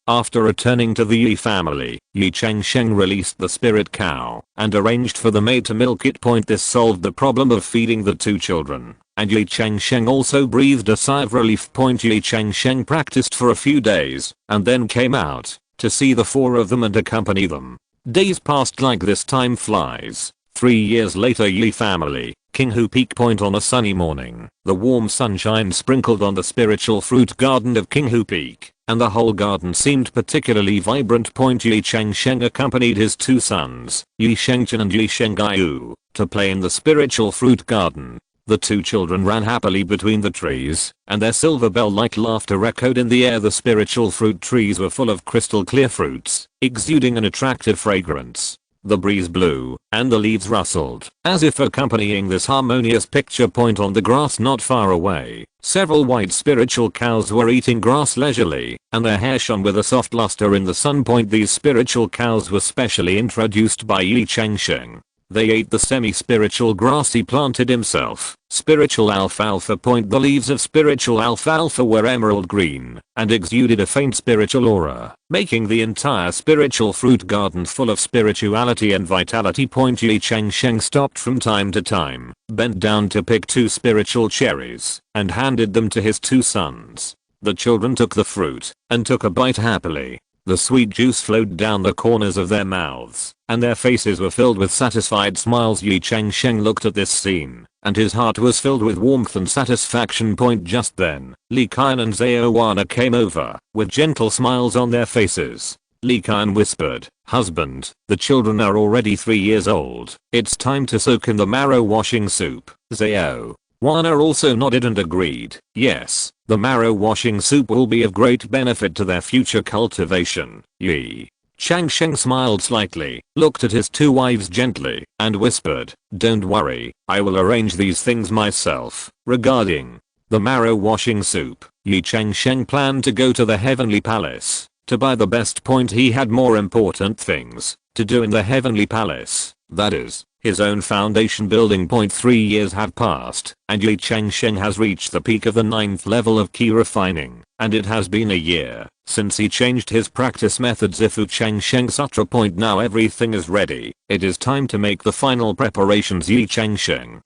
Speaker 1: After returning to the Ye family, Ye Changsheng released the spirit cow and arranged for the maid to milk it. This solved the problem of feeding the 2 children, and Ye Changsheng also breathed a sigh of relief. Ye Changsheng practiced for a few days and then came out to see the 4 of them and accompany them. Days passed like this. Time flies. 3 years later, Ye family, Qinghu Peak. On a sunny morning, the warm sunshine sprinkled on the spiritual fruit garden of Qinghu Peak, and the whole garden seemed particularly vibrant. Ye Changsheng accompanied his 2 sons, Ye Shengchen and Ye Shengaiyu, to play in the spiritual fruit garden. The 2 children ran happily between the trees, and their silver bell-like laughter echoed in the air. The spiritual fruit trees were full of crystal clear fruits, exuding an attractive fragrance. The breeze blew, and the leaves rustled, as if accompanying this harmonious picture. On the grass not far away, several white spiritual cows were eating grass leisurely, and their hair shone with a soft luster in the sun. These spiritual cows were specially introduced by Ye Changsheng. They ate the semi-spiritual grass he planted himself, spiritual alfalfa. The leaves of spiritual alfalfa were emerald green, and exuded a faint spiritual aura, making the entire spiritual fruit garden full of spirituality and vitality. Ye Changsheng stopped from time to time, bent down to pick 2 spiritual cherries, and handed them to his 2 sons. The children took the fruit, and took a bite happily. The sweet juice flowed down the corners of their mouths, and their faces were filled with satisfied smiles. Ye Changsheng looked at this scene, and his heart was filled with warmth and satisfaction. Just then, Li Qian and Zaowana came over, with gentle smiles on their faces. Li Qian whispered, "Husband, the children are already 3 years old. It's time to soak in the marrow washing soup." Zaowana also nodded and agreed. Yes, the marrow washing soup will be of great benefit to their future cultivation. Ye Changsheng smiled slightly, looked at his 2 wives gently, and whispered, "Don't worry, I will arrange these things myself." Regarding the marrow washing soup, Ye Changsheng planned to go to the Heavenly Palace to buy the best. He had more important things to do in the Heavenly Palace, that is, his own foundation building. 3 years have passed, and Ye Changsheng has reached the peak of the 9th level of key refining, and it has been a year since he changed his practice methods. Ifu Changsheng Sutra. Now everything is ready. It is time to make the final preparations. Ye Changsheng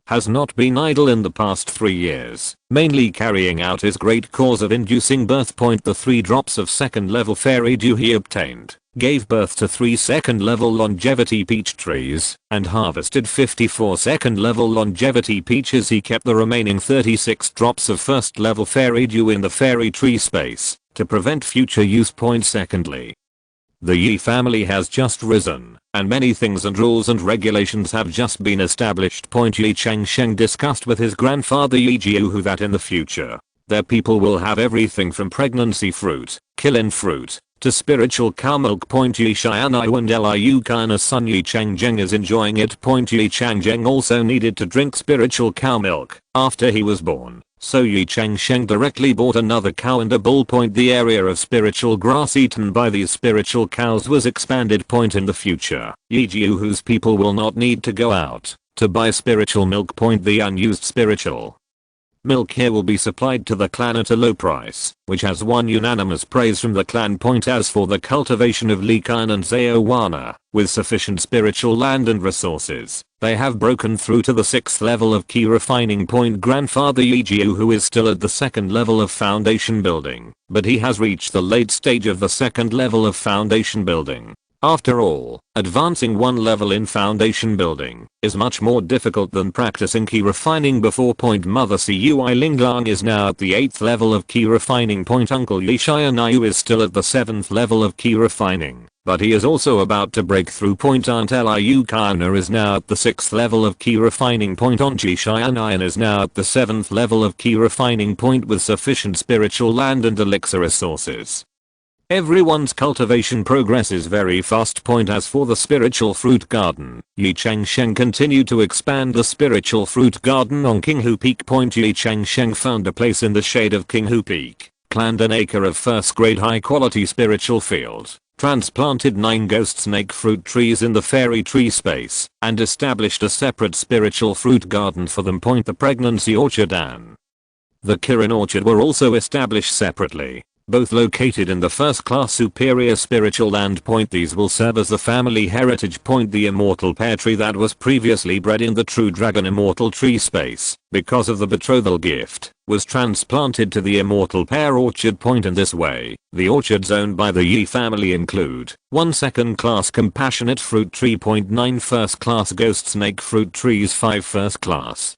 Speaker 1: has not been idle in the past 3 years, mainly carrying out his great cause of inducing birth. The 3 drops of 2nd level fairy dew he obtained gave birth to 3 2nd level longevity peach trees, and harvested 54 2nd level longevity peaches. He kept the remaining 36 drops of 1st level fairy dew in the fairy tree space to prevent future use. Secondly, the Ye family has just risen, and many things and rules and regulations have just been established. Ye Changsheng discussed with his grandfather Ye Jiuhu that in the future, their people will have everything from pregnancy fruit, killing fruit, to spiritual cow milk. Ye Xianai and Liu Kai's son Ye Changsheng is enjoying it. Ye Changsheng also needed to drink spiritual cow milk after he was born, so Ye Changsheng directly bought another cow and a bull. The area of spiritual grass eaten by these spiritual cows was expanded. In the future, Ye Jiuhu's people will not need to go out to buy spiritual milk. The unused spiritual milk here will be supplied to the clan at a low price, which has won unanimous praise from the clan. As for the cultivation of Li Qian and Zaowana, with sufficient spiritual land and resources, they have broken through to the 6th level of key refining. Grandfather Ye Jiuhu is still at the 2nd level of foundation building, but he has reached the late stage of the 2nd level of foundation building. After all, advancing 1 level in foundation building is much more difficult than practicing key refining before. Mother Cui Linglang is now at the 8th level of key refining. Uncle Ye Xianayu is still at the 7th level of key refining, but he is also about to break through. Aunt Liu Kana is now at the 6th level of key refining. Aunt Ye Xianayan is now at the 7th level of key refining. With sufficient spiritual land and elixir resources, everyone's cultivation progresses very fast. As for the spiritual fruit garden, Ye Changsheng continued to expand the spiritual fruit garden on Qinghu Peak. Ye Changsheng found a place in the shade of Qinghu Peak, planned an acre of first-grade high-quality spiritual field, transplanted 9 ghost snake fruit trees in the fairy tree space, and established a separate spiritual fruit garden for them. The pregnancy orchard and the Kirin orchard were also established separately, both located in the first-class superior spiritual land. These will serve as the family heritage. The immortal pear tree that was previously bred in the True Dragon Immortal Tree space, because of the betrothal gift, was transplanted to the immortal pear orchard. In this way, the orchards owned by the Ye family include 1 second-class compassionate fruit tree. 9 first-class ghost snake fruit trees, 5 first-class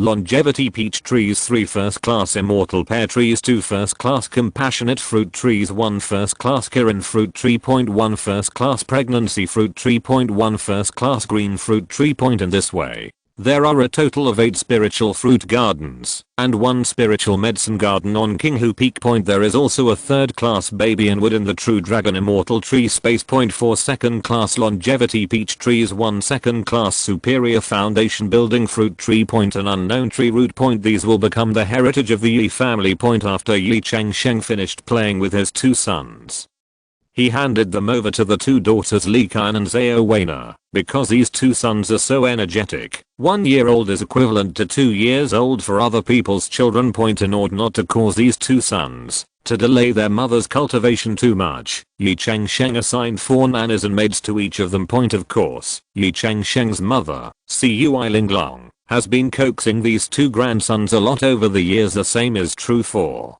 Speaker 1: longevity peach trees, 3 first-class immortal pear trees, 2 first-class compassionate fruit trees, 1 first-class Kirin fruit tree. 1 first-class pregnancy fruit tree. 1 first-class green fruit tree. In this way, There are a total of 8 spiritual fruit gardens, and 1 spiritual medicine garden on Kinghu Peak Point. There is also a 3rd class baby in wood in the True Dragon Immortal Tree Space Point, 4 2nd class longevity peach trees, 1 2nd class superior foundation building fruit tree point, an unknown tree root point. These will become the heritage of the Ye family point after Ye Changsheng finished playing with his 2 sons. He handed them over to the 2 daughters Li Qian and Zhao Weina, because these 2 sons are so energetic. 1 year old is equivalent to 2 years old for other people's children. Point in order not to cause these 2 sons to delay their mother's cultivation too much, Ye Changsheng assigned 4 nannies and maids to each of them. Point of course, Ye Changsheng's mother, Cui Linglong, has been coaxing these 2 grandsons a lot over the years. The same is true for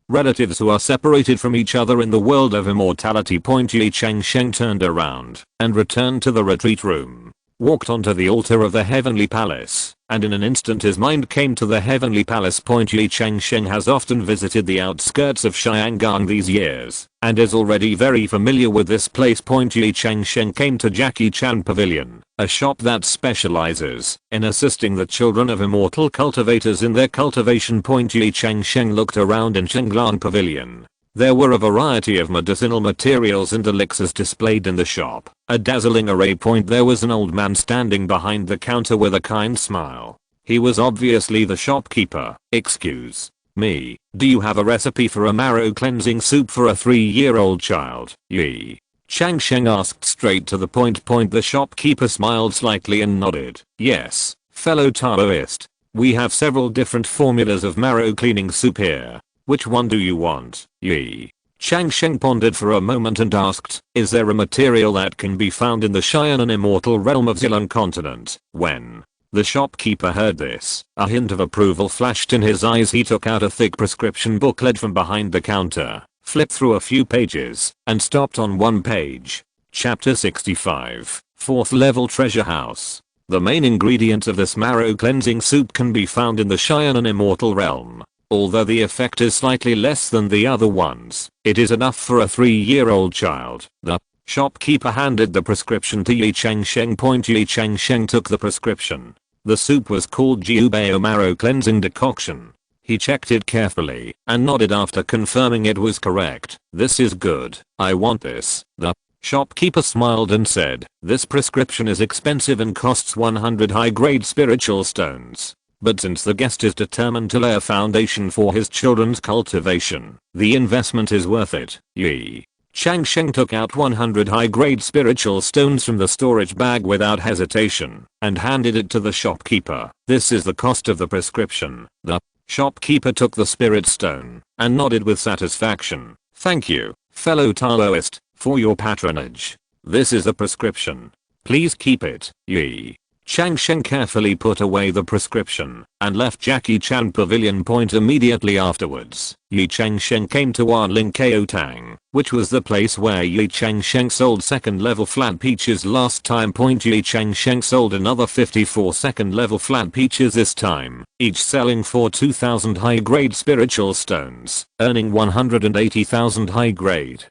Speaker 1: relatives who are separated from each other in the world of immortality. Point Ye Changsheng turned around and returned to the retreat room, walked onto the altar of the heavenly palace, and in an instant his mind came to the heavenly palace. Point Ye Changsheng has often visited the outskirts of Xiangang these years, and is already very familiar with this place. Point Ye Changsheng came to Jackie Chan Pavilion, a shop that specializes in assisting the children of immortal cultivators in their cultivation. Point Ye Changsheng looked around in Shenglang Pavilion. There were a variety of medicinal materials and elixirs displayed in the shop, a dazzling array. Point there was an old man standing behind the counter with a kind smile. He was obviously the shopkeeper. "Excuse me, do you have a recipe for a marrow cleansing soup for a 3-year-old child?" Ye Changsheng asked straight to the point. The shopkeeper smiled slightly and nodded. "Yes, fellow Taoist. We have several different formulas of marrow cleaning soup here. Which one do you want?" Ye Changsheng pondered for a moment and asked, "Is there a material that can be found in the Cheyenne immortal realm of Zilong continent?" When the shopkeeper heard this, a hint of approval flashed in his eyes. He took out a thick prescription booklet from behind the counter, flipped through a few pages, and stopped on one page. Chapter 65, 4th level treasure house. The main ingredients of this marrow cleansing soup can be found in the Cheyenne immortal realm. Although the effect is slightly less than the other ones, it is enough for a 3-year-old child. The shopkeeper handed the prescription to Ye Changsheng. Ye Changsheng took the prescription. The soup was called Jiubao Marrow Cleansing Decoction. He checked it carefully and nodded after confirming it was correct. "This is good. I want this." The shopkeeper smiled and said, "This prescription is expensive and costs 100 high-grade spiritual stones. But since the guest is determined to lay a foundation for his children's cultivation, the investment is worth it." Ye Changsheng took out 100 high-grade spiritual stones from the storage bag without hesitation and handed it to the shopkeeper. "This is the cost of the prescription." The shopkeeper took the spirit stone and nodded with satisfaction. "Thank you, fellow Taoist, for your patronage. This is the prescription. Please keep it." Ye Changsheng carefully put away the prescription and left Jackie Chan Pavilion. Immediately afterwards, Ye Changsheng came to Wanling Tang, which was the place where Ye Changsheng sold 2nd level flat peaches last time. Ye Changsheng sold another 54 2nd level flat peaches this time, each selling for 2,000 high grade spiritual stones, earning 180,000 high grade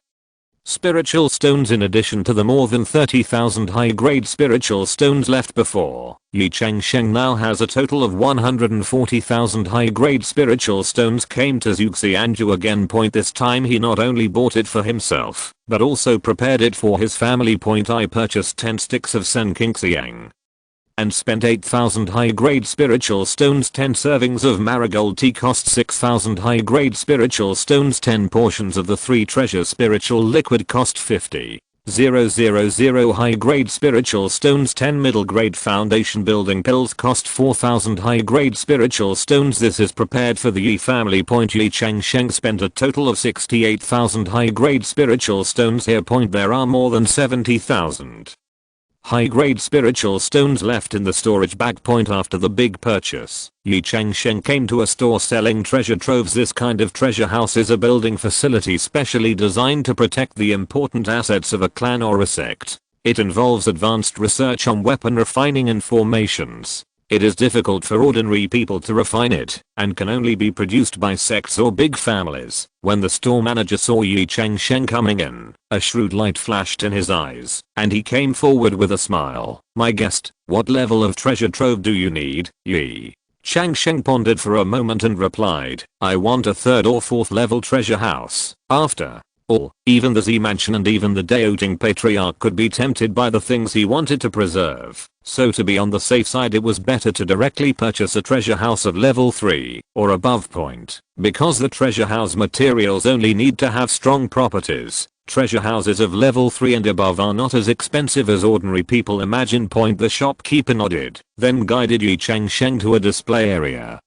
Speaker 1: spiritual stones in addition to the more than 30,000 high-grade spiritual stones left before. Ye Changsheng now has a total of 140,000 high-grade spiritual stones. Came to Zhuxianju again. This time he not only bought it for himself, but also prepared it for his family. I purchased 10 sticks of Senqingxiang and spent 8,000 high-grade spiritual stones. 10 servings of marigold tea cost 6,000 high-grade spiritual stones. 10 portions of the 3 treasure spiritual liquid cost 50,000 high-grade spiritual stones. 10 middle-grade foundation building pills cost 4,000 high-grade spiritual stones. This is prepared for the Ye family. Ye Changsheng spent a total of 68,000 high-grade spiritual stones here. There are more than 70,000 high-grade spiritual stones left in the storage bag. After the big purchase, Ye Changsheng came to a store selling treasure troves. This kind of treasure house is a building facility specially designed to protect the important assets of a clan or a sect. It involves advanced research on weapon refining and formations, It is difficult for ordinary people to refine it, and can only be produced by sects or big families. When the store manager saw Ye Changsheng coming in, a shrewd light flashed in his eyes, and he came forward with a smile. "My guest, what level of treasure trove do you need?" Ye Changsheng pondered for a moment and replied, "I want a 3rd or 4th level treasure house." After all, even the Z mansion and even the doting patriarch could be tempted by the things he wanted to preserve. So to be on the safe side, it was better to directly purchase a treasure house of level 3 or above. Because the treasure house materials only need to have strong properties, treasure houses of level 3 and above are not as expensive as ordinary people imagine. The shopkeeper nodded, then guided Ye Changsheng to a display area,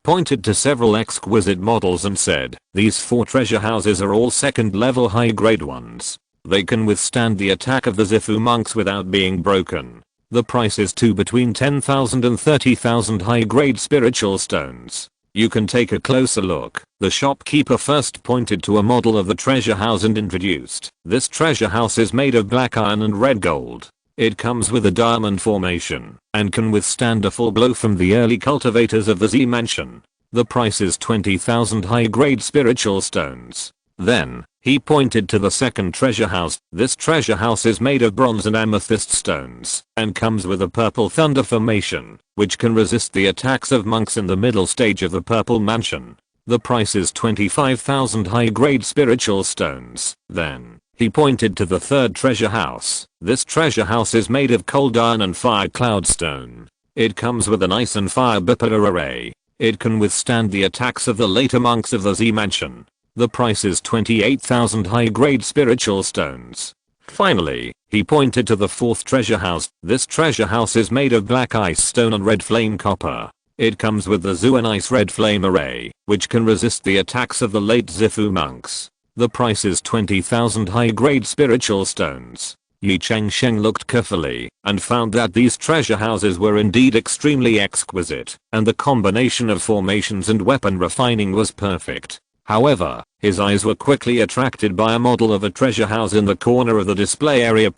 Speaker 1: pointed to several exquisite models and said, "These 4 treasure houses are all 2nd level high grade ones. They can withstand the attack of the Zifu monks without being broken. The price is between 10,000 and 30,000 high grade spiritual stones. You can take a closer look." The shopkeeper first pointed to a model of the treasure house and introduced, "This treasure house is made of black iron and red gold. It comes with a diamond formation and can withstand a full blow from the early cultivators of the Z mansion. The price is 20,000 high grade spiritual stones." Then, he pointed to the 2nd treasure house. "This treasure house is made of bronze and amethyst stones and comes with a purple thunder formation, which can resist the attacks of monks in the middle stage of the purple mansion. The price is 25,000 high grade spiritual stones." Then, he pointed to the 3rd treasure house. "This treasure house is made of cold iron and fire cloud stone. It comes with an ice and fire bipolar array. It can withstand the attacks of the later monks of the Z mansion. The price is 28,000 high grade spiritual stones." Finally, he pointed to the 4th treasure house. "This treasure house is made of black ice stone and red flame copper. It comes with the Zuan ice red flame array, which can resist the attacks of the late Zifu monks. The price is 20,000 high grade spiritual stones." Ye Changsheng looked carefully and found that these treasure houses were indeed extremely exquisite, and the combination of formations and weapon refining was perfect. However, his eyes were quickly attracted by a model of a treasure house in the corner of the display area.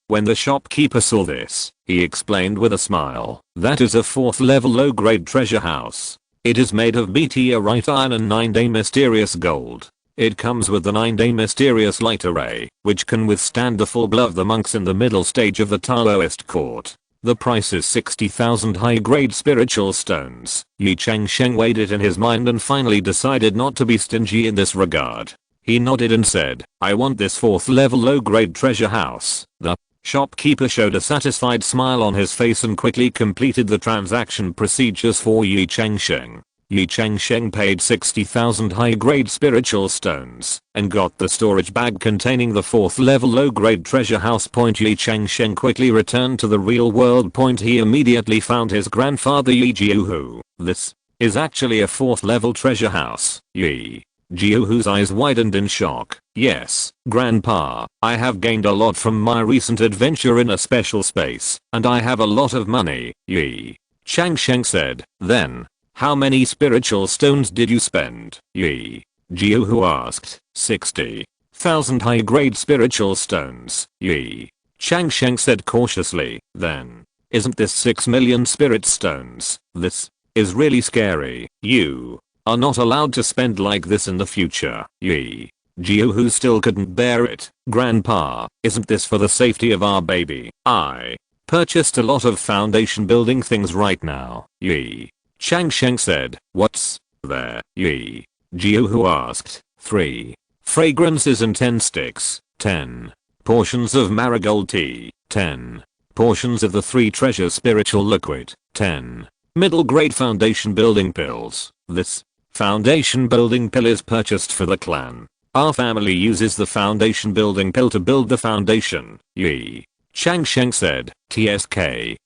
Speaker 1: When the shopkeeper saw this, he explained with a smile, "That is a 4th level low grade treasure house. It is made of meteorite iron and 9-day mysterious gold. It comes with the 9-day mysterious light array, which can withstand the full blow of the monks in the middle stage of the Taoist court. The price is 60,000 high grade spiritual stones." Ye Changsheng weighed it in his mind and finally decided not to be stingy in this regard. He nodded and said, "I want this 4th level low grade treasure house." The shopkeeper showed a satisfied smile on his face and quickly completed the transaction procedures for Ye Changsheng. Ye Changsheng paid 60,000 high-grade spiritual stones and got the storage bag containing the 4th level low-grade treasure house. Ye Changsheng quickly returned to the real world. He immediately found his grandfather Ye Jiuhu. "This is actually a 4th level treasure house." Ye Jiuhu's eyes widened in shock. "Yes, Grandpa, I have gained a lot from my recent adventure in a special space, and I have a lot of money," Ye Changsheng said. "Then, how many spiritual stones did you spend?" Ye Jiuhu asked. 60,000 high-grade spiritual stones," Ye Changsheng said cautiously. "Then, isn't this 6 million spirit stones? This is really scary. You are not allowed to spend like this in the future." Ye Jiuhu still couldn't bear it. "Grandpa, isn't this for the safety of our baby? I purchased a lot of foundation building things right now," Ye Changsheng said. "What's there?" Ye Jiuhu asked. 3 fragrances and 10 sticks, 10 portions of marigold tea, 10 portions of the 3 treasure spiritual liquid, 10 middle grade foundation building pills. This foundation building pill is purchased for the clan. Our family uses the foundation building pill to build the foundation," Ye Changsheng said. TSK,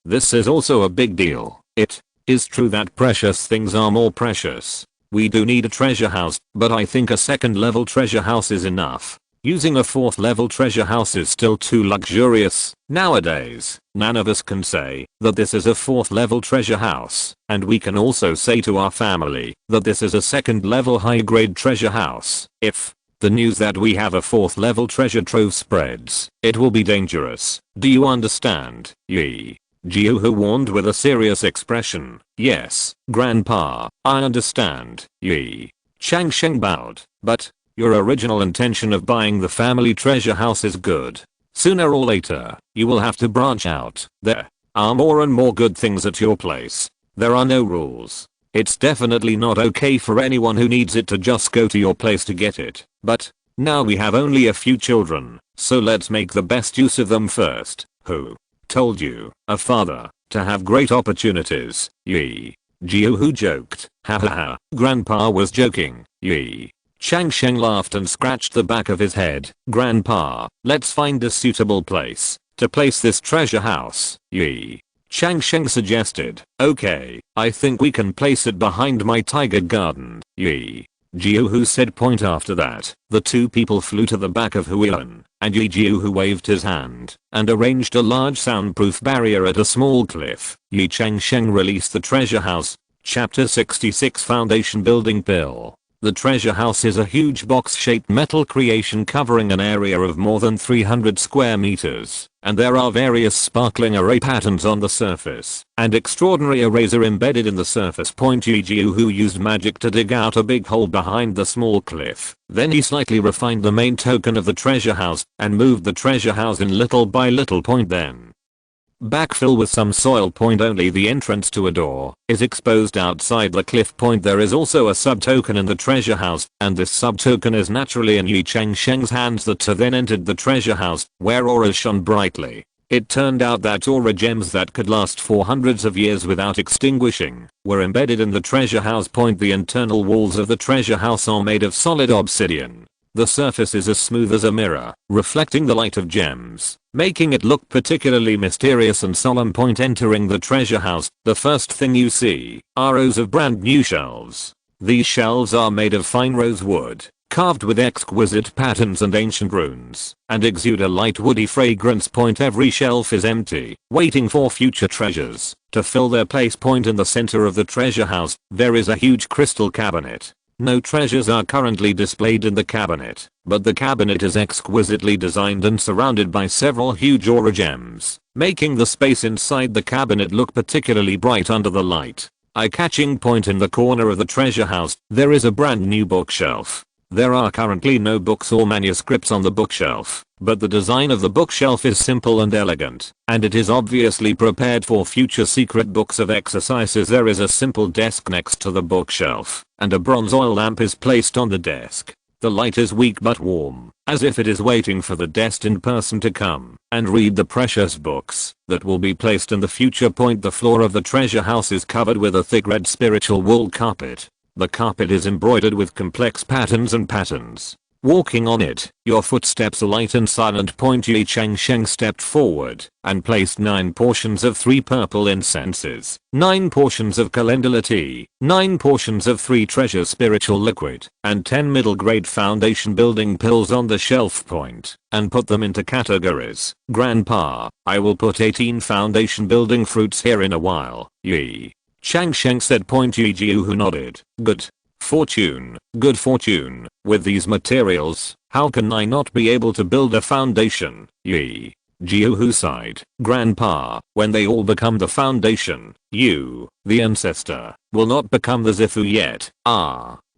Speaker 1: this is also a big deal. It is true that precious things are more precious. We do need a treasure house, but I think a 2nd level treasure house is enough. Using a 4th level treasure house is still too luxurious. Nowadays, none of us can say that this is a 4th level treasure house, and we can also say to our family that this is a 2nd level high grade treasure house. If the news that we have a 4th level treasure trove spreads, it will be dangerous. Do you understand?" Ye Jiuhu warned with a serious expression. Yes, Grandpa, I understand. Ye Changsheng bowed. But your original intention of buying the family treasure house is good. Sooner or later, you will have to branch out. There are more and more good things at your place. There are no rules. It's definitely not okay for anyone who needs it to just go to your place to get it. But now we have only a few children, so let's make the best use of them first. Who told you, a father, to have great opportunities? Ye Jiuhu joked. Hahaha, Grandpa was joking. Ye Changsheng laughed and scratched the back of his head. Grandpa, let's find a suitable place to place this treasure house. Ye Changsheng suggested. Okay, I think we can place it behind my tiger garden. Ye Jiuhu said. Point after that, the two people flew to the back of Huilan, and Ye Jiuhu waved his hand and arranged a large soundproof barrier at a small cliff. Ye Changsheng released the treasure house. Chapter 66 Foundation Building Pill. The treasure house is a huge box-shaped metal creation covering an area of more than 300 square meters, and there are various sparkling array patterns on the surface, and extraordinary arrays are embedded in the surface. Ye Jiuhu used magic to dig out a big hole behind the small cliff. Then he slightly refined the main token of the treasure house, and moved the treasure house in little by little. Then backfill with some soil. Only the entrance to a door is exposed outside the cliff. There is also a sub-token in the treasure house, and this sub-token is naturally in Ye Changsheng's hands. The two then entered the treasure house, where auras shone brightly. It turned out that aura gems that could last for hundreds of years without extinguishing were embedded in the treasure house. The internal walls of the treasure house are made of solid obsidian. The surface is as smooth as a mirror, reflecting the light of gems, making it look particularly mysterious and solemn. Entering the treasure house, the first thing you see are rows of brand new shelves. These shelves are made of fine rose wood, carved with exquisite patterns and ancient runes, and exude a light woody fragrance. Every shelf is empty, waiting for future treasures to fill their place. In the center of the treasure house, there is a huge crystal cabinet. No treasures are currently displayed in the cabinet, but the cabinet is exquisitely designed and surrounded by several huge aura gems, making the space inside the cabinet look particularly bright under the light. Eye-catching. In the corner of the treasure house, there is a brand new bookshelf. There are currently no books or manuscripts on the bookshelf, but the design of the bookshelf is simple and elegant, and it is obviously prepared for future secret books of exercises. There is a simple desk next to the bookshelf, and a bronze oil lamp is placed on the desk. The light is weak but warm, as if it is waiting for the destined person to come and read the precious books that will be placed in the future. The floor of the treasure house is covered with a thick red spiritual wool carpet. The carpet is embroidered with complex patterns and patterns. Walking on it, your footsteps are light and silent. Ye Changsheng stepped forward and placed 9 portions of 3 purple incenses, 9 portions of calendula tea, 9 portions of 3 treasure spiritual liquid, and 10 middle grade foundation building pills on the shelf. And put them into categories. Grandpa, I will put 18 foundation building fruits here in a while. Ye Changsheng said. Ye Jiuhu nodded. Good fortune, good fortune. With these materials, how can I not be able to build a foundation? Ye Jiuhu sighed. Grandpa, when they all become the foundation, you, the ancestor, will not become the Zifu yet.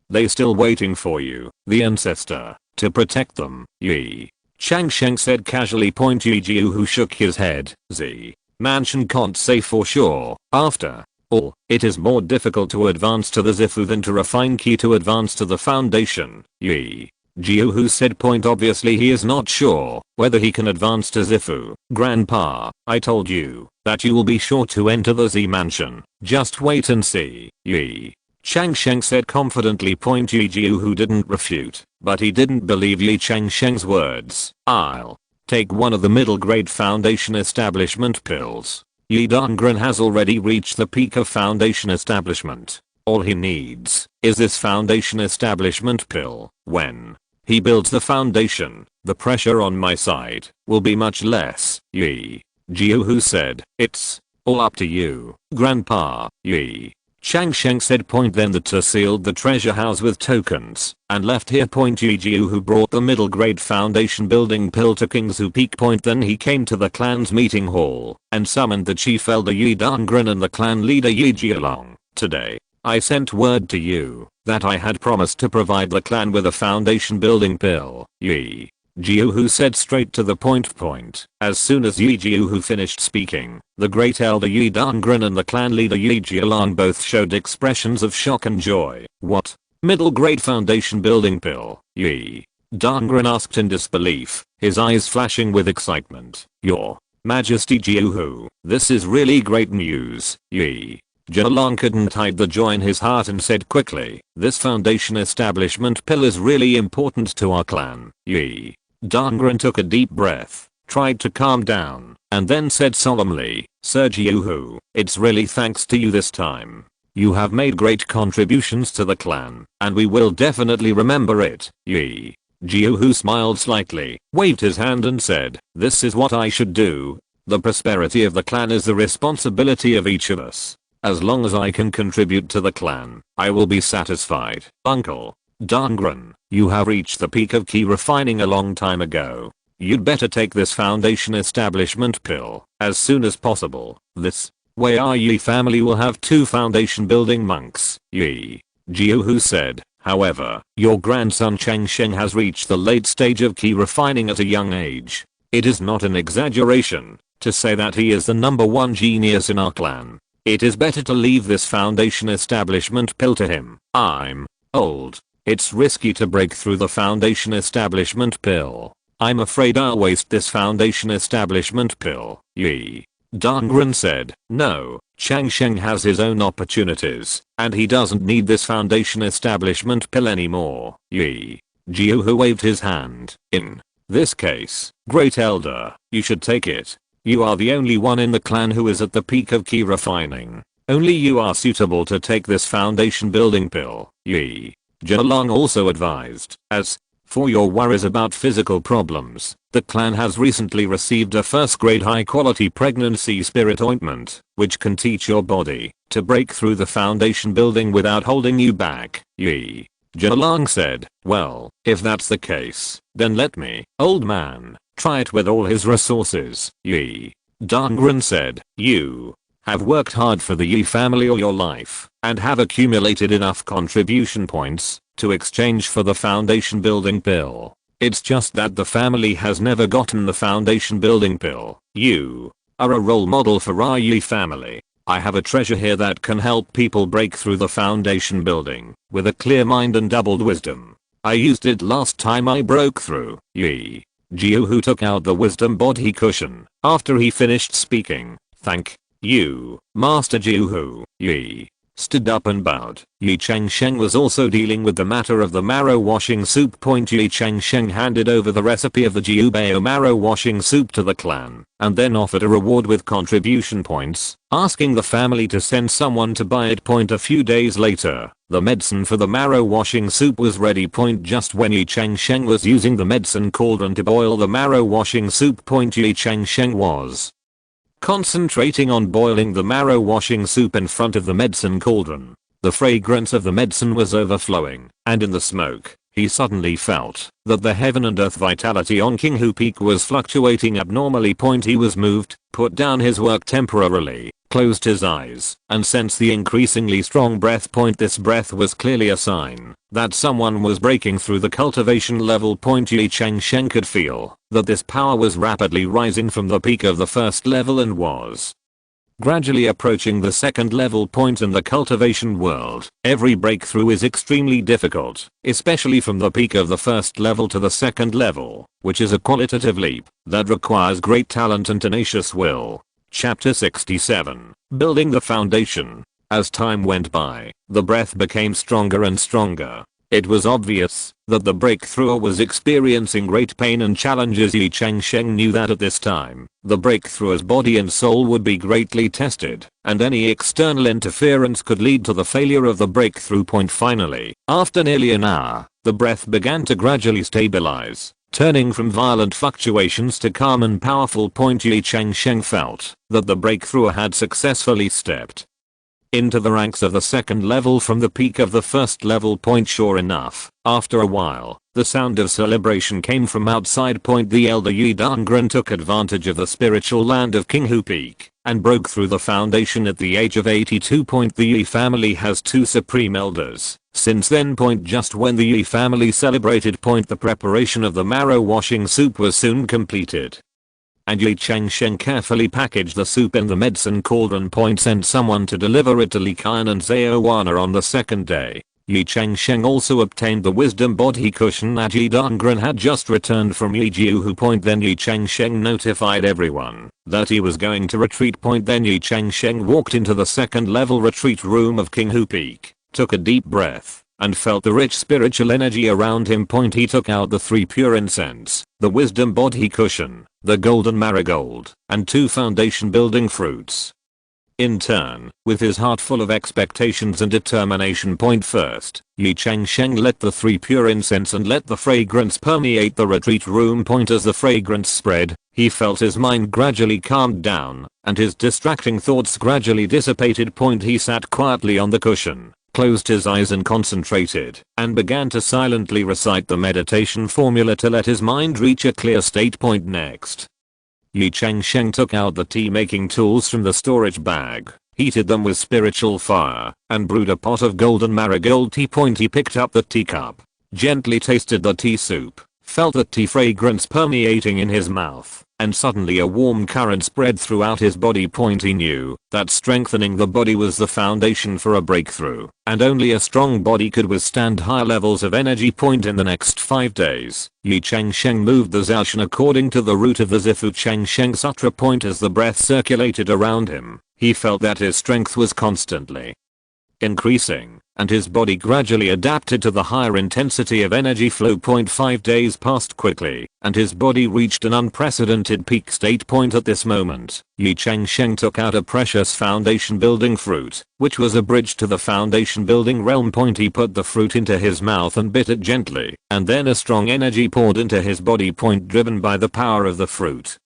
Speaker 1: They still waiting for you, the ancestor, to protect them. Ye Changsheng said casually. Ye Jiuhu shook his head. Z Mansion can't say for sure. After all, it is more difficult to advance to the Zifu than to refine Ki to advance to the foundation. Ye Jiuhu said. Obviously he is not sure whether he can advance to Zifu. Grandpa, I told you that you will be sure to enter the Z Mansion. Just wait and see. Ye Changsheng said confidently. Ye Jiuhu didn't refute, but he didn't believe Ye Changsheng's words. I'll take one of the middle grade foundation establishment pills. Ye Dongren has already reached the peak of foundation establishment. All he needs is this foundation establishment pill. When he builds the foundation, the pressure on my side will be much less. Ye Jiuhu said. It's all up to you, Grandpa. Ye Changsheng said. Then the two sealed the treasure house with tokens and left here. Ye Jiu, who brought the middle grade foundation building pill to Kingsu Peak. Then he came to the clan's meeting hall and summoned the chief elder Ye Dongren and the clan leader Ye Jialong. Today, I sent word to you that I had promised to provide the clan with a foundation building pill. Ye Jiu said straight to the point. As soon as Ye Jiu finished speaking, the great elder Ye Dongren and the clan leader Ye Jialong both showed expressions of shock and joy. What? Middle grade foundation building pill? Ye Dongren asked in disbelief, his eyes flashing with excitement. Your Majesty Jiu, this is really great news. Ye Jialong couldn't hide the joy in his heart and said quickly, this foundation establishment pill is really important to our clan. Ye Dongren took a deep breath, tried to calm down, and then said solemnly, Sir Jiu, it's really thanks to you this time. You have made great contributions to the clan, and we will definitely remember it. Ye Jiu smiled slightly, waved his hand and said, this is what I should do. The prosperity of the clan is the responsibility of each of us. As long as I can contribute to the clan, I will be satisfied. Uncle Dongren, you have reached the peak of key refining a long time ago. You'd better take this foundation establishment pill as soon as possible. This way our Ye family will have 2 foundation building monks. Ye Jiu said, however, your grandson Changsheng has reached the late stage of key refining at a young age. It is not an exaggeration to say that he is the #1 genius in our clan. It is better to leave this foundation establishment pill to him. I'm old. It's risky to break through the foundation establishment pill. I'm afraid I'll waste this foundation establishment pill. Ye Dongren said, no, Changsheng has his own opportunities, and he doesn't need this foundation establishment pill anymore. Ye Jiu waved his hand. In this case, great elder, you should take it. You are the only one in the clan who is at the peak of key refining. Only you are suitable to take this foundation building pill. Ye Jialong also advised, as for your worries about physical problems, the clan has recently received a first-grade high-quality pregnancy spirit ointment, which can teach your body to break through the foundation building without holding you back. Ye Jialong said, well, if that's the case, then let me, old man, try it with all his resources. Ye Dongren said, you have worked hard for the Ye family all your life, and have accumulated enough contribution points to exchange for the foundation building pill. It's just that the family has never gotten the foundation building pill. You are a role model for our Ye family. I have a treasure here that can help people break through the foundation building with a clear mind and doubled wisdom. I used it last time I broke through. Ye Jiu took out the wisdom body cushion after he finished speaking. Thank you, Master Jiu. Ye stood up and bowed. Ye Changsheng was also dealing with the matter of the marrow washing soup. Ye Changsheng handed over the recipe of the Jiubao marrow washing soup to the clan, and then offered a reward with contribution points, asking the family to send someone to buy it. A few days later, the medicine for the marrow washing soup was ready. Just when Ye Changsheng was using the medicine cauldron to boil the marrow washing soup. Ye Changsheng was concentrating on boiling the marrow washing soup in front of the medicine cauldron. The fragrance of the medicine was overflowing, and in the smoke, he suddenly felt that the heaven and earth vitality on Kinghu Peak was fluctuating abnormally. He was moved, put down his work temporarily, closed his eyes, and sensed the increasingly strong breath. This breath was clearly a sign that someone was breaking through the cultivation level. Ye Changsheng could feel that this power was rapidly rising from the peak of the first level and was gradually approaching the second level. In the cultivation world, every breakthrough is extremely difficult, especially from the peak of the first level to the second level, which is a qualitative leap that requires great talent and tenacious will. Chapter 67. Building the Foundation. As time went by, the breath became stronger and stronger. It was obvious that the breakthrough was experiencing great pain and challenges. Ye Changsheng knew that at this time, the breakthrough's body and soul would be greatly tested, and any external interference could lead to the failure of the breakthrough. Finally, after nearly an hour, the breath began to gradually stabilize, turning from violent fluctuations to calm and powerful. Ye Changsheng felt that the breakthrough had successfully stepped into the ranks of the second level from the peak of the first level point. Sure enough, after a while, the sound of celebration came from outside. The elder Ye Changsheng took advantage of the spiritual land of King Hu Peak and broke through the foundation at the age of 82. The Ye family has 2 supreme elders. Since then. Just when the Ye family celebrated. The preparation of the marrow washing soup was soon completed, and Ye Changsheng carefully packaged the soup in the medicine cauldron. Sent someone to deliver it to Li Qian and Zaowana on the second day. Ye Changsheng also obtained the wisdom body cushion that Ye Changsheng had just returned from Ye Jiuhu. Then Ye Changsheng notified everyone that he was going to retreat. Then Ye Changsheng walked into the second level retreat room of King Hu Peak, took a deep breath, and felt the rich spiritual energy around him. He took out the 3 pure incense, the wisdom body cushion, the golden marigold, and 2 foundation building fruits. In turn, with his heart full of expectations and determination. First, Ye Changsheng lit the 3 pure incense and let the fragrance permeate the retreat room. As the fragrance spread, he felt his mind gradually calmed down, and his distracting thoughts gradually dissipated. He sat quietly on the cushion, closed his eyes and concentrated, and began to silently recite the meditation formula to let his mind reach a clear state. Next, Ye Changsheng took out the tea making tools from the storage bag, heated them with spiritual fire, and brewed a pot of golden marigold tea. He picked up the teacup, gently tasted the tea soup, felt the tea fragrance permeating in his mouth, and suddenly a warm current spread throughout his body. He knew that strengthening the body was the foundation for a breakthrough, and only a strong body could withstand high levels of energy. In the next 5 days, Ye Changsheng moved the Zhaoshan according to the route of the Zifu Changsheng Sutra. As the breath circulated around him, he felt that his strength was constantly increasing, and his body gradually adapted to the higher intensity of energy flow. 5 days passed quickly, and his body reached an unprecedented peak state. At this moment, Ye Changsheng took out a precious foundation building fruit, which was a bridge to the foundation building realm. He put the fruit into his mouth and bit it gently, and then a strong energy poured into his body. Driven by the power of the fruit,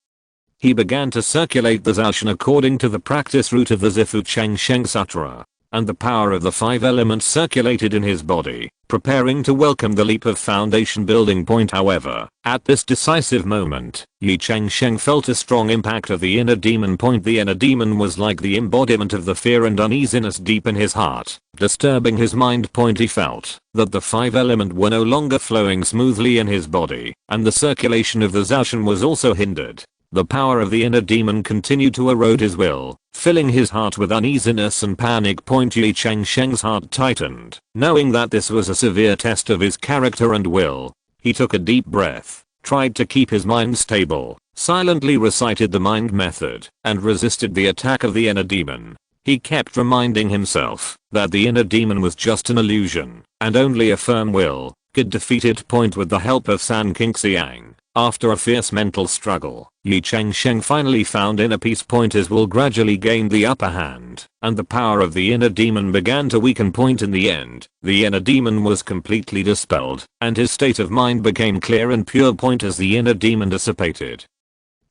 Speaker 1: he began to circulate the Zhaoshan according to the practice route of the Zifu Changsheng Sutra, and the power of the 5 elements circulated in his body, preparing to welcome the leap of foundation building. However, at this decisive moment, Ye Changsheng felt a strong impact of the inner demon. The inner demon was like the embodiment of the fear and uneasiness deep in his heart, disturbing his mind. He felt that the 5 elements were no longer flowing smoothly in his body, and the circulation of the Zhaoshan was also hindered. The power of the inner demon continued to erode his will, filling his heart with uneasiness and panic. Ye Changsheng's heart tightened, knowing that this was a severe test of his character and will. He took a deep breath, tried to keep his mind stable, silently recited the mind method, and resisted the attack of the inner demon. He kept reminding himself that the inner demon was just an illusion, and only a firm will could defeat it. With the help of San Qingxiang, after a fierce mental struggle, Ye Changsheng finally found inner peace. His will gradually gained the upper hand, and the power of the inner demon began to weaken. In the end, the inner demon was completely dispelled, and his state of mind became clear and pure. As the inner demon dissipated,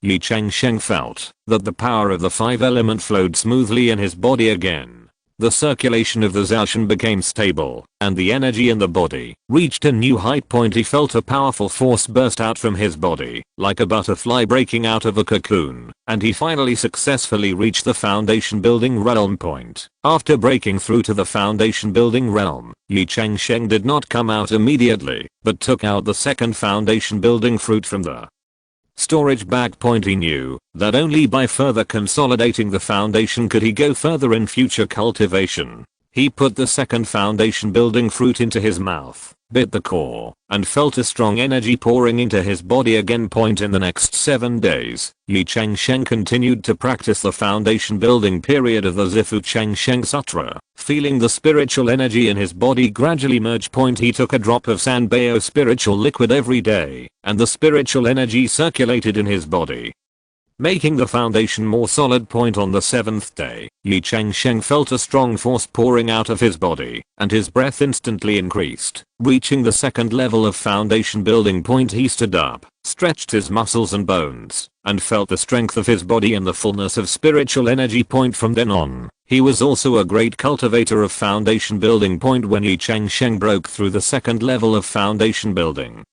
Speaker 1: Ye Changsheng felt that the power of the 5 element flowed smoothly in his body again. The circulation of the Zhaoshan became stable, and the energy in the body reached a new height. He felt a powerful force burst out from his body, like a butterfly breaking out of a cocoon, and he finally successfully reached the foundation building realm. After breaking through to the foundation building realm, Ye Changsheng did not come out immediately, but took out the second foundation building fruit from the storage bag. He knew that only by further consolidating the foundation could he go further in future cultivation. He put the second foundation building fruit into his mouth, bit the core, and felt a strong energy pouring into his body again. In the next 7 days, Ye Changsheng continued to practice the foundation building period of the Zifu Changsheng Sutra, feeling the spiritual energy in his body gradually merge. He took a drop of Sanbao spiritual liquid every day, and the spiritual energy circulated in his body, making the foundation more solid. On the 7th day, Ye Changsheng felt a strong force pouring out of his body, and his breath instantly increased, reaching the second level of foundation building. He stood up, stretched his muscles and bones, and felt the strength of his body and the fullness of spiritual energy. From then on, He was also a great cultivator of foundation building. When Ye Changsheng broke through the second level of foundation building,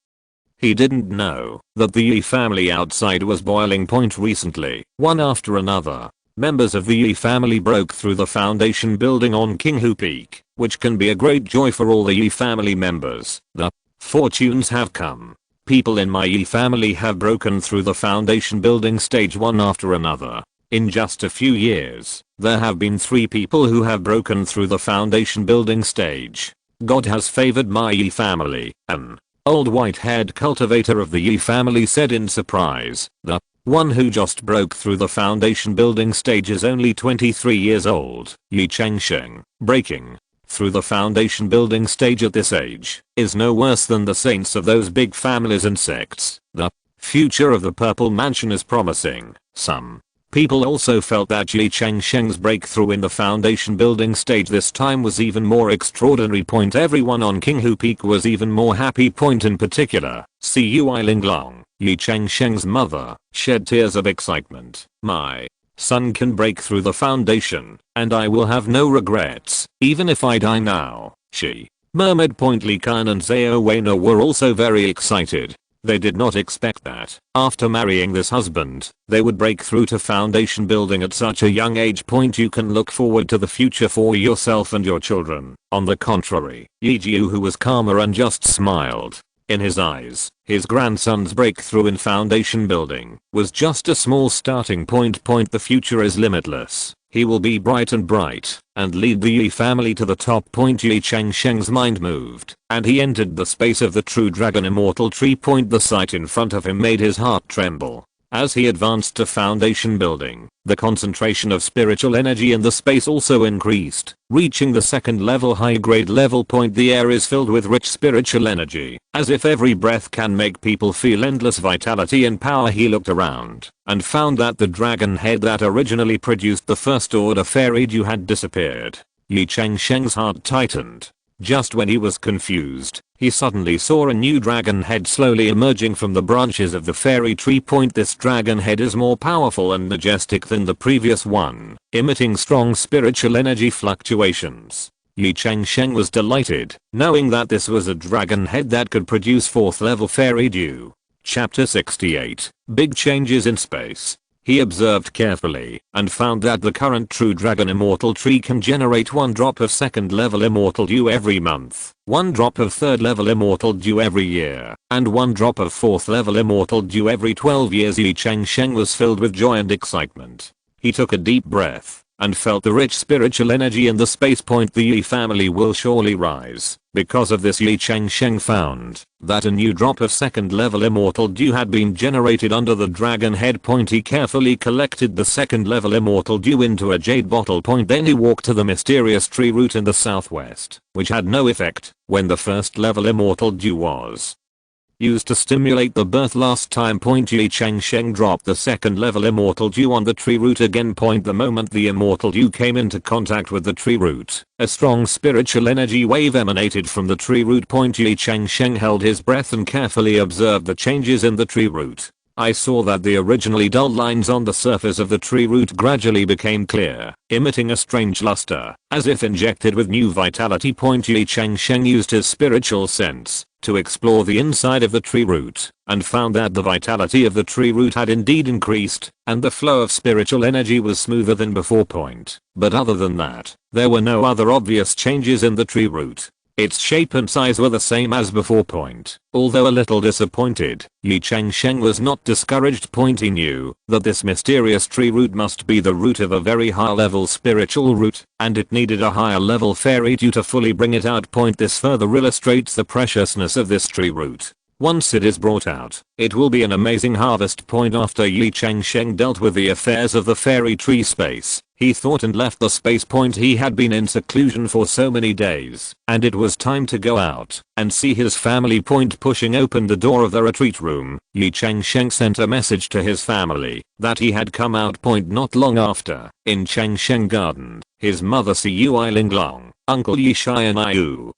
Speaker 1: he didn't know that the Ye family outside was boiling. Recently, one after another, members of the Ye family broke through the foundation building on Qinghu Peak, which can be a great joy for all the Ye family members. The fortunes have come. People in my Ye family have broken through the foundation building stage one after another. In just a few years, there have been 3 people who have broken through the foundation building stage. God has favored my Ye family, an old white-haired cultivator of the Ye family said in surprise. The one who just broke through the foundation building stage is only 23 years old. Ye Changsheng, breaking through the foundation building stage at this age, is no worse than the saints of those big families and sects. The future of the Purple Mansion is promising. Some people also felt that Ye Changsheng's breakthrough in the foundation building stage this time was even more extraordinary. Everyone on Qinghu Peak was even more happy. In particular, Cui Linglong, Ye Changsheng's mother, shed tears of excitement. My son can break through the foundation, and I will have no regrets, even if I die now, she murmured. Li Kan and Zhao Weina were also very excited. They did not expect that, after marrying this husband, they would break through to foundation building at such a young age. You can look forward to the future for yourself and your children. On the contrary, Ye Jiu, who was calmer and just smiled. In his eyes, his grandson's breakthrough in foundation building was just a small starting point. The future is limitless. He will be bright and lead the Ye family to the top. Ye Changsheng's mind moved, and he entered the space of the true dragon Immortal Tree. The sight in front of him made his heart tremble. As he advanced to foundation building, the concentration of spiritual energy in the space also increased, reaching the second level high grade level. The air is filled with rich spiritual energy, as if every breath can make people feel endless vitality and power. He looked around and found that the dragon head that originally produced the first order fairy dew had disappeared. Ye Changsheng's heart tightened. Just when he was confused, he suddenly saw a new dragon head slowly emerging from the branches of the fairy tree. This dragon head is more powerful and majestic than the previous one, emitting strong spiritual energy fluctuations. Ye Changsheng was delighted, knowing that this was a dragon head that could produce 4th level fairy dew. Chapter 68, Big Changes in Space. He observed carefully and found that the current true dragon Immortal Tree can generate 1 drop of 2nd level Immortal Dew every month, 1 drop of 3rd level Immortal Dew every year, and 1 drop of 4th level Immortal Dew every 12 years. Ye Changsheng was filled with joy and excitement. He took a deep breath and felt the rich spiritual energy in the space. The Ye family will surely rise. Because of this, Ye Changsheng found that a new drop of 2nd level Immortal Dew had been generated under the dragon head. He carefully collected the 2nd level Immortal Dew into a jade bottle. Then he walked to the mysterious tree root in the southwest, which had no effect when the 1st level Immortal Dew was used to stimulate the birth last time. Ye Changsheng dropped the 2nd level Immortal Dew on the tree root again. The moment the Immortal Dew came into contact with the tree root, a strong spiritual energy wave emanated from the tree root. Ye Changsheng held his breath and carefully observed the changes in the tree root. I saw that the originally dull lines on the surface of the tree root gradually became clear, emitting a strange luster, as if injected with new vitality. Ye Changsheng used his spiritual sense to explore the inside of the tree root, and found that the vitality of the tree root had indeed increased, and the flow of spiritual energy was smoother than before. But other than that, there were no other obvious changes in the tree root. Its shape and size were the same as before. Although a little disappointed, Ye Changsheng was not discouraged. He knew that this mysterious tree root must be the root of a very high level spiritual root, and it needed a higher level fairy dew to fully bring it out. This further illustrates the preciousness of this tree root. Once it is brought out, it will be an amazing harvest. After Ye Changsheng dealt with the affairs of the fairy tree space, he thought and left the space. He had been in seclusion for so many days, and it was time to go out and see his family. Pushing open the door of the retreat room, Ye Changsheng sent a message to his family that he had come out. Not long after, in Changsheng Garden, his mother Cui Linglong, Uncle Ye Xianayu,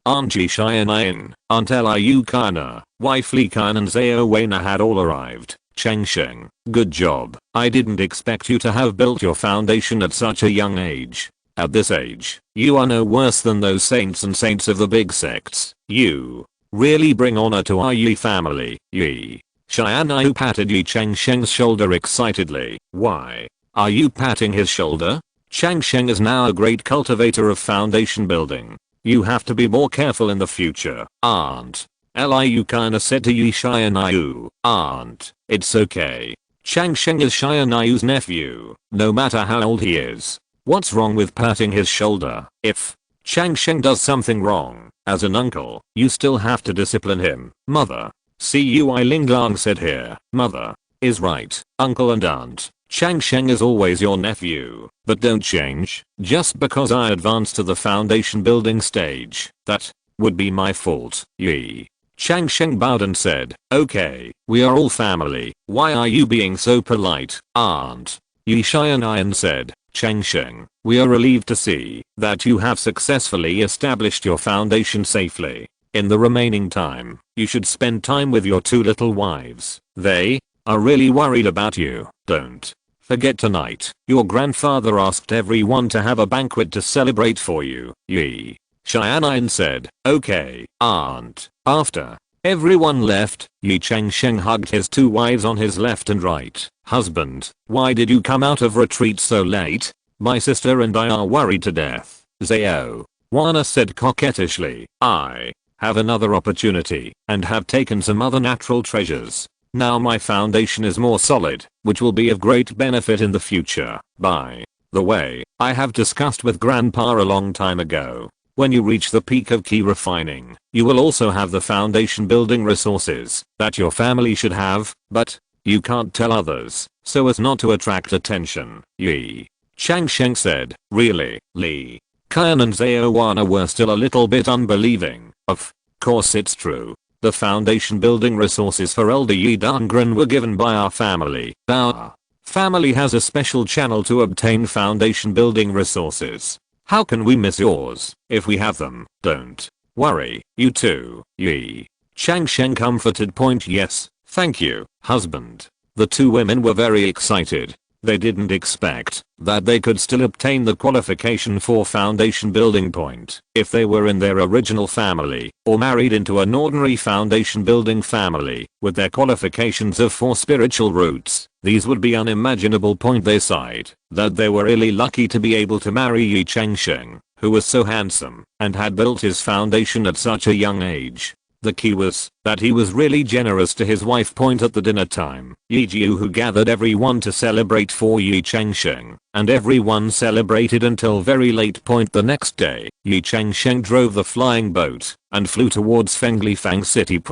Speaker 1: Aunt Ye Xianayin, Aunt Liu Kana, wife Li Kan and Zhao Weina had all arrived. Changsheng, good job. I didn't expect you to have built your foundation at such a young age. At this age, you are no worse than those saints and saints of the big sects. You really bring honor to our Ye family. Ye Xianyu patted Ye Changsheng's shoulder excitedly. Why are you patting his shoulder? Changsheng is now a great cultivator of foundation building. You have to be more careful in the future, Aunt. Liu kinda said to Ye Xianyu. Aunt, it's okay. Changsheng is Xianyu's nephew, no matter how old he is. What's wrong with patting his shoulder? If Changsheng does something wrong, as an uncle, you still have to discipline him. Mother. Cui Linglang said here. Mother is right, uncle and aunt. Changsheng is always your nephew, but don't change, just because I advance to the foundation building stage. That would be my fault. Ye Changsheng bowed and said, okay, we are all family. Why are you being so polite, aunt? Ye Xianyan said, Changsheng, we are relieved to see that you have successfully established your foundation safely. In the remaining time, you should spend time with your two little wives. They are really worried about you. Don't forget tonight, your grandfather asked everyone to have a banquet to celebrate for you. Ye Xianyan said, okay, aunt. After everyone left, Ye Changsheng hugged his two wives on his left and right. Husband, why did you come out of retreat so late? My sister and I are worried to death. Zhao Wana said coquettishly. I have another opportunity and have taken some other natural treasures. Now my foundation is more solid, which will be of great benefit in the future. By the way, I have discussed with Grandpa a long time ago. When you reach the peak of key refining, you will also have the foundation building resources that your family should have, but you can't tell others, so as not to attract attention. Ye Changsheng said, really? Li Qian and Zhao Wana were still a little bit unbelieving. Of course it's true. The foundation building resources for Elder Ye Dongren were given by our family. Our family has a special channel to obtain foundation building resources. How can we miss yours if we have them? Don't worry, you too. Ye Changsheng comforted. Yes, thank you, husband. The two women were very excited. They didn't expect that they could still obtain the qualification for foundation building point if they were in their original family or married into an ordinary foundation building family with their qualifications of 4 spiritual roots. These would be unimaginable. They sighed that they were really lucky to be able to marry Ye Changsheng, who was so handsome and had built his foundation at such a young age. The key was that he was really generous to his wife. At the dinner time, Ye Jiu who gathered everyone to celebrate for Ye Changsheng, and everyone celebrated until very late. The next day, Ye Changsheng drove the flying boat and flew towards Fenglifang City.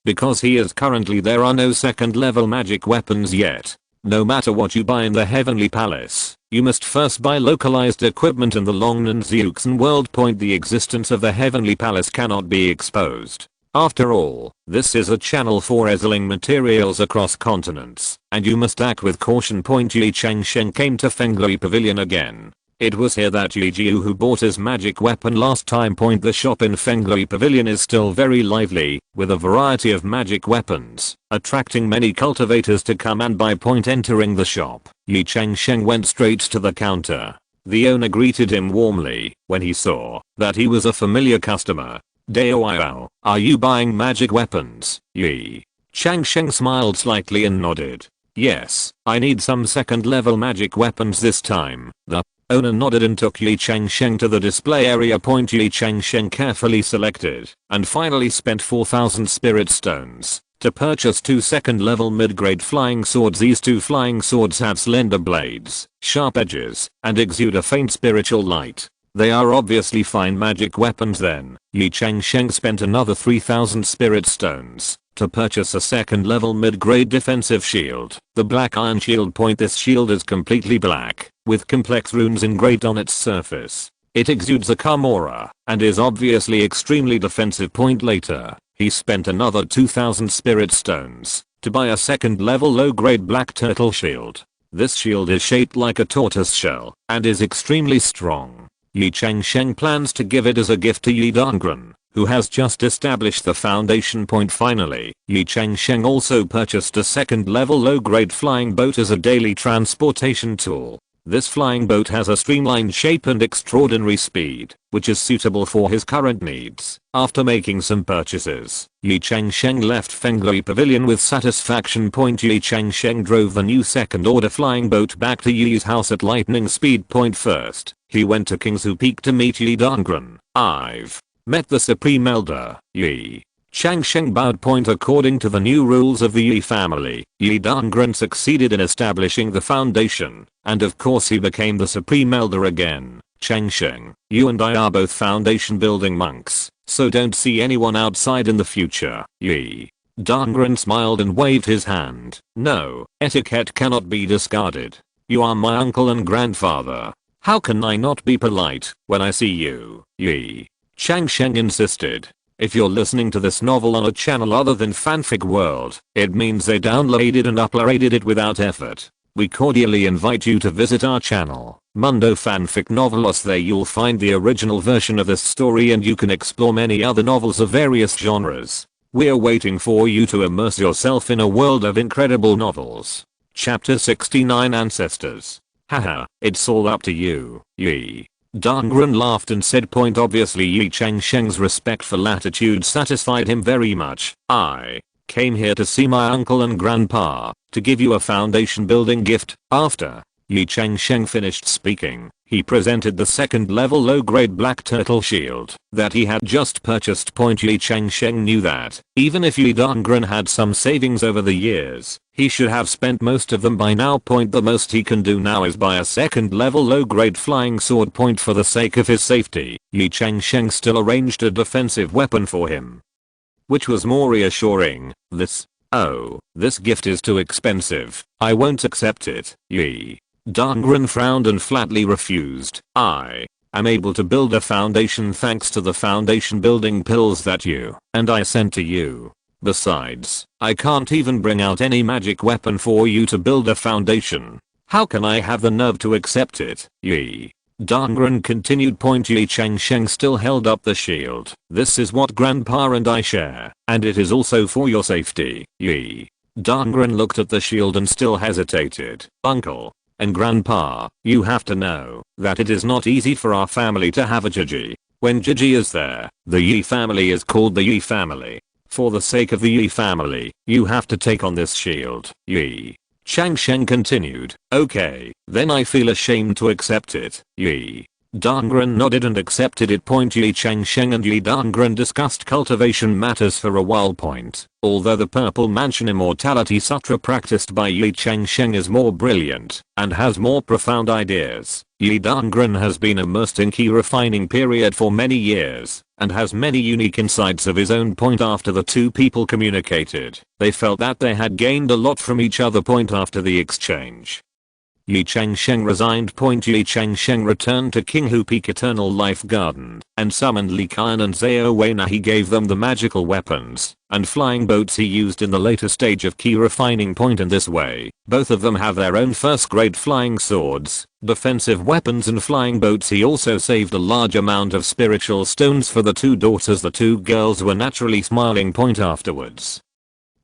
Speaker 1: Because he is currently there are no second level magic weapons yet. No matter what you buy in the Heavenly Palace, you must first buy localized equipment in the Longnan Zeuxan world. The existence of the Heavenly Palace cannot be exposed. After all, this is a channel for ezzling materials across continents, and you must act with caution. Ye Changsheng came to Fenglui Pavilion again. It was here that Ye Jiu who bought his magic weapon last time. The shop in Fenglui Pavilion is still very lively, with a variety of magic weapons, attracting many cultivators to come and buy. Entering the shop, Ye Changsheng went straight to the counter. The owner greeted him warmly when he saw that he was a familiar customer. Dao, are you buying magic weapons? Ye Changsheng smiled slightly and nodded. Yes, I need some second level magic weapons this time. The owner nodded and took Ye Changsheng to the display area. Ye Changsheng carefully selected and finally spent 4,000 spirit stones to purchase 2 second level mid-grade flying swords. These 2 flying swords have slender blades, sharp edges, and exude a faint spiritual light. They are obviously fine magic weapons. Then, Ye Changsheng spent another 3,000 spirit stones to purchase a second level mid-grade defensive shield, the black iron shield. This shield is completely black, with complex runes engraved on its surface. It exudes a calm aura, and is obviously extremely defensive. Later, he spent another 2,000 spirit stones to buy a second level low-grade black turtle shield. This shield is shaped like a tortoise shell, and is extremely strong. Ye Changsheng plans to give it as a gift to Ye Dongren, who has just established the foundation point finally. Ye Changsheng also purchased a second level low grade flying boat as a daily transportation tool. This flying boat has a streamlined shape and extraordinary speed, which is suitable for his current needs. After making some purchases, Ye Changsheng left Fenglui Pavilion with satisfaction. Ye Changsheng drove the new second order flying boat back to Ye's house at lightning speed. First, he went to Kingsu Peak to meet Ye Dongren. I've met the Supreme Elder, Ye Changsheng bowed. According to the new rules of the Ye family, Ye Dongren succeeded in establishing the foundation, and of course he became the Supreme Elder again. Changsheng, you and I are both foundation building monks, so don't see anyone outside in the future. Ye Dongren smiled and waved his hand. No, etiquette cannot be discarded. You are my uncle and grandfather. How can I not be polite when I see you? Ye Changsheng insisted. If you're listening to this novel on a channel other than Fanfic World, it means they downloaded and uploaded it without effort. We cordially invite you to visit our channel, Mundo Fanfic Novelos. There you'll find the original version of this story and you can explore many other novels of various genres. We're waiting for you to immerse yourself in a world of incredible novels. Chapter 69 Ancestors. Haha, it's all up to you, Ye Dongren laughed and said. Obviously Ye Changsheng's respect for latitude satisfied him very much. I came here to see my uncle and grandpa, to give you a foundation building gift. After Ye Changsheng finished speaking, he presented the second level low grade black turtle shield that he had just purchased. Ye Changsheng knew that, even if Ye Dongren had some savings over the years, he should have spent most of them by now. The most he can do now is buy a second level low grade flying sword. For the sake of his safety, Ye Changsheng still arranged a defensive weapon for him, which was more reassuring. This gift is too expensive. I won't accept it. Ye Dongren frowned and flatly refused. I am able to build a foundation thanks to the foundation building pills that you and I sent to you. Besides, I can't even bring out any magic weapon for you to build a foundation. How can I have the nerve to accept it? Ye Dongren continued. Ye Changsheng still held up the shield. This is what grandpa and I share, and it is also for your safety. Ye Dongren looked at the shield and still hesitated. Uncle and grandpa, you have to know that it is not easy for our family to have a Gigi. When Gigi is there, the Ye family is called the Ye family. For the sake of the Ye family, you have to take on this shield. Ye Changsheng continued. Okay, then I feel ashamed to accept it. Ye Dongren nodded and accepted it. Ye Changsheng and Ye Dongren discussed cultivation matters for a while. Although the Purple Mansion Immortality Sutra practiced by Ye Changsheng is more brilliant and has more profound ideas, Ye Dongren has been immersed in key refining period for many years and has many unique insights of his own. After the two people communicated, they felt that they had gained a lot from each other. After the exchange, Ye Changsheng resigned. Ye Changsheng returned to Kinghu Peak Eternal Life Garden and summoned Li Qian and Zhao Weina. He gave them the magical weapons and flying boats he used in the later stage of key refining. In this way, both of them have their own first grade flying swords, defensive weapons and flying boats. He also saved a large amount of spiritual stones for the two daughters. The two girls were naturally smiling. Afterwards,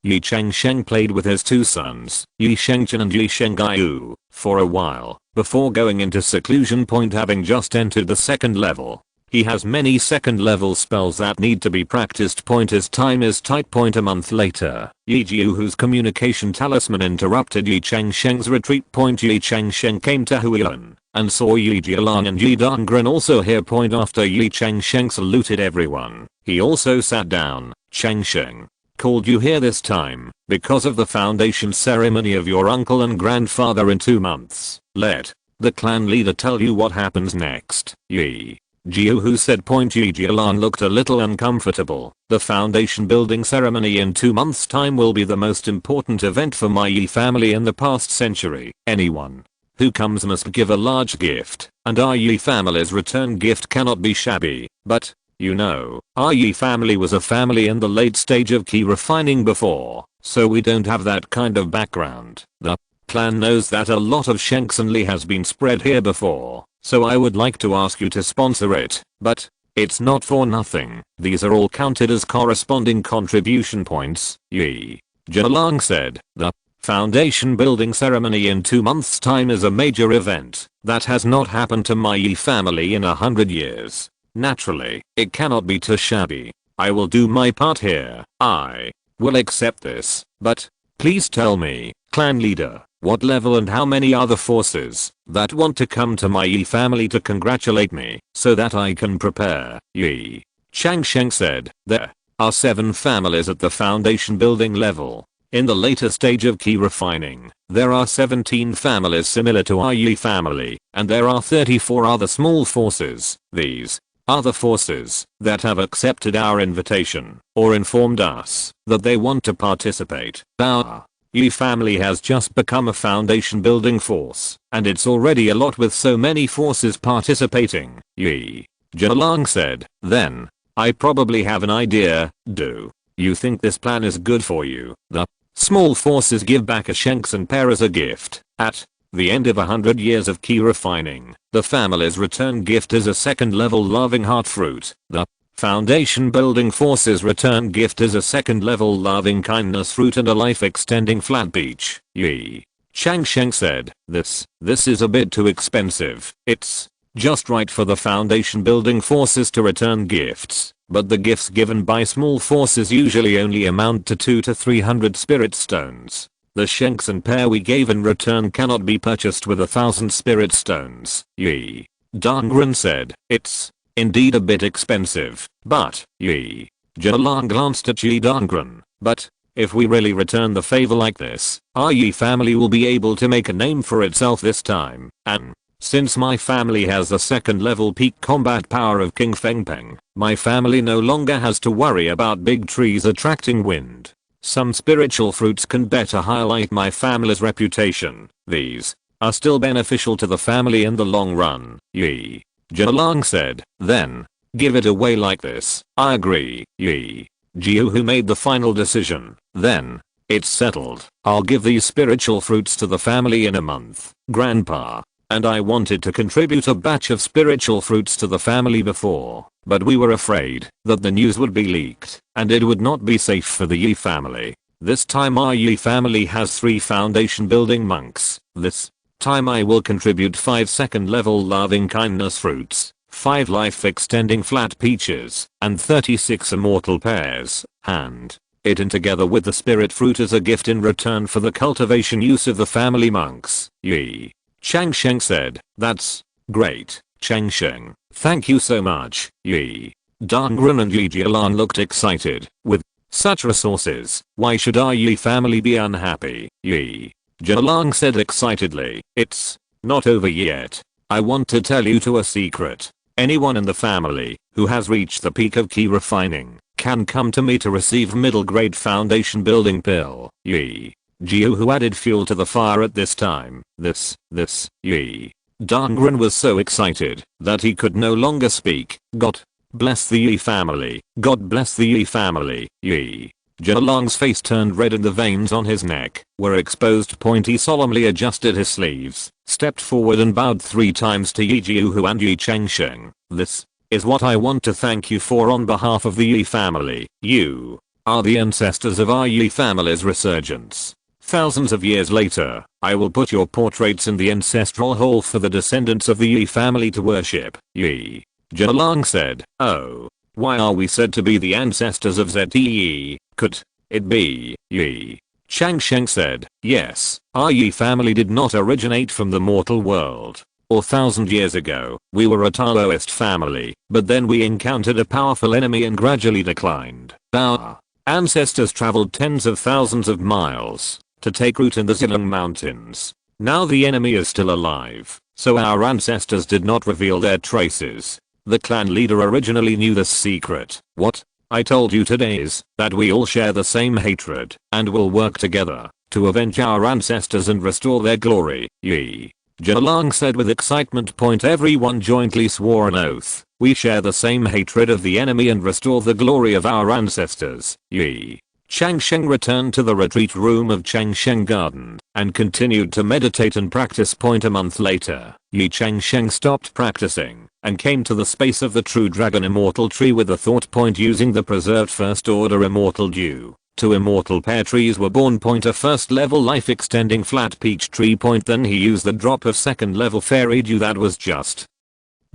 Speaker 1: Ye Changsheng played with his two sons, Ye Shengchen and Ye Shengaiyu, for a while, before going into seclusion. Having just entered the second level, he has many second level spells that need to be practiced. His time is tight. A month later, Ye Jiu, whose communication talisman interrupted Ye Changsheng's retreat. Ye Changsheng came to Huilan and saw Ye Jialang and Ye Dongren also here. After Ye Changsheng saluted everyone, he also sat down. Changsheng called you here this time because of the foundation ceremony of your uncle and grandfather in 2 months. Let the clan leader tell you what happens next. Ye Jiu, who said. Ye Jialan looked a little uncomfortable. The foundation building ceremony in 2 months' time will be the most important event for my Ye family in the past century. Anyone who comes must give a large gift, and our Ye family's return gift cannot be shabby. But you know, our Ye family was a family in the late stage of key refining before, so we don't have that kind of background. The clan knows that a lot of Shengxenli has been spread here before, so I would like to ask you to sponsor it. But It's not for nothing. These are all counted as corresponding contribution points. Ye Changsheng said, the foundation building ceremony in 2 months' time is a major event that has not happened to my Ye family in 100 years. Naturally, it cannot be too shabby. I will do my part here. I will accept this, but please tell me, clan leader, what level and how many other forces that want to come to my Ye family to congratulate me so that I can prepare. Ye Changsheng said, there are 7 families at the foundation building level. In the later stage of key refining, there are 17 families similar to our Ye family, and there are 34 other small forces. These other forces that have accepted our invitation or informed us that they want to participate. Our Ye family has just become a foundation building force, and it's already a lot with so many forces participating. Ye Changsheng said, then I probably have an idea. Do you think this plan is good for you? The small forces give back a Shengsen pair as a gift. At the end of 100 years of key refining, the family's return gift is a second level loving heart fruit. The foundation building forces return gift is a second level loving kindness fruit and a life extending flat beach. Ye Changsheng said, this is a bit too expensive. It's just right for the foundation building forces to return gifts, but the gifts given by small forces usually only amount to 200 to 300 spirit stones. The Shengsen pair we gave in return cannot be purchased with 1,000 spirit stones. Ye Changsheng said, it's indeed a bit expensive, but Ye Changsheng glanced at Ye Changsheng, but if we really return the favor like this, our Ye family will be able to make a name for itself this time, and since my family has the second level peak combat power of King Fengpeng, my family no longer has to worry about big trees attracting wind. Some spiritual fruits can better highlight my family's reputation. These are still beneficial to the family in the long run. Ye Changsheng said, then give it away like this. I agree. Ye Jiu made the final decision. Then it's settled. I'll give these spiritual fruits to the family in a month. Grandpa and I wanted to contribute a batch of spiritual fruits to the family before, but we were afraid that the news would be leaked and it would not be safe for the Ye family. This time our Ye family has 3 foundation building monks. This time I will contribute 5 second level loving kindness fruits, 5 life extending flat peaches, and 36 immortal pears, hand it in together with the spirit fruit as a gift in return for the cultivation use of the family monks. Ye Changsheng said, that's great, Changsheng. Thank you so much. Ye Changsheng and Ye Changsheng looked excited. With such resources, why should our Ye family be unhappy? Ye Changsheng said excitedly, it's not over yet. I want to tell you a secret. Anyone in the family who has reached the peak of key refining can come to me to receive middle grade foundation building pill. Ye Jiu who added fuel to the fire at this time. Ye Changsheng was so excited that he could no longer speak. God bless the Ye family. God bless the Ye family. Ye Changsheng's face turned red and the veins on his neck were exposed. He solemnly adjusted his sleeves, stepped forward and bowed 3 times to Ye Jiu and Ye Changsheng. This is what I want to thank you for on behalf of the Ye family. You are the ancestors of our Ye family's resurgence. Thousands of years later, I will put your portraits in the ancestral hall for the descendants of the Ye family to worship. Ye Changsheng said, oh, why are we said to be the ancestors of ZTE? Could it be? Ye Changsheng said, yes, our Ye family did not originate from the mortal world. 4,000 years ago, we were a Taoist family, but then we encountered a powerful enemy and gradually declined. Our ancestors traveled tens of thousands of miles to take root in the Zilong Mountains. Now the enemy is still alive, so our ancestors did not reveal their traces. The clan leader originally knew this secret. What I told you today is that we all share the same hatred and will work together to avenge our ancestors and restore their glory. Ye Changsheng said with excitement. Everyone jointly swore an oath. We share the same hatred of the enemy and restore the glory of our ancestors. Ye Changsheng returned to the retreat room of Changsheng Garden and continued to meditate and practice. A month later, Ye Changsheng stopped practicing and came to the space of the true dragon Immortal Tree with a thought point using the preserved first order Immortal Dew. 2 immortal pear trees were born. A first level life extending flat peach tree. Then he used the drop of second level fairy dew that was just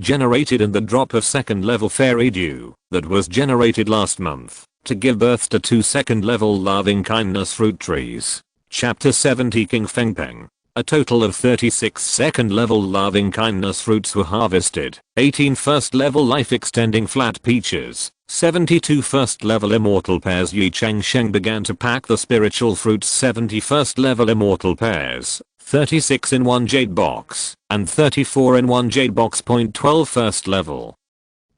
Speaker 1: generated and the drop of second level fairy dew that was generated last month to give birth to 2 second level loving kindness fruit trees. Chapter 70 King Fengpeng. A total of 36 second level loving kindness fruits were harvested, 18 first level life extending flat peaches, 72 first level immortal pears. Ye Changsheng began to pack the spiritual fruits. 70 first level immortal pears, 36 in 1 jade box, and 34 in 1 jade box. 12 first level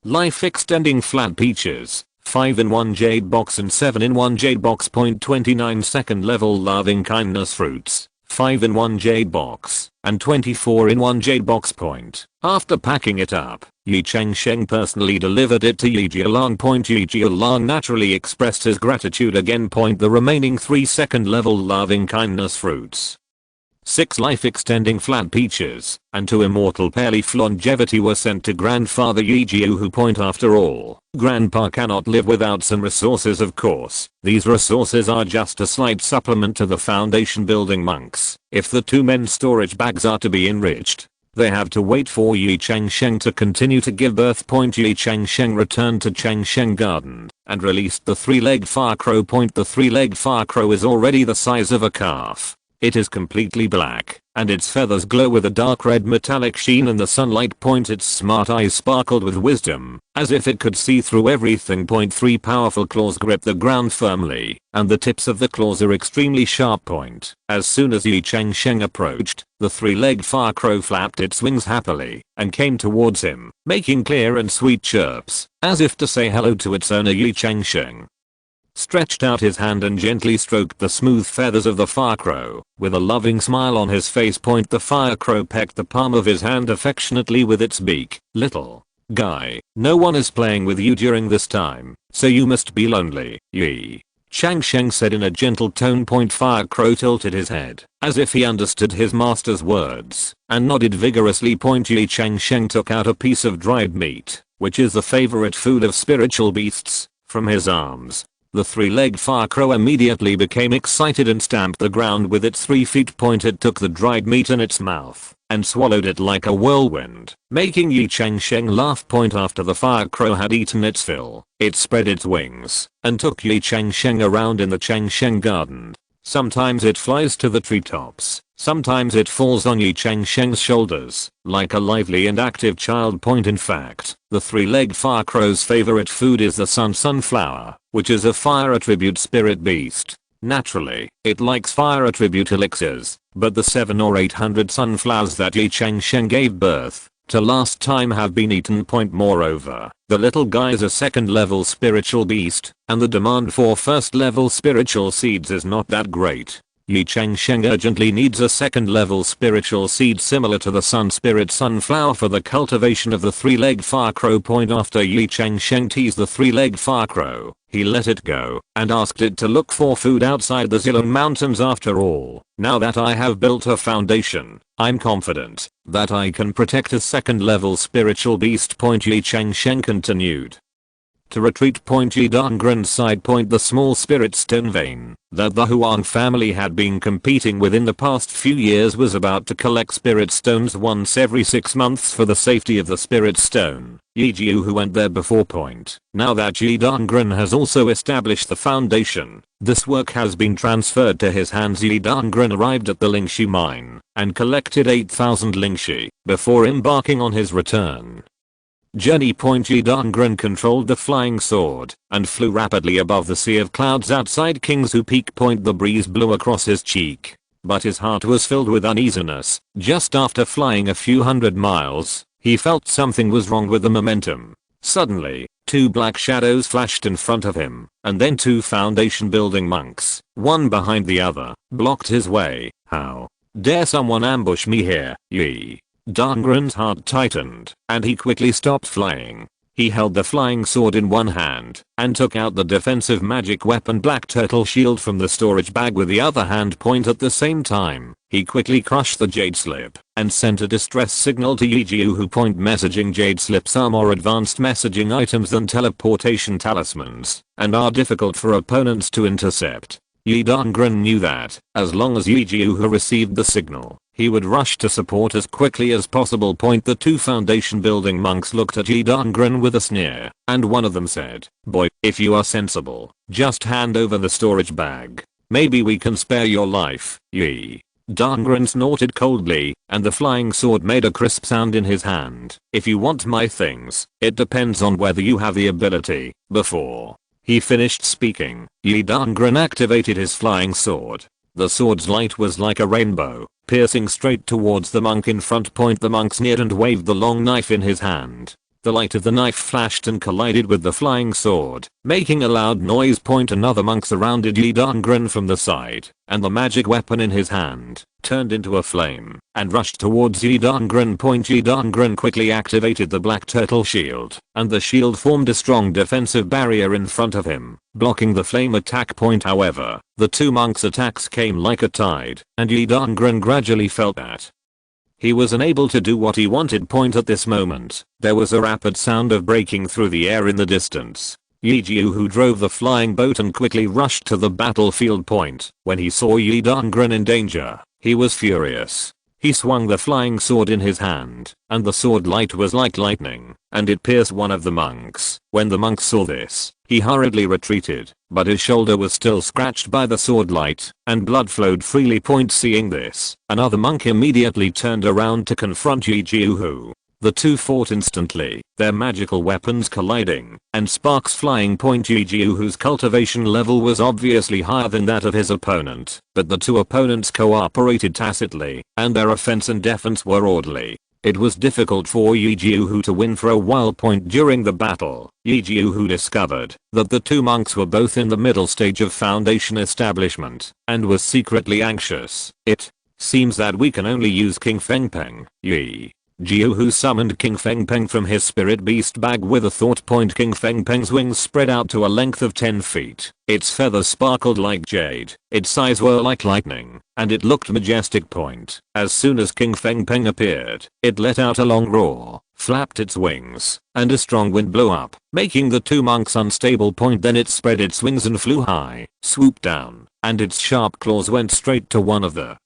Speaker 1: life extending flat peaches, 5 in 1 jade box and 7 in 1 jade box. 29 second level loving kindness fruits, 5 in 1 jade box, and 24 in 1 jade box. After packing it up, Ye Changsheng personally delivered it to Ye Jialang. Ye Jialang naturally expressed his gratitude again. The remaining 3 second level loving kindness fruits, 6 life extending flat peaches, and 2 immortal pear leaf longevity were sent to grandfather Ye Jiu who. After all, grandpa cannot live without some resources of course. These resources are just a slight supplement to the foundation building monks. If the 2 men's storage bags are to be enriched, they have to wait for Ye Changsheng to continue to give birth. Ye Changsheng returned to Changsheng Garden and released the 3-legged fire crow. The 3-legged fire crow is already the size of a calf. It is completely black, and its feathers glow with a dark red metallic sheen in the sunlight. Its smart eyes sparkled with wisdom, as if it could see through everything. 3 powerful claws grip the ground firmly, and the tips of the claws are extremely sharp. As soon as Ye Changsheng approached, the 3-legged fire crow flapped its wings happily, and came towards him, making clear and sweet chirps, as if to say hello to its owner. Ye Changsheng stretched out his hand and gently stroked the smooth feathers of the fire crow, with a loving smile on his face. The fire crow pecked the palm of his hand affectionately with its beak. Little guy, no one is playing with you during this time, so you must be lonely. Ye Changsheng said in a gentle tone. Fire crow tilted his head, as if he understood his master's words, and nodded vigorously. Ye Changsheng took out a piece of dried meat, which is the favorite food of spiritual beasts, from his arms. The 3-legged fire crow immediately became excited and stamped the ground with its 3 feet. It took the dried meat in its mouth and swallowed it like a whirlwind, making Ye Changsheng laugh. After the fire crow had eaten its fill, it spread its wings and took Ye Changsheng around in the Changsheng Garden. Sometimes it flies to the treetops, sometimes it falls on Ye Changsheng's shoulders, like a lively and active child. In fact, the 3-legged fire crow's favorite food is the sunflower, which is a fire attribute spirit beast. Naturally, it likes fire attribute elixirs, but the 700 or 800 sunflowers that Ye Changsheng gave birth to last time have been eaten. Moreover, the little guy is a 2nd level spiritual beast, and the demand for 1st level spiritual seeds is not that great. Ye Changsheng urgently needs a 2nd level spiritual seed similar to the sun spirit sunflower for the cultivation of the 3-legged fire crow. After Ye Changsheng teased the 3-legged fire crow, he let it go and asked it to look for food outside the Zilong Mountains. After all, now that I have built a foundation, I'm confident that I can protect a 2nd level spiritual beast. Ye Changsheng continued to retreat. Ye Dongren side. The small spirit stone vein that the Huang family had been competing with in the past few years was about to collect spirit stones once every 6 months for the safety of the spirit stone. Ye Jiu who went there before. Now that Ye Dongren has also established the foundation, this work has been transferred to his hands. Ye Dongren arrived at the Lingxi mine and collected 8,000 Lingxi before embarking on his return journey. Ye Dongren controlled the flying sword and flew rapidly above the sea of clouds outside Kingsu Peak. The breeze blew across his cheek, but his heart was filled with uneasiness. Just after flying a few hundred miles, he felt something was wrong with the momentum. Suddenly, 2 black shadows flashed in front of him, and then 2 foundation building monks, one behind the other, blocked his way. How dare someone ambush me here? Ye Dongren's heart tightened, and he quickly stopped flying. He held the flying sword in one hand and took out the defensive magic weapon black turtle shield from the storage bag with the other hand point at the same time. He quickly crushed the jade slip and sent a distress signal to Ye Jiu, who point messaging jade slips are more advanced messaging items than teleportation talismans and are difficult for opponents to intercept. Ye Dongren knew that, as long as Ye Jiu received the signal, he would rush to support as quickly as possible. The two foundation building monks looked at Ye Dongren with a sneer, and one of them said, "Boy, if you are sensible, just hand over the storage bag. Maybe we can spare your life." Ye Dongren snorted coldly, and the flying sword made a crisp sound in his hand. "If you want my things, it depends on whether you have the ability." Before he finished speaking, Ye Dongren activated his flying sword. The sword's light was like a rainbow, piercing straight towards the monk in front. The monk sneered and waved the long knife in his hand. The light of the knife flashed and collided with the flying sword, making a loud noise. Another monk surrounded Ye Dongren from the side, and the magic weapon in his hand turned into a flame and rushed towards Ye Dongren. Ye Dongren quickly activated the black turtle shield, and the shield formed a strong defensive barrier in front of him, blocking the flame attack. However, the two monks' attacks came like a tide, and Ye Dongren gradually felt that he was unable to do what he wanted. At this moment, there was a rapid sound of breaking through the air in the distance. Ye Jiu drove the flying boat and quickly rushed to the battlefield. When he saw Ye Dongren in danger, he was furious. He swung the flying sword in his hand, and the sword light was like lightning, and it pierced one of the monks. When the monk saw this, he hurriedly retreated, but his shoulder was still scratched by the sword light, and blood flowed freely. Seeing this, another monk immediately turned around to confront Ye Jiu. The two fought instantly, their magical weapons colliding, and sparks flying. Ye Jiu's cultivation level was obviously higher than that of his opponent, but the two opponents cooperated tacitly, and their offense and defense were orderly. It was difficult for Ye Jiu to win for a while. During the battle, Ye Jiu discovered that the two monks were both in the middle stage of foundation establishment, and was secretly anxious. It seems that we can only use King Fengpeng. Ye Jiu summoned King Fengpeng from his spirit beast bag with a thought. King Fengpeng's wings spread out to a length of 10 feet. Its feathers sparkled like jade, its eyes were like lightning, and it looked majestic. As soon as King Fengpeng appeared, it let out a long roar, flapped its wings, and a strong wind blew up, making the two monks unstable. Then it spread its wings and flew high, swooped down, and its sharp claws went straight to one of the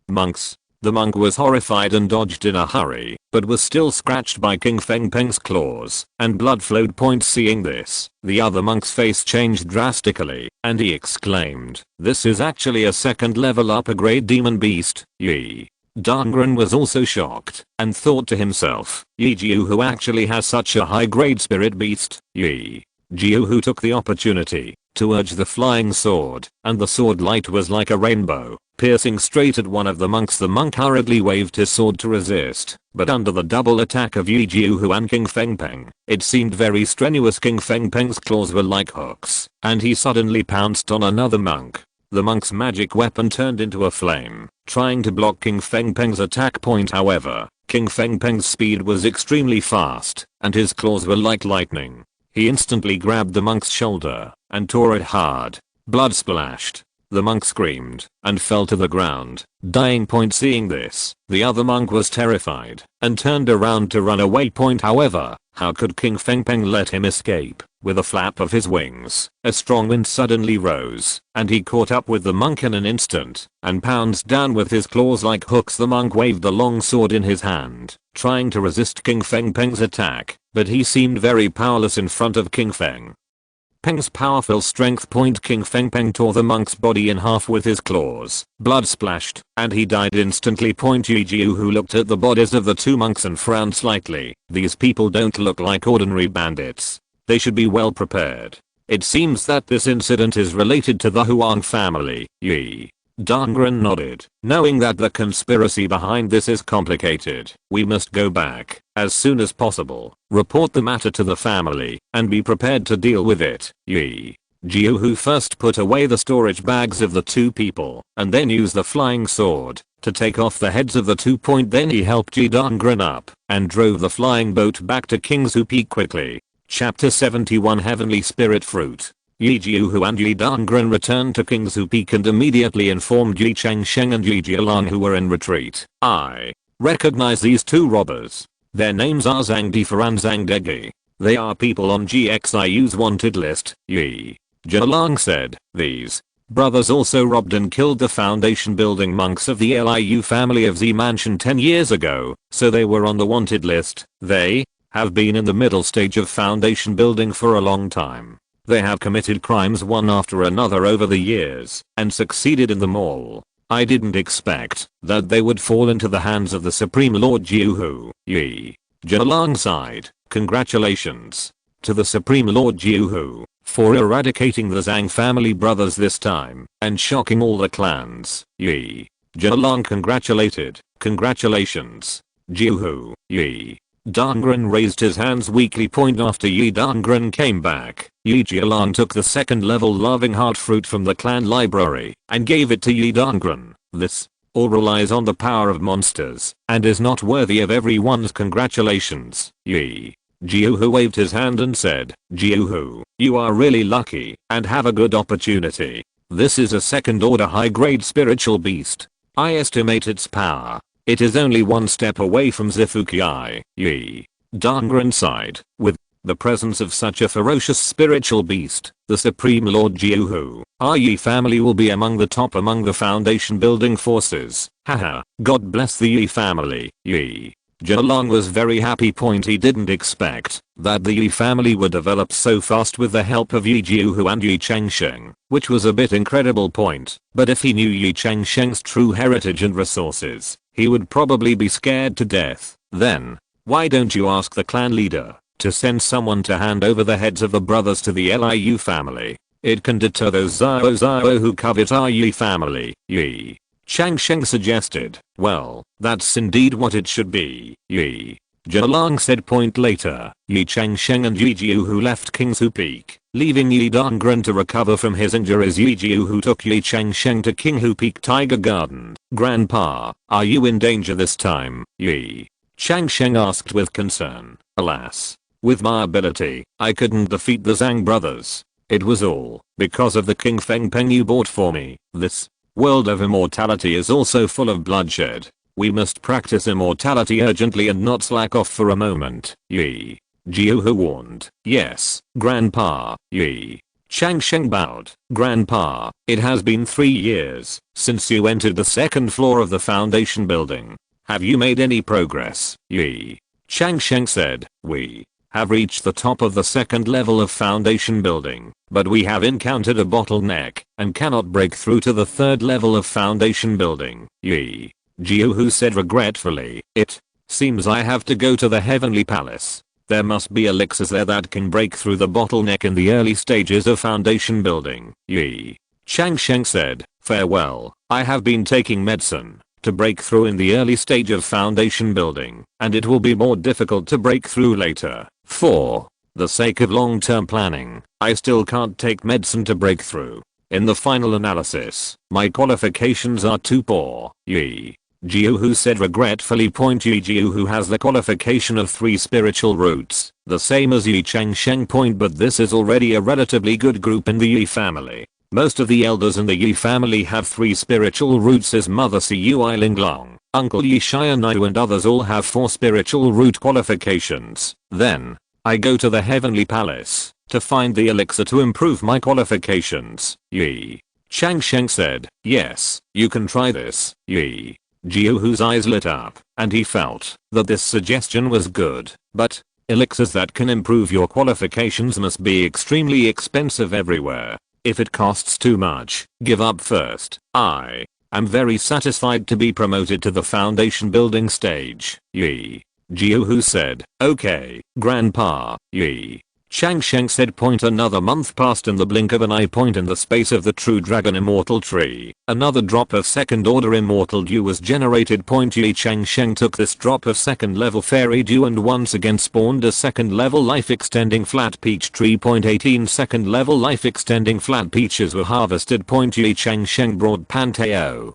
Speaker 1: monks. The monk was horrified and dodged in a hurry, but was still scratched by King Fengpeng's claws, and blood flowed. Seeing this, the other monk's face changed drastically, and he exclaimed, "This is actually a second level upper grade demon beast." Ye Dongren was also shocked, and thought to himself, Ye Jiu actually has such a high grade spirit beast. Ye Jiu took the opportunity to urge the flying sword, and the sword light was like a rainbow, piercing straight at one of the monks. The monk hurriedly waved his sword to resist, but under the double attack of Ye Jiu and King Fengpeng, it seemed very strenuous. King Fengpeng's claws were like hooks, and he suddenly pounced on another monk. The monk's magic weapon turned into a flame, trying to block King Fengpeng's attack. However, King Fengpeng's speed was extremely fast, and his claws were like lightning. He instantly grabbed the monk's shoulder and tore it hard. Blood splashed. The monk screamed and fell to the ground, dying. Seeing this, the other monk was terrified and turned around to run away. However, how could King Fengpeng let him escape? With a flap of his wings, a strong wind suddenly rose, and he caught up with the monk in an instant and pounced down with his claws like hooks. The monk waved the long sword in his hand, trying to resist King Fengpeng's attack, but he seemed very powerless in front of King Fengpeng's powerful strength. King Fengpeng tore the monk's body in half with his claws. Blood splashed, and he died instantly. Ye Jiu looked at the bodies of the two monks and frowned slightly. These people don't look like ordinary bandits. They should be well prepared. It seems that this incident is related to the Huang family. Ye Dongren nodded, knowing that the conspiracy behind this is complicated. We must go back as soon as possible, report the matter to the family, and be prepared to deal with it. Ye Jiu first put away the storage bags of the two people, and then used the flying sword to take off the heads of the two. Then he helped Ye Dongren up and drove the flying boat back to King's Peak quickly. Chapter 71 Heavenly Spirit Fruit. Ye Jiuhu and Ye Dongren returned to Kingsu Peak and immediately informed Ye Changsheng and Ye Jialang, who were in retreat. I recognize these two robbers. Their names are Zhang Difa and Zhang Degi. They are people on GXIU's wanted list, Ye Jialang said. These brothers also robbed and killed the foundation building monks of the Liu family of Z Mansion 10 years ago, so they were on the wanted list. They have been in the middle stage of foundation building for a long time. They have committed crimes one after another over the years and succeeded in them all. I didn't expect that they would fall into the hands of the Supreme Lord Jiuhu. Ye Jialang sighed. Congratulations to the Supreme Lord Jiuhu for eradicating the Zhang family brothers this time and shocking all the clans. Ye Jialang congratulated. Congratulations, Jiuhu. Ye Dongren raised his hands weakly. After Ye Dongren came back, Ye Jialang took the second level loving heart fruit from the clan library and gave it to Ye Dongren. This all relies on the power of monsters and is not worthy of everyone's congratulations. Ye Jiuhu waved his hand and said, Jiuhu, you are really lucky and have a good opportunity. This is a second order high grade spiritual beast. I estimate its power. It is only one step away from Zifuki. Ye Dongren sighed. With the presence of such a ferocious spiritual beast, the Supreme Lord Jiuhu, our Ye family will be among the top among the foundation building forces. Haha, God bless the Ye family. Ye Jialang was very happy. He didn't expect that the Ye family would develop so fast with the help of Ye Jiuhu and Ye Changsheng, which was a bit incredible. But if he knew Ye Changsheng's true heritage and resources, he would probably be scared to death. Then, why don't you ask the clan leader to send someone to hand over the heads of the brothers to the Liu family? It can deter those Zhao who covet our Ye family. Ye Changsheng suggested. Well, that's indeed what it should be. Ye Jialang said. Later, Ye Changsheng and Ye Jiuhu left Kingsu Peak, leaving Ye Dongren to recover from his injuries. Ye Jiuhu took Ye Changsheng to Kinghu Peak Tiger Garden. Grandpa, are you in danger this time? Ye Changsheng asked with concern. Alas, with my ability, I couldn't defeat the Zhang brothers. It was all because of the King Feng Peng you bought for me. This world of immortality is also full of bloodshed. We must practice immortality urgently and not slack off for a moment. Ye Jiuhu warned. Yes, Grandpa. Ye Changsheng bowed. Grandpa, it has been 3 years since you entered the second floor of the foundation building. Have you made any progress? Ye Changsheng said. We have reached the top of the second level of foundation building, but we have encountered a bottleneck and cannot break through to the third level of foundation building. Ye Jiuhu said regretfully. It seems I have to go to the Heavenly Palace. There must be elixirs there that can break through the bottleneck in the early stages of foundation building. Ye Changsheng said. Farewell. I have been taking medicine to break through in the early stage of foundation building, and it will be more difficult to break through later. For the sake of long-term planning, I still can't take medicine to break through. In the final analysis, my qualifications are too poor. Ye Jiuhu said regretfully. Ye Jiuhu has the qualification of 3 spiritual roots, the same as Ye Changsheng. But this is already a relatively good group in the Ye family. Most of the elders in the Ye family have 3 spiritual roots. His mother Siu Linglong, Uncle Ye Shianayu and others all have 4 spiritual root qualifications. Then, I go to the Heavenly Palace to find the elixir to improve my qualifications. Ye Changsheng said. Yes, you can try this. Ye Jiuhu's eyes lit up, and he felt that this suggestion was good, but elixirs that can improve your qualifications must be extremely expensive everywhere. If it costs too much, give up first. I am very satisfied to be promoted to the foundation building stage. Ye Jiuhu said. Okay, Grandpa. Ye Changsheng said. Another month passed in the blink of an eye. In the space of the true dragon Immortal Tree, another drop of second order immortal dew was generated. Ye Changsheng took this drop of second level fairy dew and once again spawned a second level life extending flat peach tree. 18 second level life extending flat peaches were harvested. Ye Changsheng brought Panteo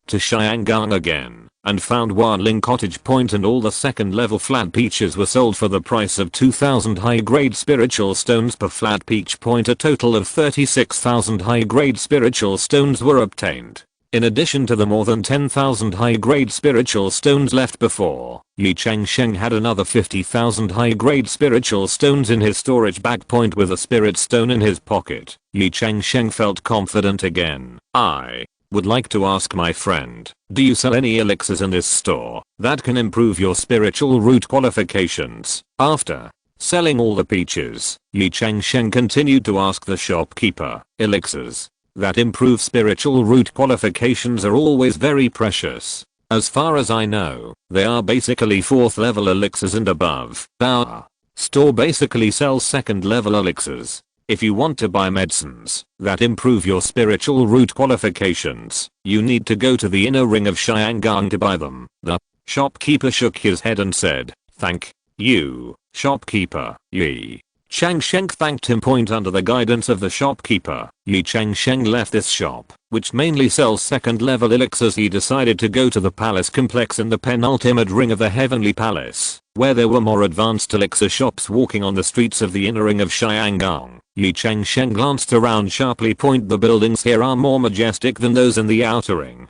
Speaker 1: to Xiangang again. and found Wanling Cottage Point, and all the second level flat peaches were sold for the price of 2,000 high grade spiritual stones per flat peach point. A total of 36,000 high grade spiritual stones were obtained. In addition to the more than 10,000 high grade spiritual stones left before, Ye Changsheng had another 50,000 high grade spiritual stones in his storage bag. Point with a spirit stone in his pocket, Ye Changsheng felt confident again. I would like to ask my friend, do you sell any elixirs in this store that can improve your spiritual root qualifications? After selling all the peaches, Ye Changsheng continued to ask the shopkeeper, elixirs that improve spiritual root qualifications are always very precious. As far as I know, they are basically 4th level elixirs and above. Our store basically sells 2nd level elixirs. If you want to buy medicines that improve your spiritual root qualifications, you need to go to the inner ring of Xiangang to buy them. The shopkeeper shook his head and said, thank you, shopkeeper. Ye Changsheng thanked him. Under the guidance of the shopkeeper, Ye Changsheng left this shop, which mainly sells 2nd level elixirs. He decided to go to the palace complex in the penultimate ring of the heavenly palace, where there were more advanced elixir shops. Walking on the streets of the inner ring of Xiangang, Ye Changsheng glanced around sharply. The buildings here are more majestic than those in the outer ring,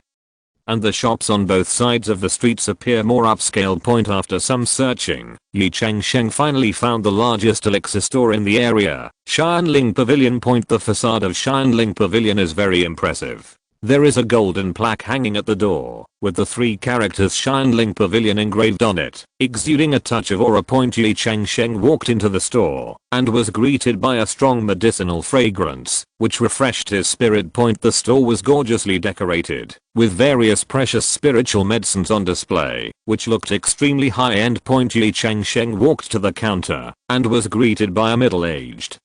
Speaker 1: and the shops on both sides of the streets appear more upscale. After some searching, Ye Changsheng finally found the largest elixir store in the area, Xianling Pavilion. The facade of Xianling Pavilion is very impressive. There is a golden plaque hanging at the door, with the 3 characters Xianling Pavilion engraved on it, exuding a touch of aura. Ye Changsheng walked into the store, and was greeted by a strong medicinal fragrance, which refreshed his spirit. The store was gorgeously decorated, with various precious spiritual medicines on display, which looked extremely high-end. Ye Changsheng walked to the counter, and was greeted by a middle-aged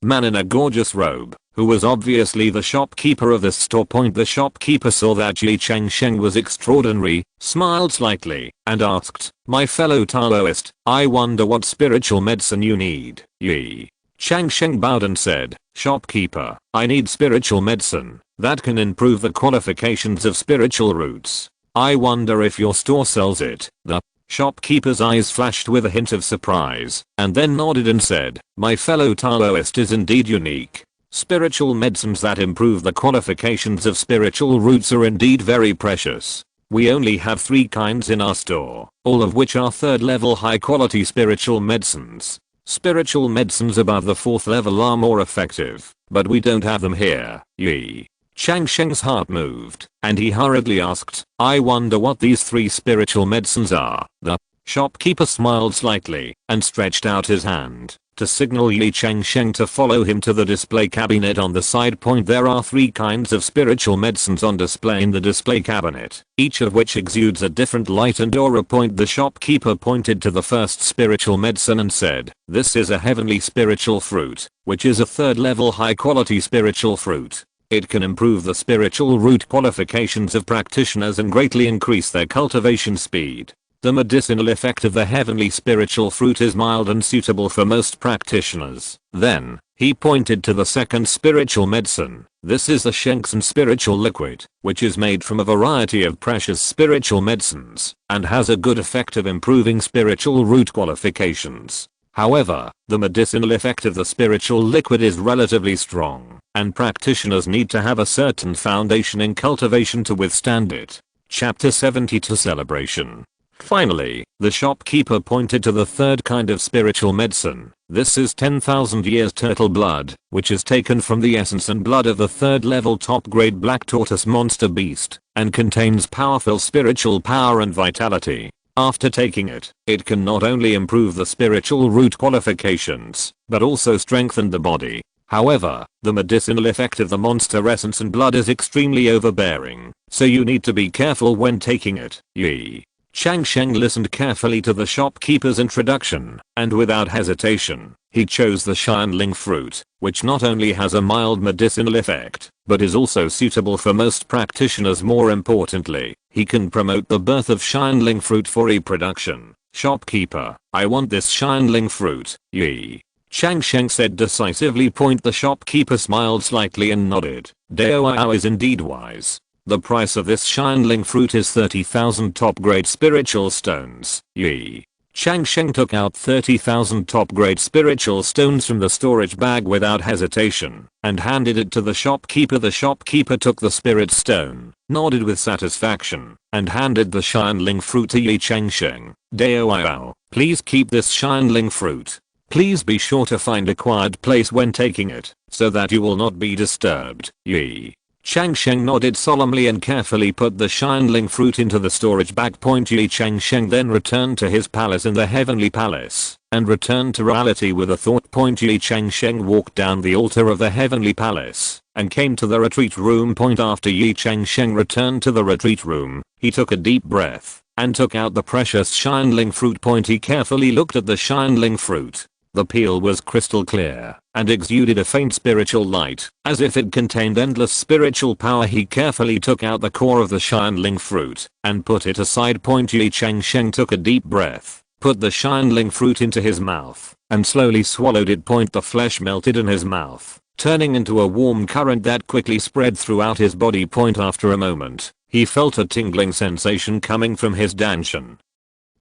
Speaker 1: man in a gorgeous robe, who was obviously the shopkeeper of this store. The shopkeeper saw that Ye Changsheng was extraordinary, smiled slightly, and asked, my fellow Taoist, I wonder what spiritual medicine you need. Ye Changsheng bowed and said, shopkeeper, I need spiritual medicine that can improve the qualifications of spiritual roots. I wonder if your store sells it. The shopkeeper's eyes flashed with a hint of surprise, and then nodded and said, my fellow Taoist is indeed unique. Spiritual medicines that improve the qualifications of spiritual roots are indeed very precious. We only have 3 kinds in our store, all of which are 3rd level high quality spiritual medicines. Spiritual medicines above the 4th level are more effective, but we don't have them here. Ye Changsheng's heart moved, and he hurriedly asked, I wonder what these 3 spiritual medicines are. The shopkeeper smiled slightly, and stretched out his hand to signal Ye Changsheng to follow him to the display cabinet on the side. There are 3 kinds of spiritual medicines on display in the display cabinet, each of which exudes a different light and aura. The shopkeeper pointed to the first spiritual medicine and said, this is a heavenly spiritual fruit, which is a 3rd level high quality spiritual fruit. It can improve the spiritual root qualifications of practitioners and greatly increase their cultivation speed. The medicinal effect of the heavenly spiritual fruit is mild and suitable for most practitioners. Then, he pointed to the second spiritual medicine. This is the Shengsen spiritual liquid, which is made from a variety of precious spiritual medicines, and has a good effect of improving spiritual root qualifications. However, the medicinal effect of the spiritual liquid is relatively strong, and practitioners need to have a certain foundation in cultivation to withstand it. Chapter 72 Celebration. Finally, the shopkeeper pointed to the 3rd kind of spiritual medicine. This is 10,000 years turtle blood, which is taken from the essence and blood of the 3rd level top grade black tortoise monster beast, and contains powerful spiritual power and vitality. After taking it, it can not only improve the spiritual root qualifications, but also strengthen the body. However, the medicinal effect of the monster essence and blood is extremely overbearing, so you need to be careful when taking it. Ye Changsheng listened carefully to the shopkeeper's introduction, and without hesitation, he chose the Xianling fruit, which not only has a mild medicinal effect, but is also suitable for most practitioners. More importantly, he can promote the birth of Xianling fruit for reproduction. Shopkeeper, I want this Xianling fruit. Ye Changsheng said decisively. The shopkeeper smiled slightly and nodded. Dao is indeed wise. The price of this Shinling fruit is 30,000 top grade spiritual stones. Ye Changsheng took out 30,000 top grade spiritual stones from the storage bag without hesitation and handed it to the shopkeeper. The shopkeeper took the spirit stone, nodded with satisfaction, and handed the Shinling fruit to Ye Changsheng. Dao, please keep this Shinling fruit. Please be sure to find a quiet place when taking it, so that you will not be disturbed. Ye Changsheng nodded solemnly and carefully put the Shinling fruit into the storage bag. Ye Changsheng then returned to his palace in the heavenly palace and returned to reality with a thought. Ye Changsheng walked down the altar of the heavenly palace and came to the retreat room. After Ye Changsheng returned to the retreat room, he took a deep breath and took out the precious Shinling fruit. He carefully looked at the Shinling fruit. The peel was crystal clear and exuded a faint spiritual light, as if it contained endless spiritual power. He carefully took out the core of the Shinling fruit and put it aside. Ye Changsheng took a deep breath, put the Shinling fruit into his mouth, and slowly swallowed it. The flesh melted in his mouth, turning into a warm current that quickly spread throughout his body. After a moment, he felt a tingling sensation coming from his danshan,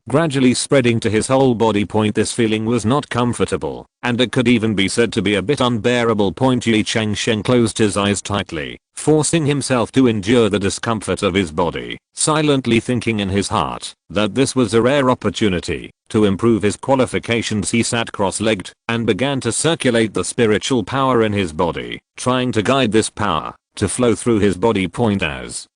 Speaker 1: gradually spreading to his whole body. This feeling was not comfortable, and it could even be said to be a bit unbearable. Ye Changsheng closed his eyes tightly, forcing himself to endure the discomfort of his body, silently thinking in his heart that this was a rare opportunity to improve his qualifications. He sat cross-legged and began to circulate the spiritual power in his body, trying to guide this power to flow through his body. As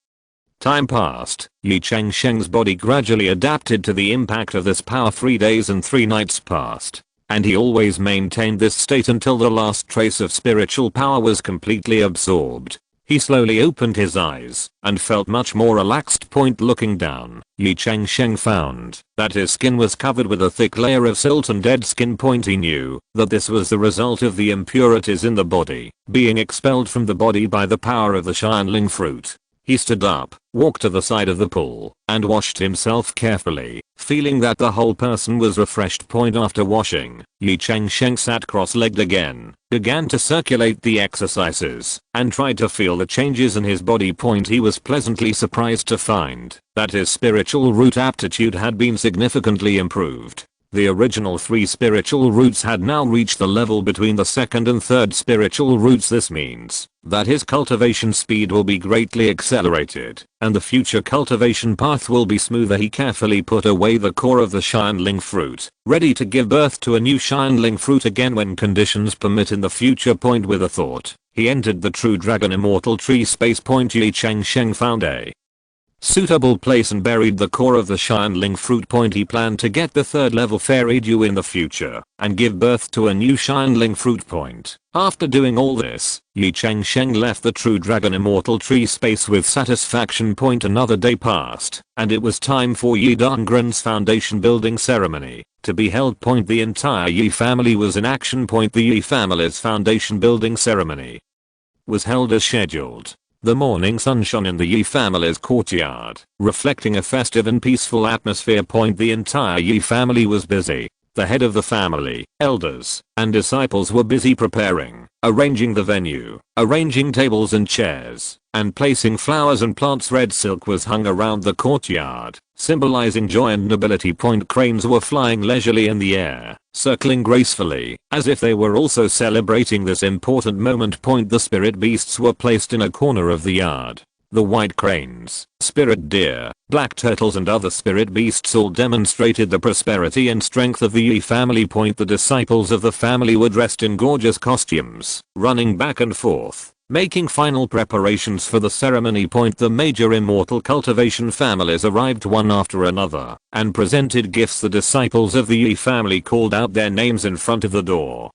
Speaker 1: time passed, Ye Changsheng's body gradually adapted to the impact of this power. 3 days and 3 nights passed, and he always maintained this state until the last trace of spiritual power was completely absorbed. He slowly opened his eyes and felt much more relaxed. Looking down, Ye Changsheng found that his skin was covered with a thick layer of silt and dead skin. He knew that this was the result of the impurities in the body being expelled from the body by the power of the Shinling fruit. He stood up, walked to the side of the pool, and washed himself carefully, feeling that the whole person was refreshed. After washing, Ye Changsheng sat cross-legged again, began to circulate the exercises, and tried to feel the changes in his body. He was pleasantly surprised to find that his spiritual root aptitude had been significantly improved. The original 3 spiritual roots had now reached the level between the second and third spiritual roots. This means that his cultivation speed will be greatly accelerated, and the future cultivation path will be smoother. He carefully put away the core of the Shinling fruit, ready to give birth to a new Shinling fruit again when conditions permit in the future. With a thought, he entered the True Dragon Immortal Tree space. Ye Changsheng found a suitable place and buried the core of the Shinling fruit. He planned to get the 3rd level fairy dew in the future and give birth to a new Shinling fruit. After doing all this, Ye Changsheng left the True Dragon Immortal Tree space with satisfaction. Another day passed, and it was time for Ye Dongren's foundation building ceremony to be held. The entire Ye family was in action. The Ye family's foundation building ceremony was held as scheduled. The morning sun shone in the Ye family's courtyard, reflecting a festive and peaceful atmosphere. The entire Ye family was busy. The head of the family, elders, and disciples were busy preparing, arranging the venue, arranging tables and chairs, and placing flowers and plants. Red silk was hung around the courtyard, symbolizing joy and nobility. Cranes were flying leisurely in the air, circling gracefully, as if they were also celebrating this important moment. The spirit beasts were placed in a corner of the yard. The white cranes, spirit deer, black turtles and other spirit beasts all demonstrated the prosperity and strength of the Ye family. The disciples of the family were dressed in gorgeous costumes, running back and forth, making final preparations for the ceremony. The major immortal cultivation families arrived one after another and presented gifts. The disciples of the Ye family called out their names in front of the door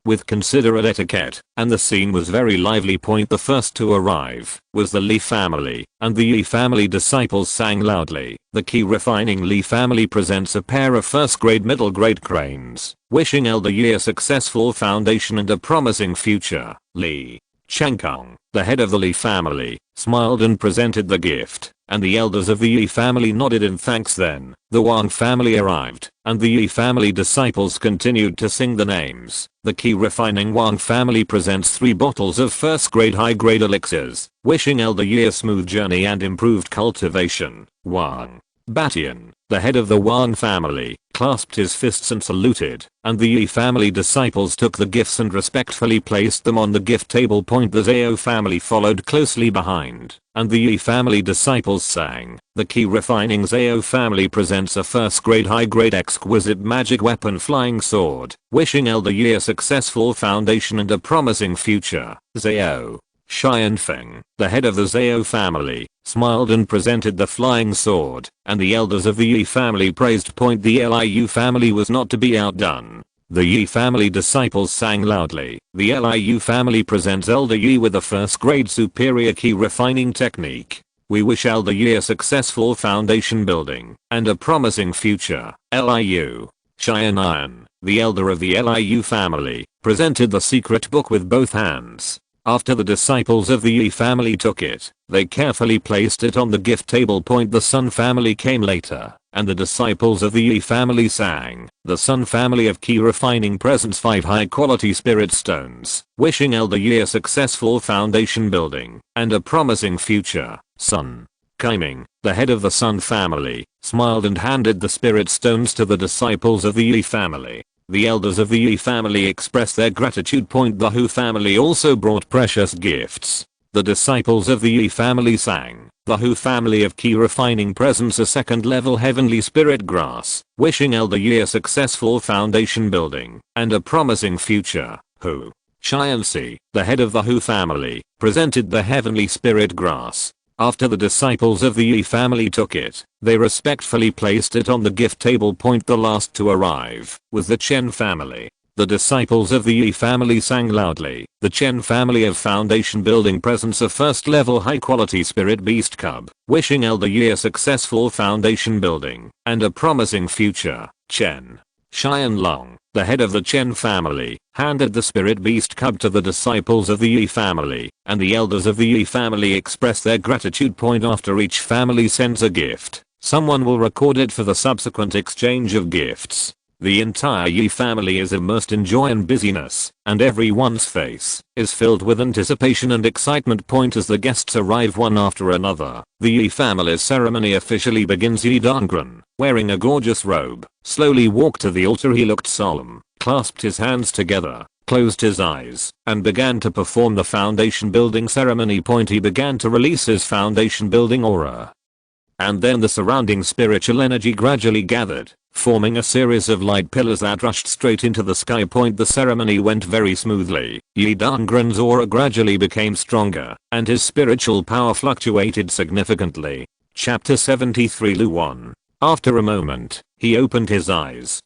Speaker 1: with considerate etiquette, and the scene was very lively. The first to arrive was the Li family, and the Ye family disciples sang loudly. The key refining Li family presents a pair of first grade middle grade cranes, wishing Elder Ye a successful foundation and a promising future. Li Changsheng the head of the Li family, smiled and presented the gift, and the elders of the Ye family nodded in thanks. Then, the Wang family arrived, and the Ye family disciples continued to sing the names. The key refining Wang family presents 3 bottles of first grade high grade elixirs, wishing Elder Ye a smooth journey and improved cultivation. Wang Batian, the head of the Wang family, clasped his fists and saluted, and the Ye family disciples took the gifts and respectfully placed them on the gift table. The Zhao family followed closely behind, and the Ye family disciples sang. The key refining Zhao family presents a first grade high grade exquisite magic weapon flying sword, wishing Elder Ye a successful foundation and a promising future. Zhao Xianfeng, the head of the Zhao family, smiled and presented the flying sword, and the elders of the Ye family praised. The Liu family was not to be outdone. The Ye family disciples sang loudly. The Liu family presents Elder Ye with a first grade superior key refining technique. We wish Elder Ye a successful foundation building and a promising future. Liu Xianan, the elder of the Liu family, presented the secret book with both hands. After the disciples of the Ye family took it, they carefully placed it on the gift table. The Sun family came later, and the disciples of the Ye family sang. The Sun family of key refining presents 5 high quality spirit stones, wishing Elder Ye a successful foundation building and a promising future. Sun Kaiming, the head of the Sun family, smiled and handed the spirit stones to the disciples of the Ye family. The elders of the Ye family expressed their gratitude. The Hu family also brought precious gifts. The disciples of the Ye family sang. The Hu family of key refining presents a 2nd level heavenly spirit grass, wishing Elder Ye a successful foundation building and a promising future. Hu Xianxi, the head of the Hu family, presented the heavenly spirit grass. After the disciples of the Ye family took it, they respectfully placed it on the gift table. The last to arrive was the Chen family. The disciples of the Ye family sang loudly. The Chen family of foundation building presents a 1st level high quality spirit beast cub, wishing Elder Ye a successful foundation building and a promising future. Chen Xianlong, the head of the Chen family, handed the spirit beast cub to the disciples of the Ye family, and the elders of the Ye family expressed their gratitude. After each family sends a gift, someone will record it for the subsequent exchange of gifts. The entire Ye family is immersed in joy and busyness, and everyone's face is filled with anticipation and excitement. As the guests arrive one after another, the Ye family's ceremony officially begins. Ye Dongren, wearing a gorgeous robe, slowly walked to the altar. He looked solemn, clasped his hands together, closed his eyes, and began to perform the foundation building ceremony. He began to release his foundation building aura. And then the surrounding spiritual energy gradually gathered, forming a series of light pillars that rushed straight into the sky. The ceremony went very smoothly. Ye Dongren's aura gradually became stronger, and his spiritual power fluctuated significantly. Chapter 73 Luan. After a moment, he opened his eyes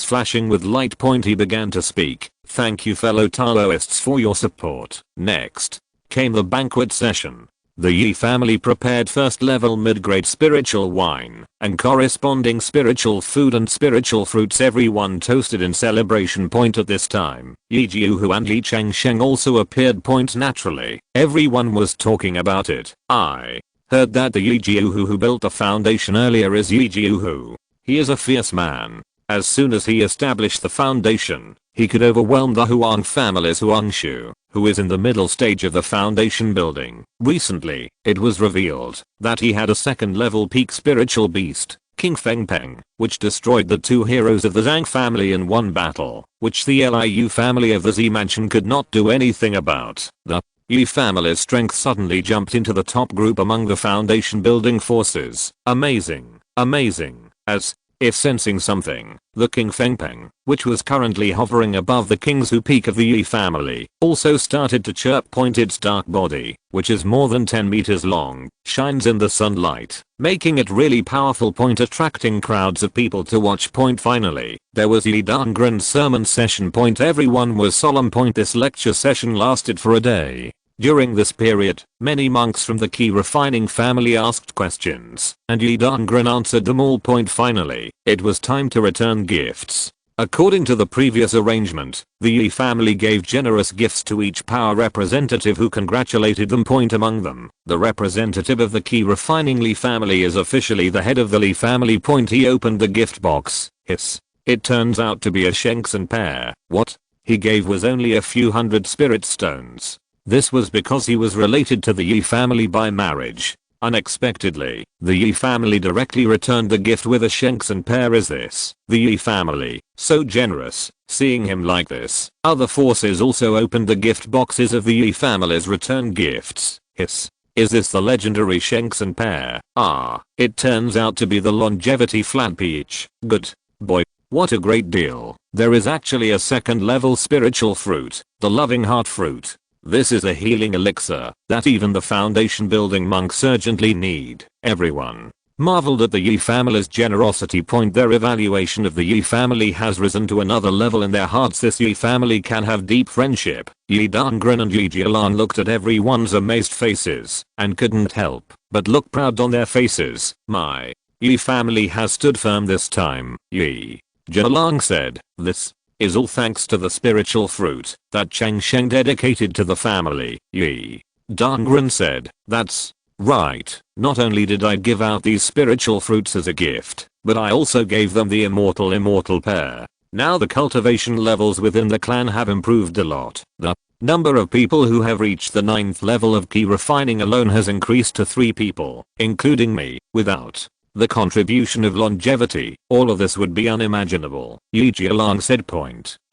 Speaker 1: flashing with light. He began to speak. Thank you fellow Taoists for your support. Next came the banquet session. The Ye family prepared 1st level mid-grade spiritual wine and corresponding spiritual food and spiritual fruits. Everyone toasted in celebration. At this time, Ye Jiuhu and Ye Changsheng also appeared. Naturally, everyone was talking about it. I heard that the Ye Jiuhu who built the foundation earlier is Ye Jiuhu. He is a fierce man. As soon as he established the foundation, he could overwhelm the Huang family's Huangshu, who is in the middle stage of the foundation building. Recently, it was revealed that he had a 2nd level peak spiritual beast, King Fengpeng, which destroyed the 2 heroes of the Zhang family in one battle, which the Liu family of the Z mansion could not do anything about. The Ye family's strength suddenly jumped into the top group among the foundation building forces. Amazing, amazing. As if sensing something, the King Fengpeng, which was currently hovering above the King's Hu peak of the Ye family, also started to chirp. Its dark body, which is more than 10 meters long, shines in the sunlight, making it really powerful. Attracting crowds of people to watch. Finally, there was Ye Dongren's sermon session. Everyone was solemn. This lecture session lasted for a day. During this period, many monks from the key refining family asked questions, and Ye Dongren answered them all. Finally, it was time to return gifts. According to the previous arrangement, the Ye family gave generous gifts to each power representative who congratulated them. Among them, the representative of the key refining Li family is officially the head of the Li family. He opened the gift box. Hiss. It turns out to be a Changsheng pear. What he gave was only a few hundred spirit stones. This was because he was related to the Ye family by marriage. Unexpectedly, the Ye family directly returned the gift with a Changsheng pear. Is this the Ye family so generous? Seeing him like this, other forces also opened the gift boxes of the Ye family's return gifts. Hiss. Is this the legendary Changsheng pear? Ah, it turns out to be the longevity flat peach. Good boy. What a great deal. There is actually a second level spiritual fruit, the loving heart fruit. This is a healing elixir that even the foundation building monks urgently need. Everyone marveled at the Ye family's generosity. Their evaluation of the Ye family has risen to another level in their hearts. This Ye family can have deep friendship. Ye Dongren and Ye Jialang looked at everyone's amazed faces and couldn't help but look proud on their faces. My Ye family has stood firm this time. Ye Jialang said, this is all thanks to the spiritual fruit that Changsheng dedicated to the family. Ye Dongren said, that's right. Not only did I give out these spiritual fruits as a gift, but I also gave them the immortal pear. Now the cultivation levels within the clan have improved a lot. The number of people who have reached the 9th level of key refining alone has increased to 3 people, including me. Without the contribution of longevity, all of this would be unimaginable. Ye Jialang said.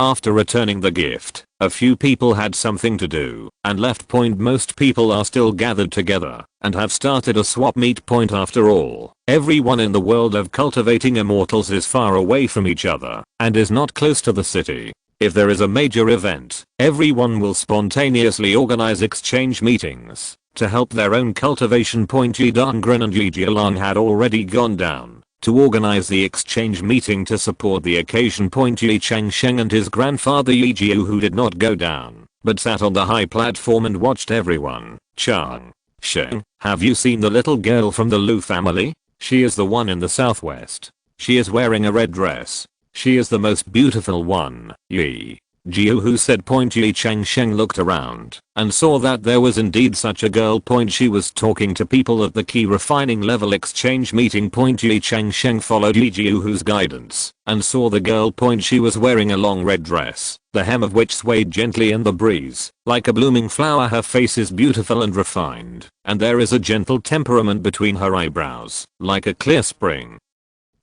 Speaker 1: After returning the gift, a few people had something to do and left. Most people are still gathered together and have started a swap meet. After all, everyone in the world of cultivating immortals is far away from each other and is not close to the city. If there is a major event, everyone will spontaneously organize exchange meetings to help their own cultivation. Ye Dongren and Ye Jialang had already gone down to organize the exchange meeting to support the occasion. Ye Changsheng and his grandfather Ye Jiu, who did not go down but sat on the high platform and watched everyone. Changsheng, have you seen the little girl from the Lu family? She is the one in the southwest. She is wearing a red dress. She is the most beautiful one. Ye Jiu, who said. Ye Changsheng looked around and saw that there was indeed such a girl. She was talking to people at the key refining level exchange meeting. Ye Changsheng followed Ye Jiu, whose guidance, and saw the girl. She was wearing a long red dress, the hem of which swayed gently in the breeze like a blooming flower. Her face is beautiful and refined, and there is a gentle temperament between her eyebrows, like a clear spring,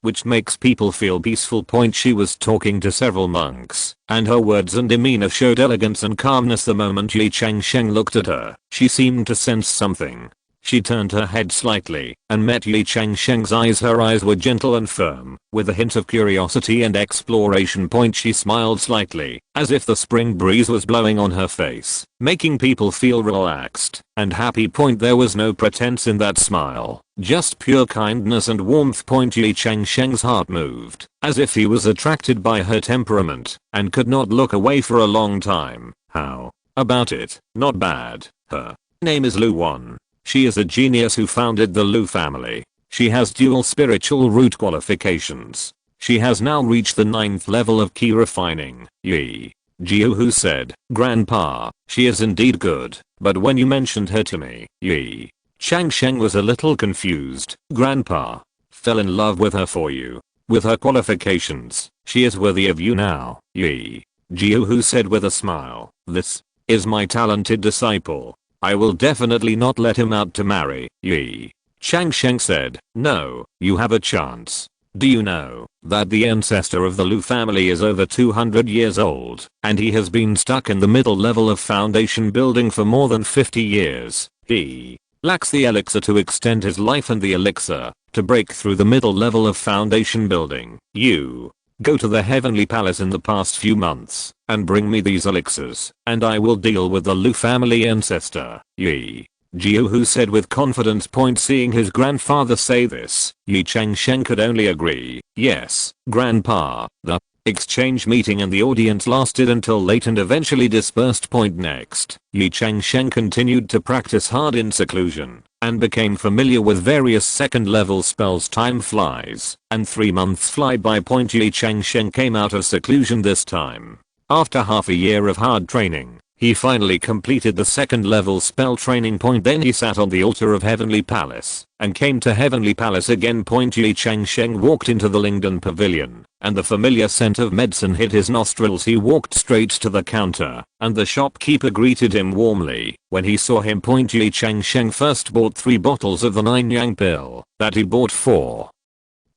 Speaker 1: which makes people feel peaceful. She was talking to several monks, and her words and demeanor showed elegance and calmness. The moment Ye Changsheng looked at her, she seemed to sense something. She turned her head slightly and met Ye Changsheng's eyes. Her eyes were gentle and firm, with a hint of curiosity and exploration. She smiled slightly, as if the spring breeze was blowing on her face, making people feel relaxed and happy. There was no pretense in that smile, just pure kindness and warmth. Ye Changsheng's heart moved, as if he was attracted by her temperament, and could not look away for a long time. How about it? Not bad. Her name is Lu Wan. She is a genius who founded the Lu family. She has dual spiritual root qualifications. She has now reached the 9th level of key refining. Ye Jiu, who said, Grandpa, she is indeed good, but when you mentioned her to me, Ye Changsheng was a little confused. Grandpa fell in love with her for you. With her qualifications, she is worthy of you now. Ye Jiu, who said with a smile, this is my talented disciple. I will definitely not let him out to marry. Ye Changsheng said, no, you have a chance. Do you know that the ancestor of the Lu family is over 200 years old, and he has been stuck in the middle level of foundation building for more than 50 years. He lacks the elixir to extend his life and the elixir to break through the middle level of foundation building. You go to the heavenly palace in the past few months and bring me these elixirs, and I will deal with the Lu family ancestor. Ye Jiu, who said with confidence. Seeing his grandfather say this, Ye Changsheng could only agree. Yes, Grandpa. The exchange meeting and the audience lasted until late and eventually dispersed. Next, Ye Changsheng continued to practice hard in seclusion and became familiar with various second level spells. Time flies, and 3 months fly by. Ye Changsheng came out of seclusion this time. After half a year of hard training, he finally completed the second level spell training. Then he sat on the altar of Heavenly Palace and came to Heavenly Palace again. Ye Changsheng walked into the Lingdan Pavilion and the familiar scent of medicine hit his nostrils. He walked straight to the counter and the shopkeeper greeted him warmly. When he saw him, Ye Changsheng first bought 3 bottles of the 9 yang pill that he bought for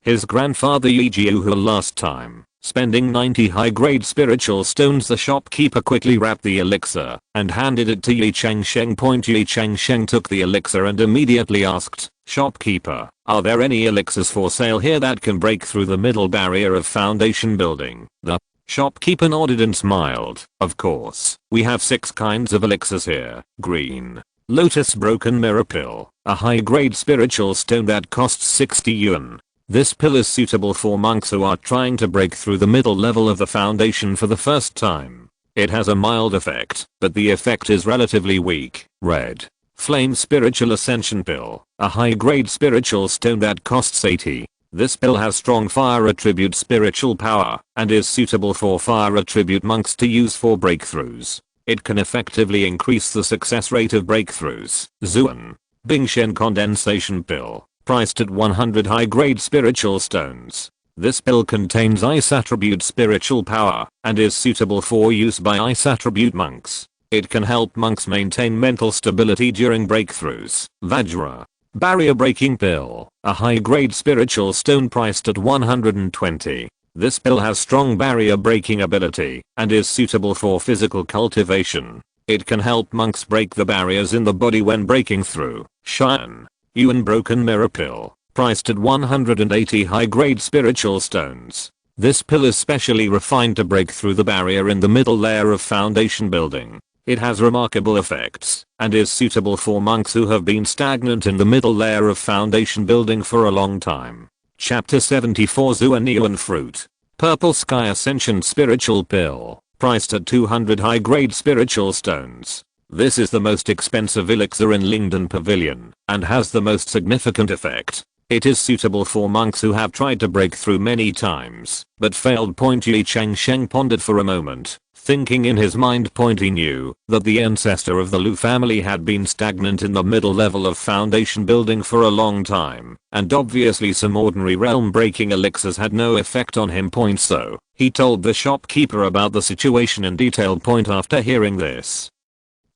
Speaker 1: his grandfather Ye Jiuhu last time. Spending 90 high-grade spiritual stones, the shopkeeper quickly wrapped the elixir and handed it to Ye Changsheng. Ye Changsheng took the elixir and immediately asked, "Shopkeeper, are there any elixirs for sale here that can break through the middle barrier of foundation building?" The shopkeeper nodded and smiled. "Of course, we have 6 kinds of elixirs here. Green Lotus Broken Mirror Pill, a high-grade spiritual stone that costs 60 yuan. This pill is suitable for monks who are trying to break through the middle level of the foundation for the first time. It has a mild effect, but the effect is relatively weak." Red Flame Spiritual Ascension Pill, a high-grade spiritual stone that costs 80. This pill has strong fire attribute spiritual power and is suitable for fire attribute monks to use for breakthroughs. It can effectively increase the success rate of breakthroughs. Zuan Bingshen Condensation Pill, priced at 100 high-grade spiritual stones. This pill contains ice attribute spiritual power and is suitable for use by ice attribute monks. It can help monks maintain mental stability during breakthroughs. Vajra Barrier Breaking Pill, a high-grade spiritual stone priced at 120. This pill has strong barrier breaking ability and is suitable for physical cultivation. It can help monks break the barriers in the body when breaking through. Shan Yuan Broken Mirror Pill, priced at 180 high-grade spiritual stones. This pill is specially refined to break through the barrier in the middle layer of foundation building. It has remarkable effects and is suitable for monks who have been stagnant in the middle layer of foundation building for a long time. Chapter 74 Zuan Yuan Fruit Purple Sky Ascension Spiritual Pill, priced at 200 high-grade spiritual stones. This is the most expensive elixir in Lingdan Pavilion and has the most significant effect. It is suitable for monks who have tried to break through many times but failed. Ye Changsheng pondered for a moment, thinking in his mind. He knew that the ancestor of the Lu family had been stagnant in the middle level of foundation building for a long time, and obviously some ordinary realm breaking elixirs had no effect on him. So, he told the shopkeeper about the situation in detail. After hearing this,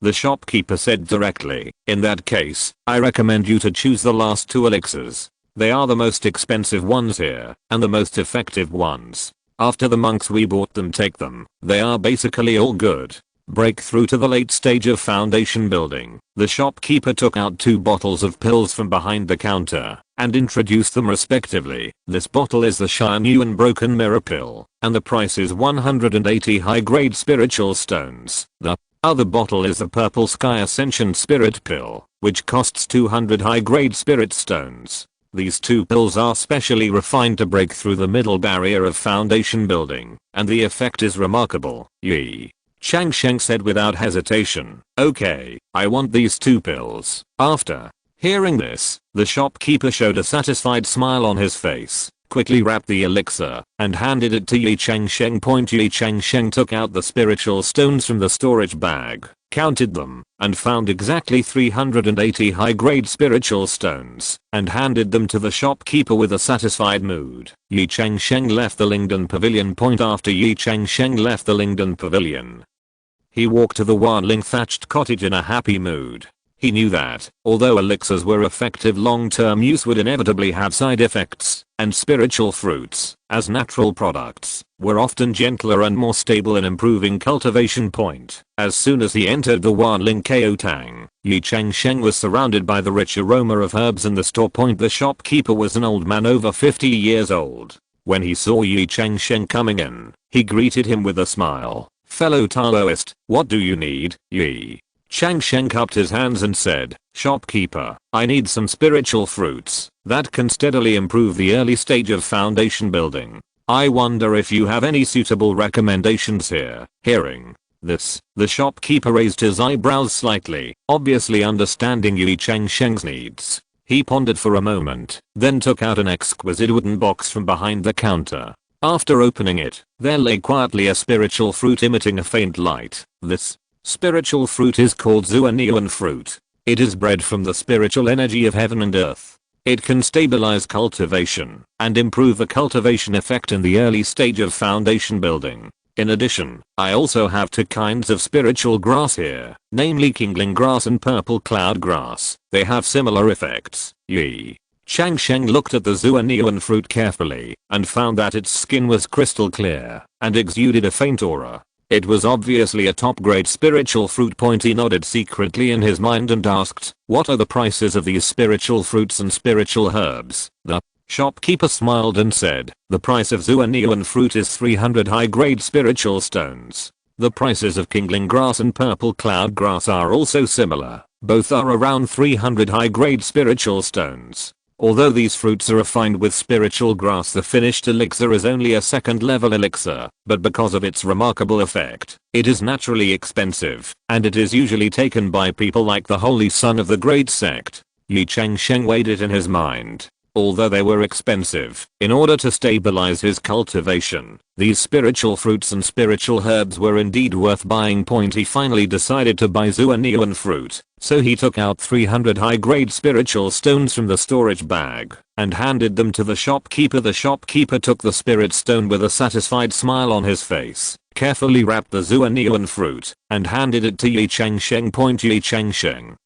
Speaker 1: the shopkeeper said directly, "In that case, I recommend you to choose the last 2 elixirs. They are the most expensive ones here and the most effective ones. After the monks we bought them take them. They are basically all good. Break through to the late stage of foundation building." The shopkeeper took out 2 bottles of pills from behind the counter and introduced them respectively. This bottle is the Shan Yuan Broken Mirror Pill and the price is 180 high-grade spiritual stones. The other bottle is the Purple Sky Ascension Spirit Pill, which costs 200 high-grade spirit stones. These 2 pills are specially refined to break through the middle barrier of foundation building, and the effect is remarkable. Ye Changsheng said without hesitation, "Okay, I want these 2 pills." After hearing this, the shopkeeper showed a satisfied smile on his face, quickly wrapped the elixir and handed it to Ye Changsheng. Ye Changsheng took out the spiritual stones from the storage bag, counted them, and found exactly 380 high-grade spiritual stones, and handed them to the shopkeeper with a satisfied mood. Ye Changsheng left the Lingdan Pavilion. After Ye Changsheng left the Lingdan Pavilion, he walked to the Wanling thatched cottage in a happy mood. He knew that, although elixirs were effective, long-term use would inevitably have side effects, and spiritual fruits, as natural products, were often gentler and more stable in improving cultivation. As soon as he entered the Wanling Tang, Ye Changsheng was surrounded by the rich aroma of herbs in the store. The shopkeeper was an old man over 50 years old. When he saw Ye Changsheng coming in, he greeted him with a smile. "Fellow Taoist, what do you need?" Ye Changsheng cupped his hands and said, "Shopkeeper, I need some spiritual fruits that can steadily improve the early stage of foundation building." I wonder if you have any suitable recommendations here. Hearing this, the shopkeeper raised his eyebrows slightly, obviously understanding Ye Changsheng's needs. He pondered for a moment, then took out an exquisite wooden box from behind the counter. After opening it, there lay quietly a spiritual fruit emitting a faint light. This spiritual fruit is called Zuanian fruit. It is bred from the spiritual energy of heaven and earth. It can stabilize cultivation and improve the cultivation effect in the early stage of foundation building. In addition, I also have two kinds of spiritual grass here, namely kingling grass and purple cloud grass. They have similar effects. Ye Changsheng looked at the Zuanian fruit carefully and found that its skin was crystal clear and exuded a faint aura. It was obviously a top-grade spiritual fruit. He nodded secretly in his mind and asked, "What are the prices of these spiritual fruits and spiritual herbs?" The shopkeeper smiled and said, "The price of Zuanian fruit is 300 high-grade spiritual stones. The prices of kingling grass and purple cloud grass are also similar. Both are around 300 high-grade spiritual stones. Although these fruits are refined with spiritual grass, the finished elixir is only a second-level elixir, but because of its remarkable effect, it is naturally expensive, and it is usually taken by people like the Holy Son of the Great Sect." Ye Changsheng weighed it in his mind. Although they were expensive, in order to stabilize his cultivation, these spiritual fruits and spiritual herbs were indeed worth buying. He finally decided to buy Zuanian fruit, so he took out 300 high-grade spiritual stones from the storage bag and handed them to the shopkeeper. The shopkeeper took the spirit stone with a satisfied smile on his face, carefully wrapped the Zuanian fruit, and handed it to Ye Changsheng. Ye Changsheng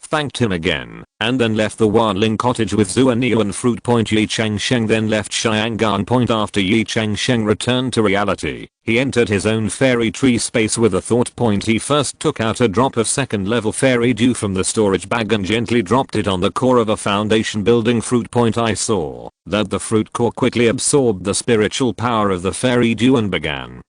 Speaker 1: thanked him again, and then left the Wanling cottage with Zuanian fruit. Ye Changsheng then left Xiangan. After Ye Changsheng returned to reality, he entered his own fairy tree space with a thought. He first took out a drop of second-level fairy dew from the storage bag and gently dropped it on the core of a foundation building fruit. I saw that the fruit core quickly absorbed the spiritual power of the fairy dew and began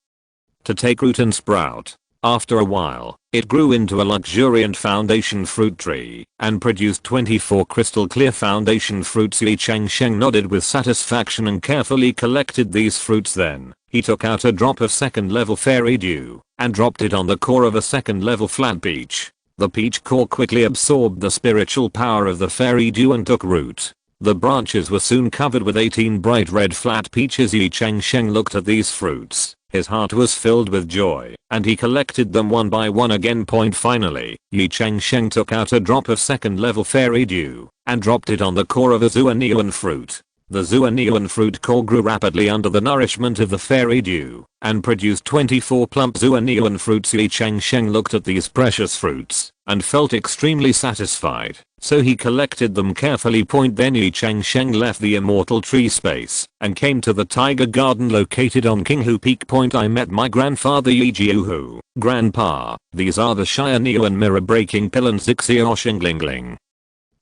Speaker 1: to take root and sprout. After a while, it grew into a luxuriant foundation fruit tree and produced 24 crystal clear foundation fruits. Ye Changsheng nodded with satisfaction and carefully collected these fruits. Then, he took out a drop of second-level fairy dew and dropped it on the core of a second-level flat peach. The peach core quickly absorbed the spiritual power of the fairy dew and took root. The branches were soon covered with 18 bright red flat peaches. Ye Changsheng looked at these fruits. His heart was filled with joy, and he collected them one by one again. Finally, Ye Changsheng took out a drop of second-level fairy dew and dropped it on the core of a Zuanian fruit. The Zuanian fruit core grew rapidly under the nourishment of the fairy dew and produced 24 plump Zuanian fruits. Ye Changsheng looked at these precious fruits and felt extremely satisfied, so he collected them carefully. Then Ye Changsheng left the Immortal Tree space and came to the Tiger Garden located on Kinghu Peak. I met my grandfather Ye Jiuhu. Grandpa, these are the Xianian mirror-breaking pill and Zixioshengling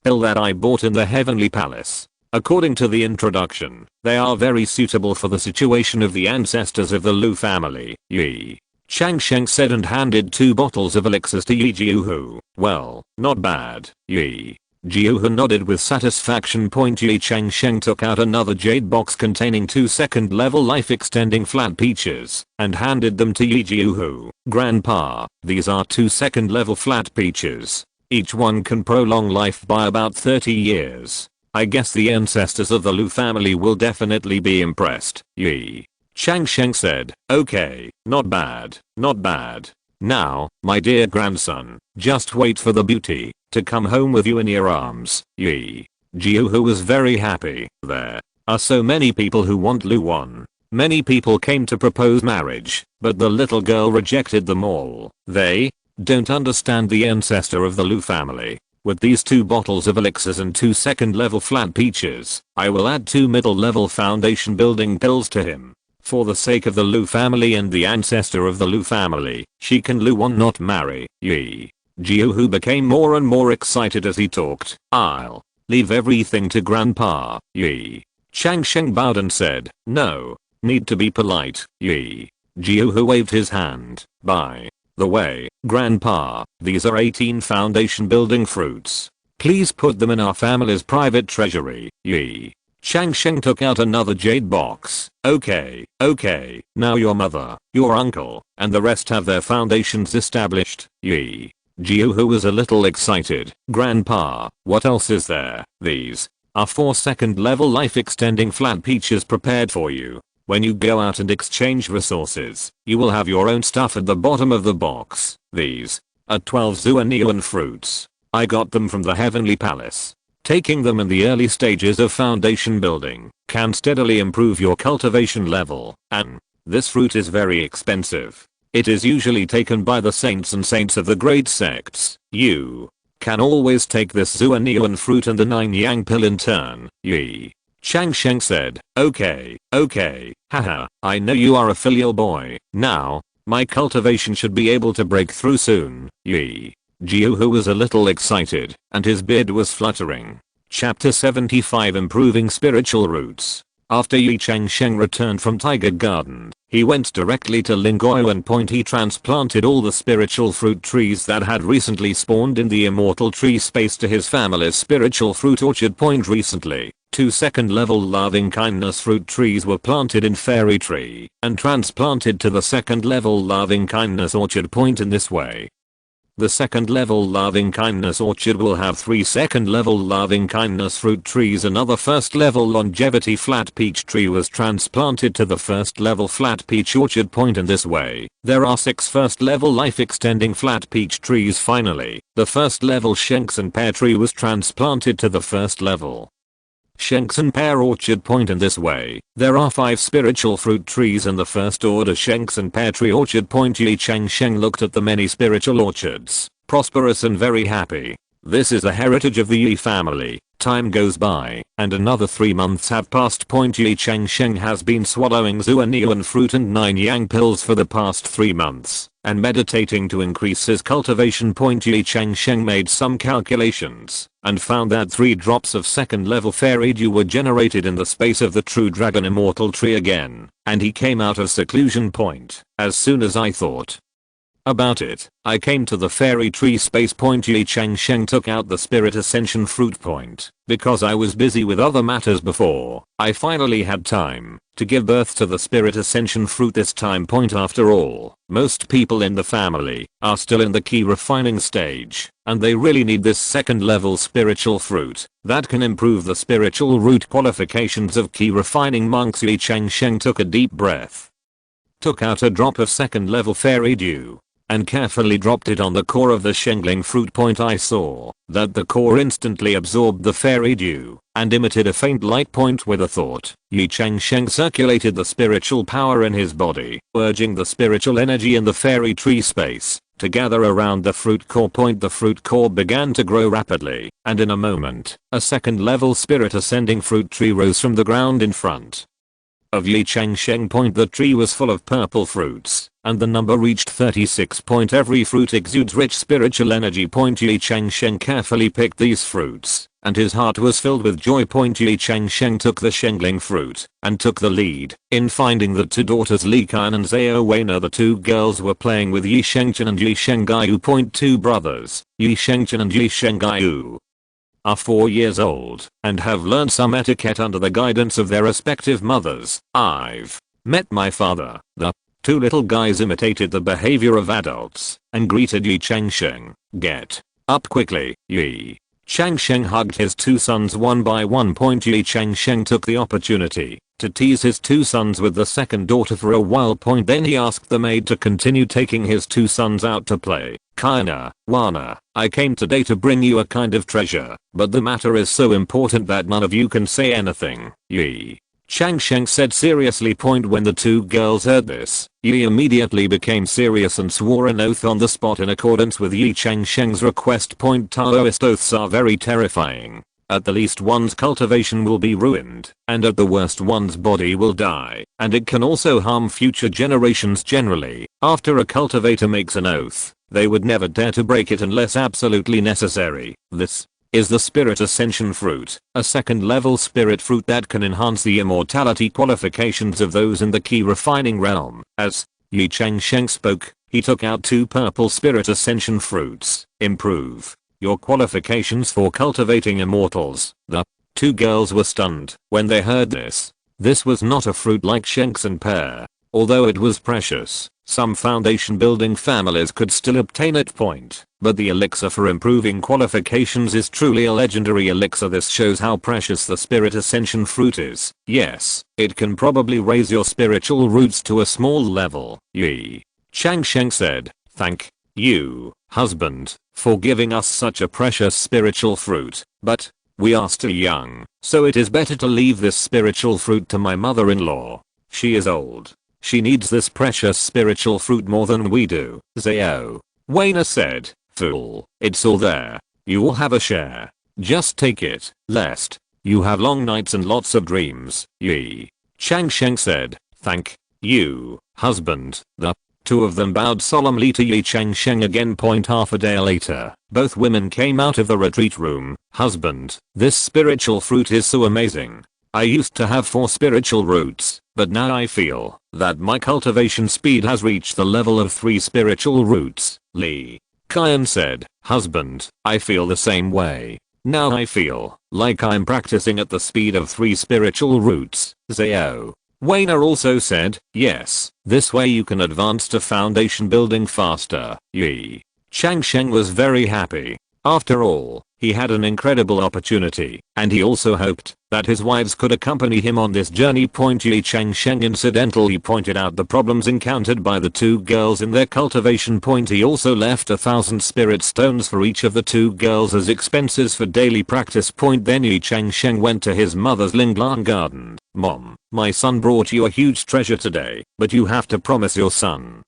Speaker 1: pill that I bought in the Heavenly Palace. According to the introduction, they are very suitable for the situation of the ancestors of the Lu family. Ye Changsheng said and handed 2 bottles of elixirs to Ye Jiuhu. "Well, not bad." Ye Jiuhu nodded with satisfaction. Ye Changsheng took out another jade box containing 2 second-level life-extending flat peaches and handed them to Ye Jiuhu. "Grandpa, these are 2 second-level flat peaches. Each one can prolong life by about 30 years. I guess the ancestors of the Lu family will definitely be impressed." Ye Changsheng said, "Okay, not bad, not bad. Now, my dear grandson, just wait for the beauty to come home with you in your arms." Ye Jiuhu was very happy. There are so many people who want Lu Wan. Many people came to propose marriage, but the little girl rejected them all. They don't understand the ancestor of the Lu family. With these 2 bottles of elixirs and 2 second-level flat peaches, I will add 2 middle-level foundation building pills to him. For the sake of the Lu family and the ancestor of the Lu family, she can Lu Wan not marry. Ye Jiuhu became more and more excited as he talked. "I'll leave everything to Grandpa." Ye Changsheng bowed and said, "No need to be polite." Ye Jiuhu waved his hand. "By the way, Grandpa, these are 18 foundation building fruits. Please put them in our family's private treasury." Ye Changsheng took out another jade box. Okay, now your mother, your uncle, and the rest have their foundations established. Ye Jiu was a little excited. Grandpa, what else is there? These are 4 second level life extending flat peaches prepared for you. When you go out and exchange resources, you will have your own stuff at the bottom of the box. These are 12 Zuanian fruits. I got them from the Heavenly Palace. Taking them in the early stages of foundation building can steadily improve your cultivation level, and this fruit is very expensive. It is usually taken by the saints and saints of the great sects. You can always take this Zuanian fruit and the 9 yang pill in turn. Ye Changsheng said, okay, haha, I know you are a filial boy. Now, my cultivation should be able to break through soon. Ye Jiu was a little excited, and his beard was fluttering. Chapter 75 Improving Spiritual Roots. After Ye Changsheng returned from Tiger Garden, he went directly to Lingoyan Point. He transplanted all the spiritual fruit trees that had recently spawned in the Immortal Tree space to his family's spiritual fruit orchard point recently. 2 second level loving kindness fruit trees were planted in Fairy Tree and transplanted to the second level loving kindness orchard point in this way. The second level loving kindness orchard will have 3 second level loving kindness fruit trees. Another first level longevity flat peach tree was transplanted to the first level flat peach orchard point in this way. There are 6 first level life extending flat peach trees. Finally, the first level Shanks and pear tree was transplanted to the first level Shanks and pear orchard point in this way. There are 5 spiritual fruit trees in the first order Shanks and pear tree orchard point. Ye Changsheng looked at the many spiritual orchards, prosperous and very happy. This is the heritage of the Ye family. Time goes by, and another 3 months have passed. Ye Changsheng has been swallowing Zuanian fruit and 9 yang pills for the past 3 months, and meditating to increase his cultivation. Ye Changsheng made some calculations, and found that 3 drops of second level fairy dew were generated in the space of the true dragon Immortal Tree again, and he came out of seclusion point. As soon as I thought about it, I came to the fairy tree space point. Ye Changsheng took out the spirit ascension fruit point. Because I was busy with other matters before, I finally had time to give birth to the spirit ascension fruit this time point. After all, most people in the family are still in the key refining stage, and they really need this second level spiritual fruit that can improve the spiritual root qualifications of key refining monks. Ye Changsheng took a deep breath, took out a drop of second level fairy dew, and carefully dropped it on the core of the Shengling fruit point. I saw that the core instantly absorbed the fairy dew and emitted a faint light point with a thought. Ye Changsheng circulated the spiritual power in his body, urging the spiritual energy in the fairy tree space to gather around the fruit core point. The fruit core began to grow rapidly, and in a moment, a second level spirit ascending fruit tree rose from the ground in front of Ye Changsheng point. The tree was full of purple fruits, and the number reached 36. Every fruit exudes rich spiritual energy. Ye Changsheng carefully picked these fruits, and his heart was filled with joy. Ye Changsheng took the Shengling fruit and took the lead in finding the 2 daughters Li Qian and Zhao Weina. The 2 girls were playing with Ye Changchen and Ye Shengaiyu. 2 brothers, Ye Changchen and Ye Shengaiyu, are 4 years old and have learned some etiquette under the guidance of their respective mothers. I've met my father. The 2 little guys imitated the behavior of adults and greeted Ye Changsheng. Get up quickly. Ye Changsheng hugged his 2 sons one by one. Ye Changsheng took the opportunity to tease his 2 sons with the second daughter for a while. Then he asked the maid to continue taking his 2 sons out to play. Kaina, Wana, I came today to bring you a kind of treasure, but the matter is so important that none of you can say anything. Ye Changsheng said seriously. When the 2 girls heard this, Ye immediately became serious and swore an oath on the spot in accordance with Ye Changsheng's request. Taoist oaths are very terrifying. At the least one's cultivation will be ruined, and at the worst one's body will die, and it can also harm future generations generally. After a cultivator makes an oath, they would never dare to break it unless absolutely necessary. This is the spirit ascension fruit, a second level spirit fruit that can enhance the immortality qualifications of those in the key refining realm. As Ye Changsheng spoke, he took out 2 purple spirit ascension fruits. Improve your qualifications for cultivating immortals. The Two girls were stunned when they heard this. This was not a fruit like shanks and pear. Although it was precious, some foundation building families could still obtain it. But the elixir for improving qualifications is truly a legendary elixir. This shows how precious the spirit ascension fruit is. Yes, it can probably raise your spiritual roots to a small level. Ye Changsheng said, "Thank you, husband, for giving us such a precious spiritual fruit, but we are still young, so it is better to leave this spiritual fruit to my mother-in-law. She is old. She needs this precious spiritual fruit more than we do." Zhao Weiner said, "Fool, it's all there. You will have a share. Just take it, lest you have long nights and lots of dreams." Ye Changsheng said, "Thank you, husband." The two of them bowed solemnly to Ye Changsheng again. Half a day later, both women came out of the retreat room. "Husband, this spiritual fruit is so amazing. I used to have 4 spiritual roots, but now I feel that my cultivation speed has reached the level of 3 spiritual roots." Li Qian said, "Husband, I feel the same way. Now I feel like I'm practicing at the speed of 3 spiritual roots." Zhao Weiner also said, "Yes, this way you can advance to foundation building faster." Ye Changsheng was very happy. After all, he had an incredible opportunity, and he also hoped that his wives could accompany him on this journey. Ye Changsheng incidentally pointed out the problems encountered by the 2 girls in their cultivation. He also left 1,000 spirit stones for each of the 2 girls as expenses for daily practice. Then Ye Changsheng went to his mother's Linglan garden. "Mom, my son brought you a huge treasure today, but you have to promise your son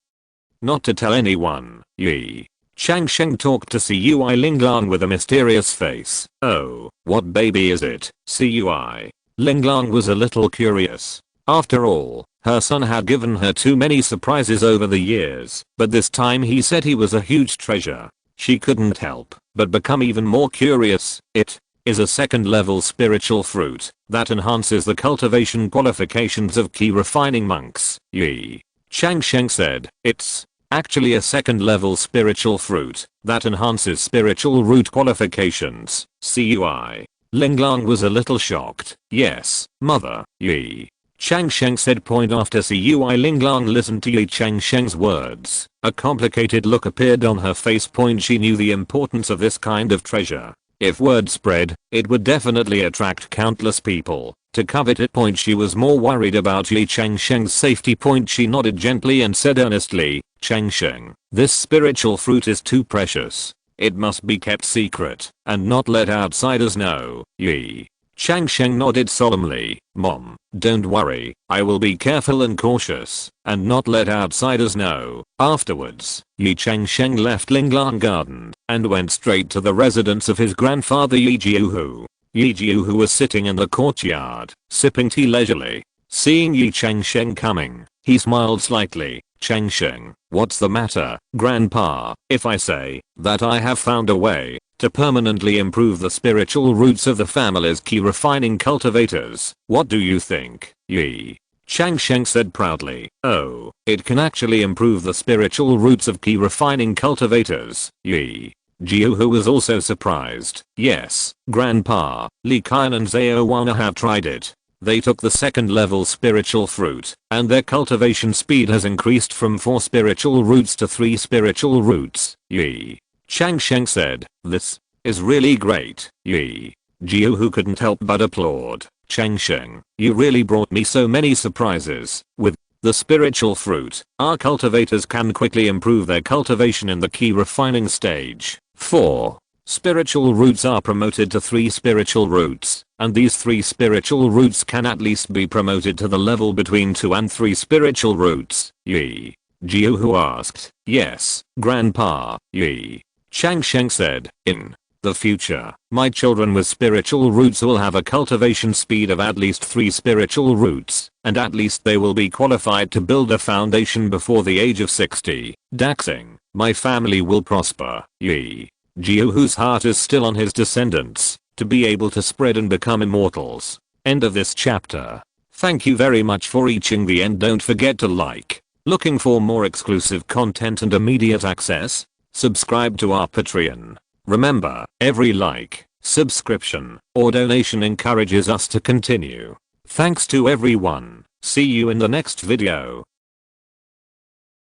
Speaker 1: not to tell anyone." Ye Changsheng talked to Cui Linglan with a mysterious face. "Oh, what baby is it, Cui?" Linglan was a little curious. After all, her son had given her too many surprises over the years, but this time he said he was a huge treasure. She couldn't help but become even more curious. "It is a 2nd level spiritual fruit that enhances the cultivation qualifications of key refining monks." Ye Changsheng said, "It's actually a 2nd level spiritual fruit that enhances spiritual root qualifications." Cui Linglan was a little shocked. "Yes, mother." Ye Changsheng said. After Cui Linglan listened to Ye Changsheng's words, a complicated look appeared on her face. She knew the importance of this kind of treasure. If word spread, it would definitely attract countless people to covet it. She was more worried about Ye Changsheng's safety. She nodded gently and said earnestly, "Changsheng, this spiritual fruit is too precious. It must be kept secret and not let outsiders know." Ye Changsheng nodded solemnly. "Mom, don't worry, I will be careful and cautious and not let outsiders know." Afterwards, Ye Changsheng left Linglan garden and went straight to the residence of his grandfather Ye Jiuhu. Ye Jiuhu was sitting in the courtyard, sipping tea leisurely. Seeing Ye Changsheng coming, he smiled slightly. "Changsheng, what's the matter, grandpa? If I say that I have found a way to permanently improve the spiritual roots of the family's key refining cultivators, what do you think?" Ye Changsheng said proudly, "Oh, it can actually improve the spiritual roots of key refining cultivators." Ye Jiuhu was also surprised. "Yes, grandpa, Li Qian and Zhao Wana have tried it. They took the 2nd level spiritual fruit, and their cultivation speed has increased from 4 spiritual roots to 3 spiritual roots." Ye Changsheng said, "This is really great." Ye Jiuhu couldn't help but applaud. "Changsheng, you really brought me so many surprises. With the spiritual fruit, our cultivators can quickly improve their cultivation in the key refining stage. 4 spiritual roots are promoted to 3 spiritual roots, and these 3 spiritual roots can at least be promoted to the level between 2 and 3 spiritual roots." Ye Jiuhu asked. "Yes, grandpa." Ye Changsheng said, "In the future, my children with spiritual roots will have a cultivation speed of at least 3 spiritual roots, and at least they will be qualified to build a foundation before the age of 60. Daxing, my family will prosper." Ye Jiuhu's heart is still on his descendants to be able to spread and become immortals. End of this chapter. Thank you very much for reaching the end. Don't forget to like. Looking for more exclusive content and immediate access? Subscribe to our Patreon. Remember, every like subscription, or donation encourages us to continue. Thanks to everyone. See you in the next video.